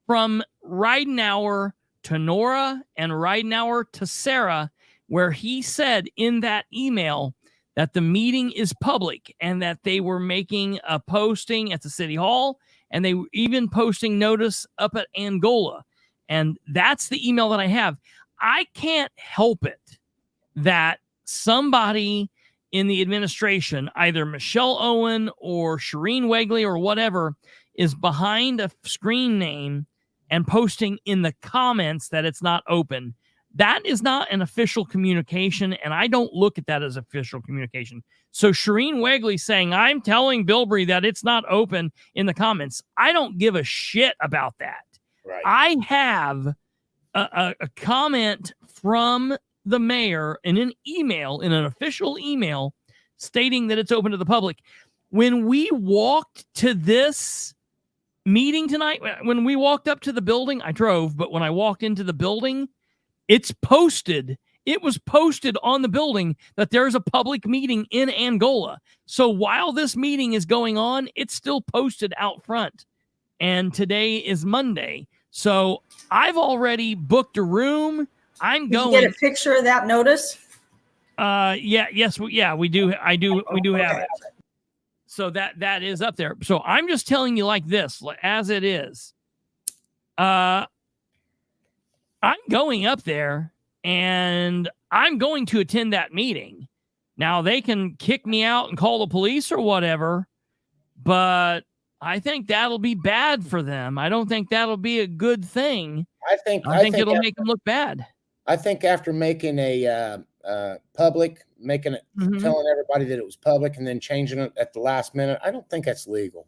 from Ridenour to Nora and Ridenour to Sarah where he said in that email that the meeting is public and that they were making a posting at the city hall, and they were even posting notice up at Angola. And that's the email that I have. I can't help it that somebody in the administration, either Michelle Owen or Shireen Wagley or whatever, is behind a screen name and posting in the comments that it's not open. That is not an official communication, and I don't look at that as official communication. So Shireen Wagley saying, I'm telling Bilbrey that it's not open in the comments, I don't give a shit about that. Right. I have a comment from the mayor in an email, in an official email, stating that it's open to the public. When we walked to this meeting tonight, when we walked up to the building, I drove, but when I walked into the building, it's posted. It was posted on the building that there's a public meeting in Angola. So while this meeting is going on, it's still posted out front. And today is Monday. So I've already booked a room. I'm going. Did you get a picture of that notice? We do. We do have it. So that is up there. So I'm just telling you like this, as it is. I'm going up there and I'm going to attend that meeting. Now they can kick me out and call the police or whatever, but I think that'll be bad for them. I don't think that'll be a good thing. I think it'll make them look bad. I think after making a public, telling everybody that it was public and then changing it at the last minute, I don't think that's legal.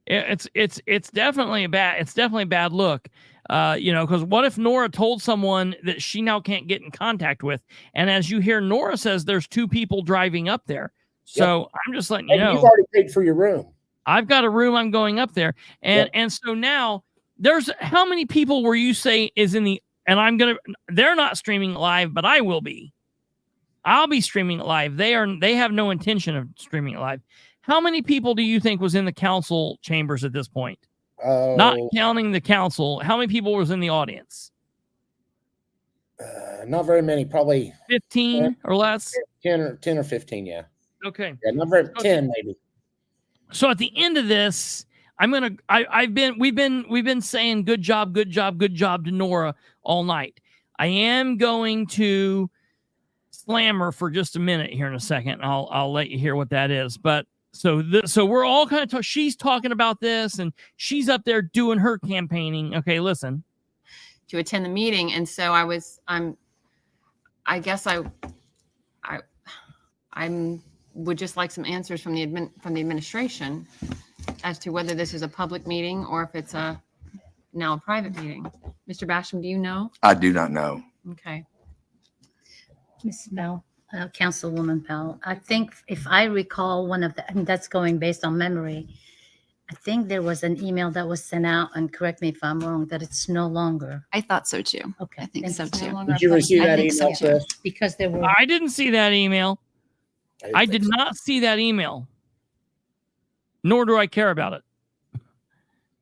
It's definitely a bad look. Because what if Nora told someone that she now can't get in contact with? And as you hear, Nora says there's 2 people driving up there. So I'm just letting you know. You've already paid for your room. I've got a room. I'm going up there. And so now there's how many people were you say is in the, and they're not streaming live, but I will be. I'll be streaming it live. They have no intention of streaming it live. How many people do you think was in the council chambers at this point? Not counting the council. How many people was in the audience? Not very many, probably 15 or less. 10 or 15, yeah. Okay. Yeah, not very 10 maybe. So at the end of this, we've been saying good job to Nora all night. I am going to slam her for just a minute here in a second. I'll let you hear what that is. But so we're all kind of she's talking about this and she's up there doing her campaigning. Okay, listen. To attend the meeting, and so I guess I would just like some answers from the administration as to whether this is a public meeting or if it's now a private meeting. Mr. Basham, do you know? I do not know. Okay. Ms. Bell, Councilwoman Bell, I think if I recall and that's going based on memory, I think there was an email that was sent out, and correct me if I'm wrong, that it's no longer. I thought so too. Okay. I think so too. Did you receive that email, Chris? Because there were. I didn't see that email. I did not see that email. Nor do I care about it.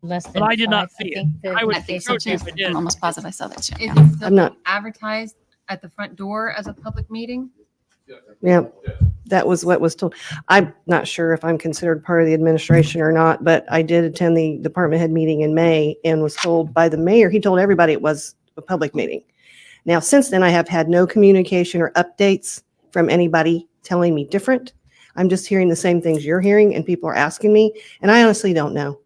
But I did not see it. I would think so too. I'm almost positive I saw that too. Is Yeah. it I'm not. advertised at the front door as a public meeting? Yeah, that was what was told. I'm not sure if I'm considered part of the administration or not, but I did attend the department head meeting in May and was told by the mayor, he told everybody it was a public meeting. Now, since then, I have had no communication or updates from anybody telling me different. I'm just hearing the same things you're hearing and people are asking me, and I honestly don't know.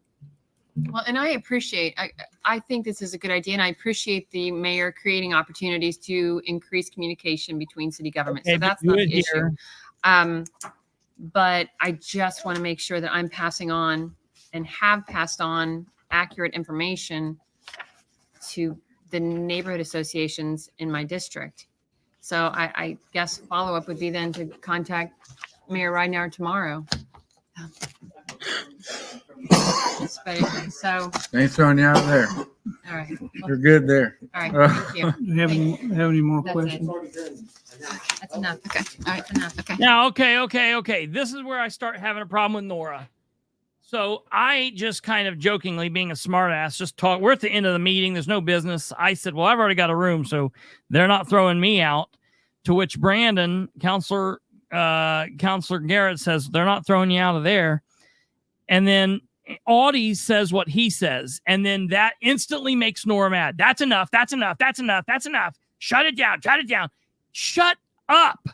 Well, and I think this is a good idea, and I appreciate the mayor creating opportunities to increase communication between city government. So that's not the issue. But I just want to make sure that I'm passing on and have passed on accurate information to the neighborhood associations in my district. So I guess follow-up would be then to contact Mayor Ridenour tomorrow. So They ain't throwing you out of there. all right. You're good there. All right. Thank you. Do you have any more That's questions? That's enough. Okay. All right. Enough. Okay. Now, okay. This is where I start having a problem with Nora. So I just kind of jokingly, being a smartass, just talk. We're at the end of the meeting. There's no business. I said, well, I've already got a room, so they're not throwing me out. To which Brandon, Counselor Garrett says, they're not throwing you out of there. And then Audie says what he says. And then that instantly makes Nora mad. That's enough. Shut it down. Shut up.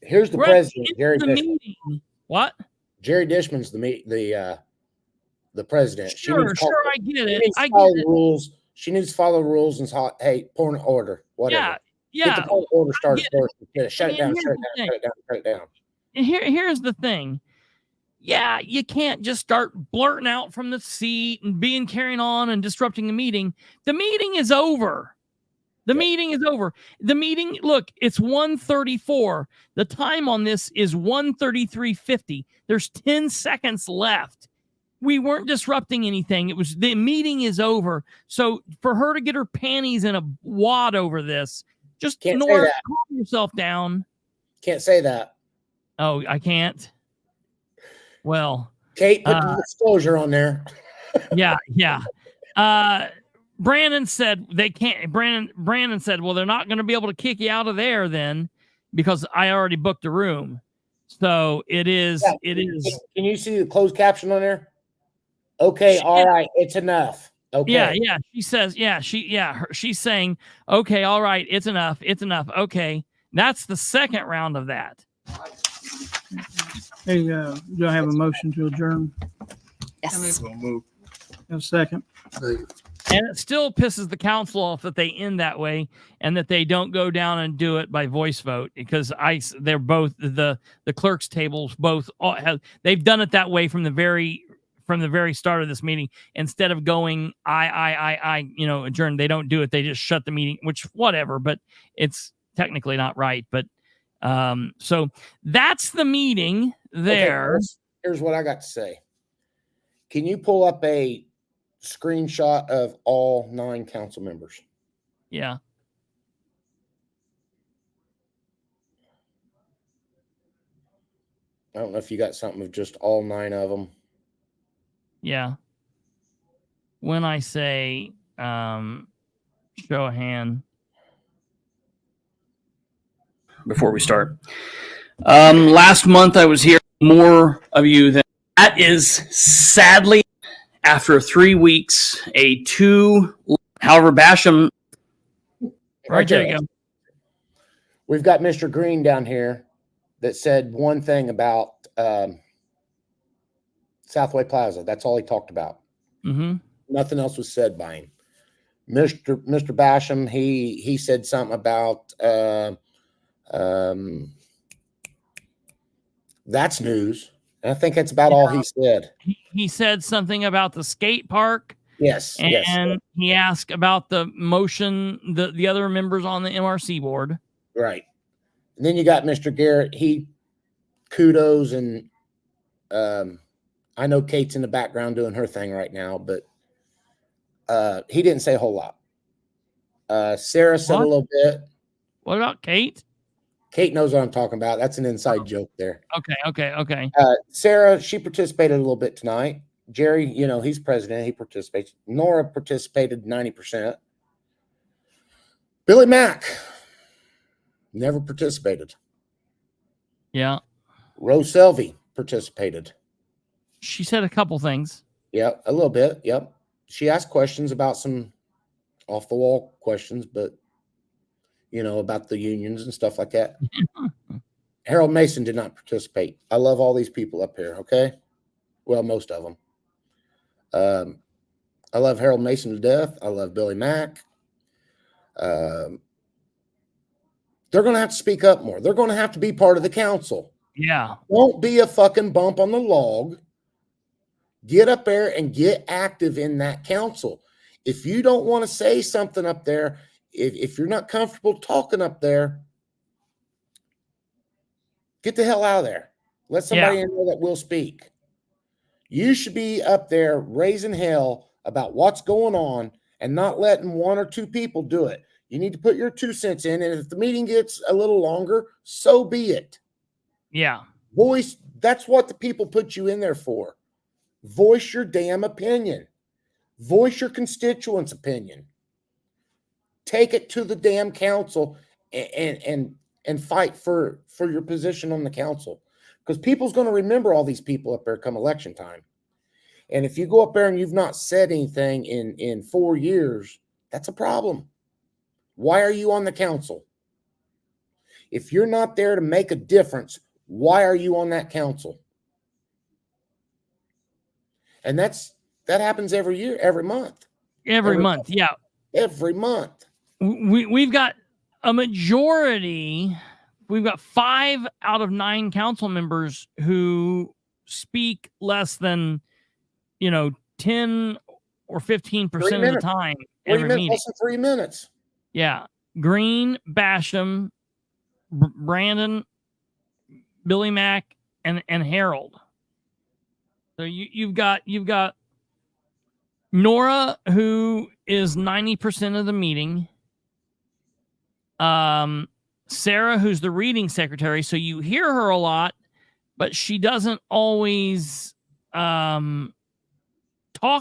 Here's the president, Jerry Dishman. What? Jerry Dishman's the president. Sure, I get it. She needs to follow the rules and hey, point of order, whatever. Yeah. Get the point of order started first. Shut it down. And here's the thing. Yeah, you can't just start blurting out from the seat and carrying on and disrupting the meeting. The meeting is over. The meeting, look, it's 1:34. The time on this is 1:33:50. There's 10 seconds left. We weren't disrupting anything. The meeting is over. So for her to get her panties in a wad over this, just calm yourself down. Can't say that. Oh, I can't. Well, Kate, put the disclosure on there. Yeah. Brandon said they can't. Brandon said, well, they're not going to be able to kick you out of there then because I already booked a room. So it is. Can you see the closed caption on there? Okay. All right. It's enough. Okay. Yeah. She says, she's saying, okay, all right. It's enough. Okay. That's the second round of that. Hey, do I have a motion to adjourn? Yes. A second. And it still pisses the council off that they end that way and that they don't go down and do it by voice vote, because they're both the clerk's tables both they've done it that way from the very start of this meeting. Instead of going adjourn, they don't do it. They just shut the meeting, which whatever, but it's technically not right. But so that's the meeting there. Okay, here's what I got to say. Can you pull up a screenshot of all 9 council members? Yeah. I don't know if you got something of just all 9 of them. Yeah. When I say show a hand. Before we start. Last month I was here more of you than that is sadly after 3 weeks, a 2, however, Basham. Right there you go. We've got Mr. Green down here that said one thing about Southway Plaza. That's all he talked about. Mm-hmm. Nothing else was said by him. Mr. Basham, he said something about that's news. And I think that's about all he said. He said something about the skate park. Yes. And he asked about the motion, the other members on the MRC board. Right. And then you got Mr. Garrett. He kudos, and I know Kate's in the background doing her thing right now, but he didn't say a whole lot. Sarah said a little bit. What about Kate? Kate knows what I'm talking about. That's an inside joke there. Okay. Sarah, she participated a little bit tonight. Jerry, he's president. He participates. Nora participated 90%. Billy Mack never participated. Yeah. Rose Selvey participated. She said a couple things. Yeah, a little bit. Yep. She asked questions about some off the wall questions, but about the unions and stuff like that. Harold Mason did not participate. I love all these people up here. Okay. Well, most of them. I love Harold Mason to death. I love Billy Mack. They're going to have to speak up more. They're going to have to be part of the council. Yeah. Won't be a fucking bump on the log. Get up there and get active in that council. If you don't want to say something up there, if you're not comfortable talking up there, get the hell out of there. Let somebody in there that will speak. You should be up there raising hell about what's going on and not letting 1 or 2 people do it. You need to put your 2 cents in, and if the meeting gets a little longer, so be it. Yeah. Voice, that's what the people put you in there for. Voice your damn opinion. Voice your constituents' opinion. Take it to the damn council and fight for your position on the council. Because people's going to remember all these people up there come election time. And if you go up there and you've not said anything in 4 years, that's a problem. Why are you on the council? If you're not there to make a difference, why are you on that council? And that happens every year, every month. Every month, yeah. Every month. We've got a majority. We've got 5 out of 9 council members who speak less than, 10 or 15% of the time. Every meeting. Less than 3 minutes. Yeah. Green, Basham, Brandon, Billy Mack, and Harold. So you've got Nora, who is 90% of the meeting. Sarah, who's the reading secretary, so you hear her a lot, but she doesn't always talk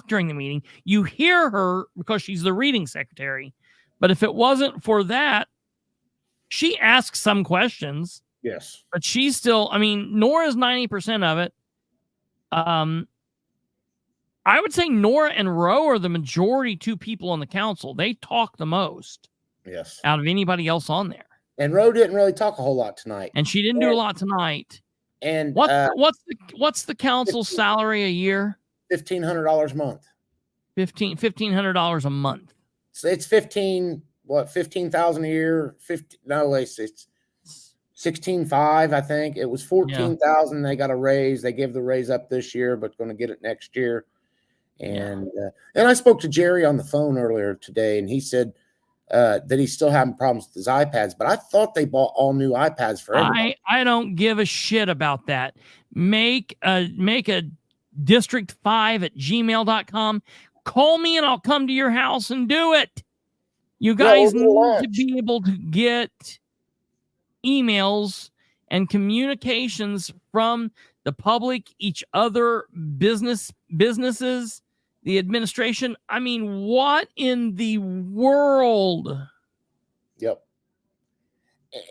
during the meeting. You hear her because she's the reading secretary, but if it wasn't for that, she asks some questions. Yes, but she's still. Nora's 90% of it. I would say Nora and Roe are the majority 2 people on the council. They talk the most. Yes. Out of anybody else on there. And Roe didn't really talk a whole lot tonight. And she didn't do a lot tonight. And what's the council's salary a year? $1,500 a month. $1,500 a month. So it's 15,000 a year. It's 16.5, I think. It was 14,000. They got a raise. They gave the raise up this year, but going to get it next year. And I spoke to Jerry on the phone earlier today, and he said that he's still having problems with his iPads, but I thought they bought all new iPads for everybody. I don't give a shit about that. Make a district5@gmail.com. Call me and I'll come to your house and do it. You guys need to be able to get emails and communications from the public, each other, businesses, the administration. I mean, what in the world? Yep.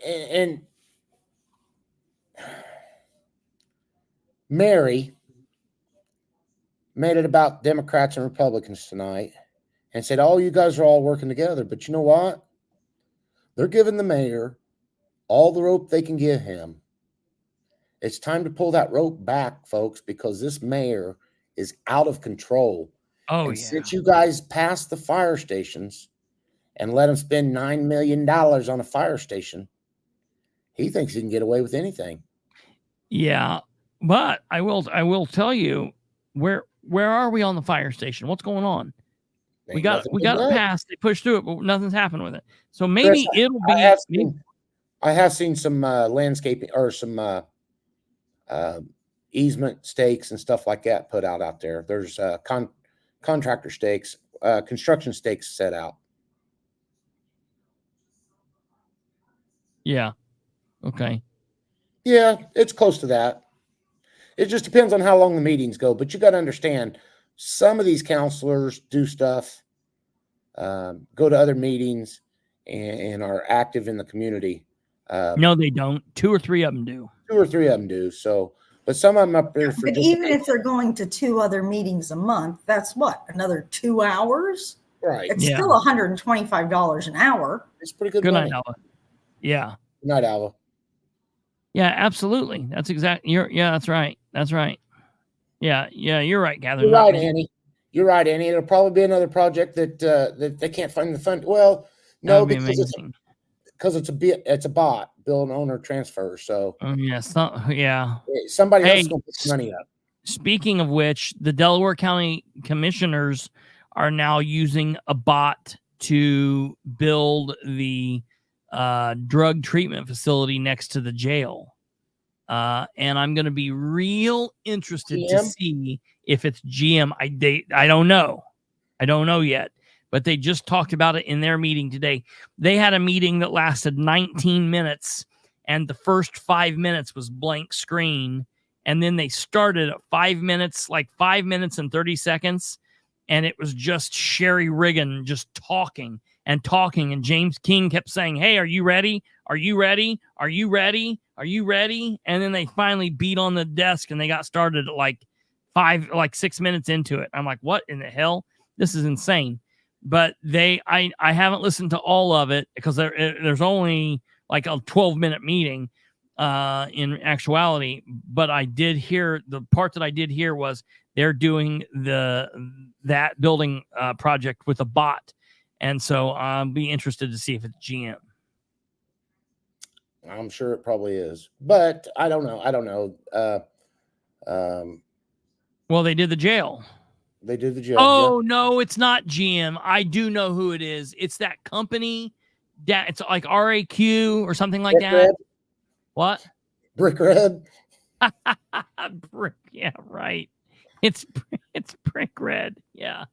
And Mary made it about Democrats and Republicans tonight and said, oh, you guys are all working together. But you know what? They're giving the mayor all the rope they can give him. It's time to pull that rope back, folks, because this mayor is out of control. Oh, and since you guys passed the fire stations and let him spend $9 million on a fire station, he thinks he can get away with anything. Yeah, but I will tell you, where are we on the fire station? What's going on? We got it passed. They pushed through it, but nothing's happened with it. So maybe Chris, it'll be. I have seen some landscaping or some easement stakes and stuff like that put out there. There's contractor stakes, construction stakes set out. Yeah. Okay. Yeah, it's close to that. It just depends on how long the meetings go. But you got to understand, some of these counselors do stuff, go to other meetings, and are active in the community. No, they don't. 2 or 3 of them do. 2 or 3 of them do. So, but some of them up there for. But even if they're going to 2 other meetings a month, that's what, another 2 hours? Right. It's still $125 an hour. It's pretty good. Good money. night, Alva. Yeah. Good night, Alva. Yeah, absolutely. That's exactly. That's right. That's right. Yeah, you're right, Gather. You're right, Annie. You're right, Annie. It'll probably be another project that they can't find the fund. Well, no, because it's a bot, bill and owner transfer. So Somebody else is going to put some money up. Speaking of which, the Delaware County commissioners are now using a bot to build the drug treatment facility next to the jail. And I'm going to be real interested to see if it's GM. I don't know. I don't know yet, but they just talked about it in their meeting today. They had a meeting that lasted 19 minutes, and the first 5 minutes was blank screen. And then they started at 5 minutes, like 5 minutes and 30 seconds. And it was just Sherry Riggin just talking and talking. And James King kept saying, hey, are you ready? Are you ready? Are you ready? Are you ready? And then they finally beat on the desk and they got started at like 6 minutes into it. I'm like, what in the hell? This is insane. But I haven't listened to all of it because there's only like a 12-minute meeting in actuality. But I did hear, the part that I did hear was they're doing that building project with a bot. And so I'll be interested to see if it's GM. I'm sure it probably is, but I don't know. Well, they did the jail. They did the jail. Oh, no, it's not GM. I do know who it is. It's that company. It's like RAQ or something like that. Red. What? Brick Red. Brick. Yeah, right. It's Brick Red. Yeah.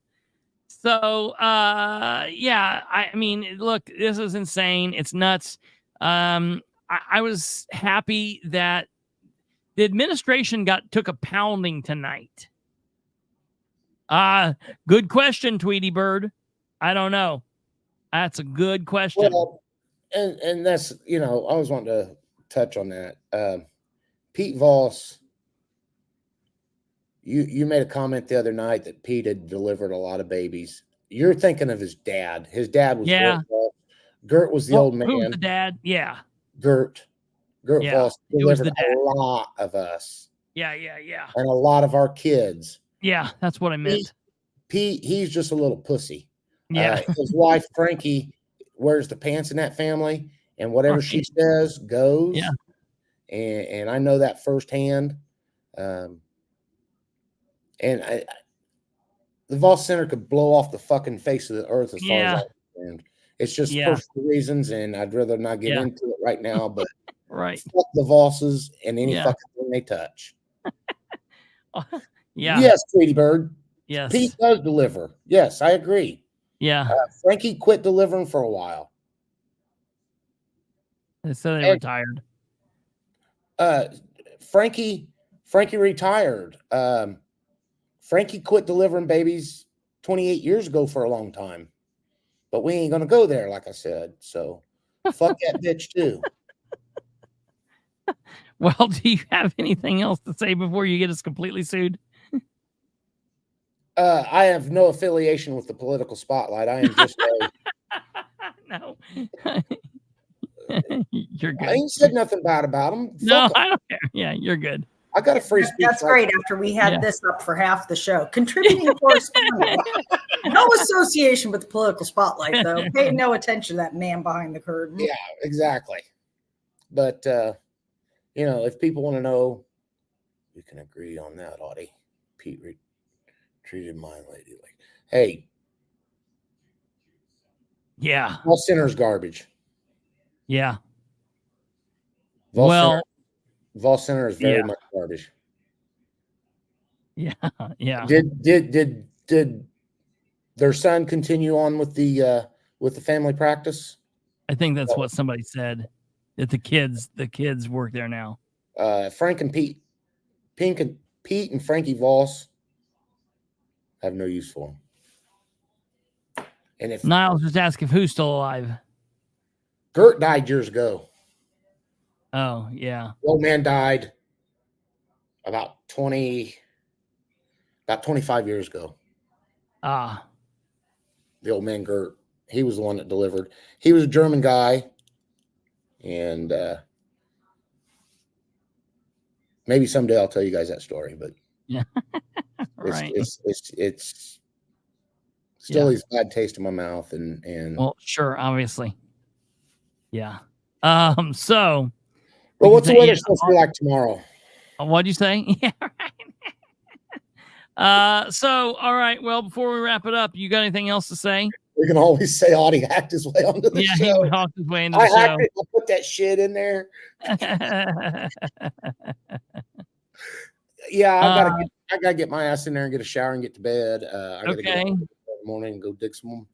So, I mean, look, this is insane. It's nuts. I was happy that the administration took a pounding tonight. Good question, Tweety Bird. I don't know. That's a good question. Well, and that's, I always want to touch on that. Pete Voss, you made a comment the other night that Pete had delivered a lot of babies. You're thinking of his dad. His dad was Gert was the Well, old who was man. the dad? Yeah. Gert Yeah, Voss it was delivered the dad. a lot of us Yeah. and a lot of our kids. Yeah, that's what I meant. Pete, he's just a little pussy. Yeah. His wife Frankie wears the pants in that family, and whatever she says goes. Yeah. And I know that firsthand. And the Voss Center could blow off the fucking face of the earth as far as I'm concerned. It's just personal reasons, and I'd rather not get into it right now. But Right. fuck the Vosses and any Yeah. fucking thing they touch. Yeah. Yes, Tweety Bird. Yes. Pete does deliver. Yes, I agree. Yeah. Frankie quit delivering for a while. So they retired. Frankie retired. Frankie quit delivering babies 28 years ago for a long time. But we ain't gonna go there, like I said. So fuck that bitch too. Well, do you have anything else to say before you get us completely sued? I have no affiliation with the political spotlight. I am just No. You're good. I ain't said nothing bad about him. No, Fuck 'em. I don't care. Yeah, you're good. I got a free speech. That's right great now. after we had Yeah. this up for half the show. Contributing correspondent. No association with the political spotlight, though. Pay no attention to that man behind the curtain. Yeah, exactly. But if people want to know, we can agree on that, Audie. Pete treated my lady like, hey, Yeah. all center's garbage. Yeah. Vol Center is very yeah. much garbage. Yeah. Yeah. Did their son continue on with the family practice? I think that's what somebody said. That the kids work there now. Frank and Pete, Pete and Frankie Voss have no use for them. And if Niles just asked if who's still alive. Gert died years ago. Oh, yeah. The old man died about 25 years ago. Ah. The old man Gert. He was the one that delivered. He was a German guy. And maybe someday I'll tell you guys that story, but yeah. Right. It's still leaves a bad taste in my mouth and well, sure, obviously. Yeah. So but what's the weather supposed to be like tomorrow? What'd you say? Yeah, right. So all right, well, before we wrap it up, you got anything else to say? We can always say Audie hacked his way onto the show. Yeah, he hacked his way into the I show. hacked it. I put that shit in there. Yeah, I gotta get my ass in there and get a shower and get to bed. I gotta get up in the morning and go dig some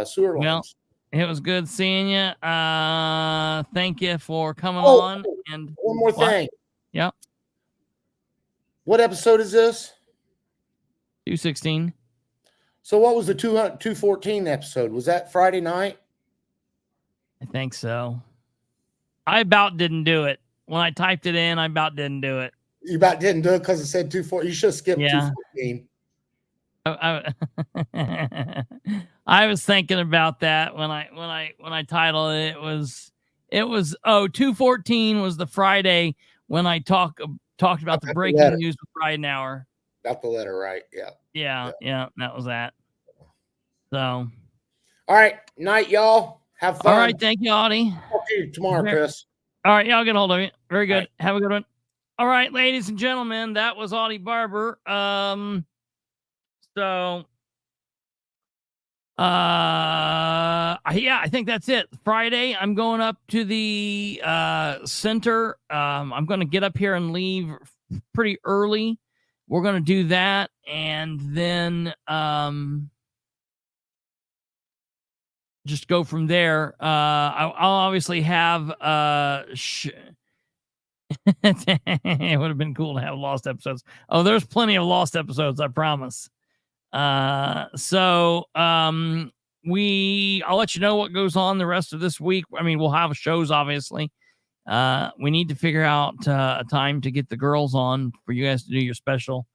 sewer lines. Well, it was good seeing you. Thank you for coming on. And one more thing. Yep. What episode is this? 216. So what was the 214 episode? Was that Friday night? I think so. I about didn't do it. When I typed it in, I about didn't do it. You about didn't do it because it said 214. You should have skipped 214. I was thinking about that when I titled it. It was 214 was the Friday when I talked about the breaking news with Ridenour. Got the letter right. Yeah. Yeah, that was that. So all right, night, y'all. Have fun. All right, thank you, Audie. Talk to you tomorrow, Chris. All right, y'all get a hold of you. Very good. Have a good one. All right, ladies and gentlemen, that was Audie Barber. So I think that's it. Friday, I'm going up to the center. I'm going to get up here and leave pretty early. We're going to do that, and then just go from there. I'll obviously have it would have been cool to have lost episodes. Oh, there's plenty of lost episodes, I promise. So I'll let you know what goes on the rest of this week. I mean, we'll have shows, obviously. We need to figure out a time to get the girls on for you guys to do your special,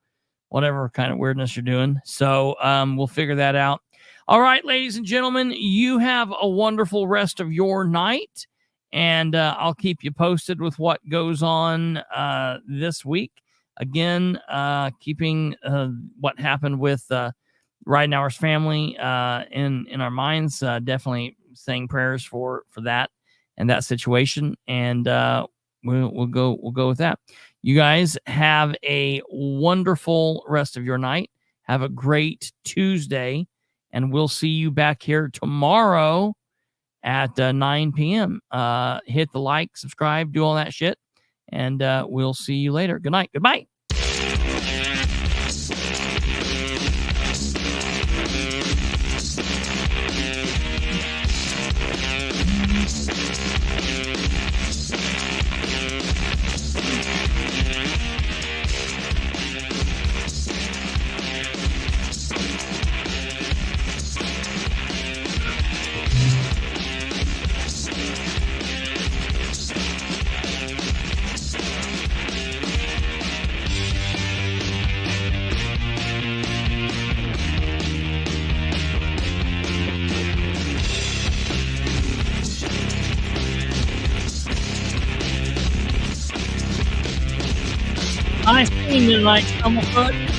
whatever kind of weirdness you're doing. So we'll figure that out. All right, ladies and gentlemen, you have a wonderful rest of your night, and I'll keep you posted with what goes on this week. Again, keeping what happened with Ridenour's family in our minds. Definitely saying prayers for that and that situation, and we'll go with that. You guys have a wonderful rest of your night. Have a great Tuesday, and we'll see you back here tomorrow at 9 p.m. Hit the like, subscribe, do all that shit, and we'll see you later. Good night. Goodbye. Nice team tonight, Stumblefoot.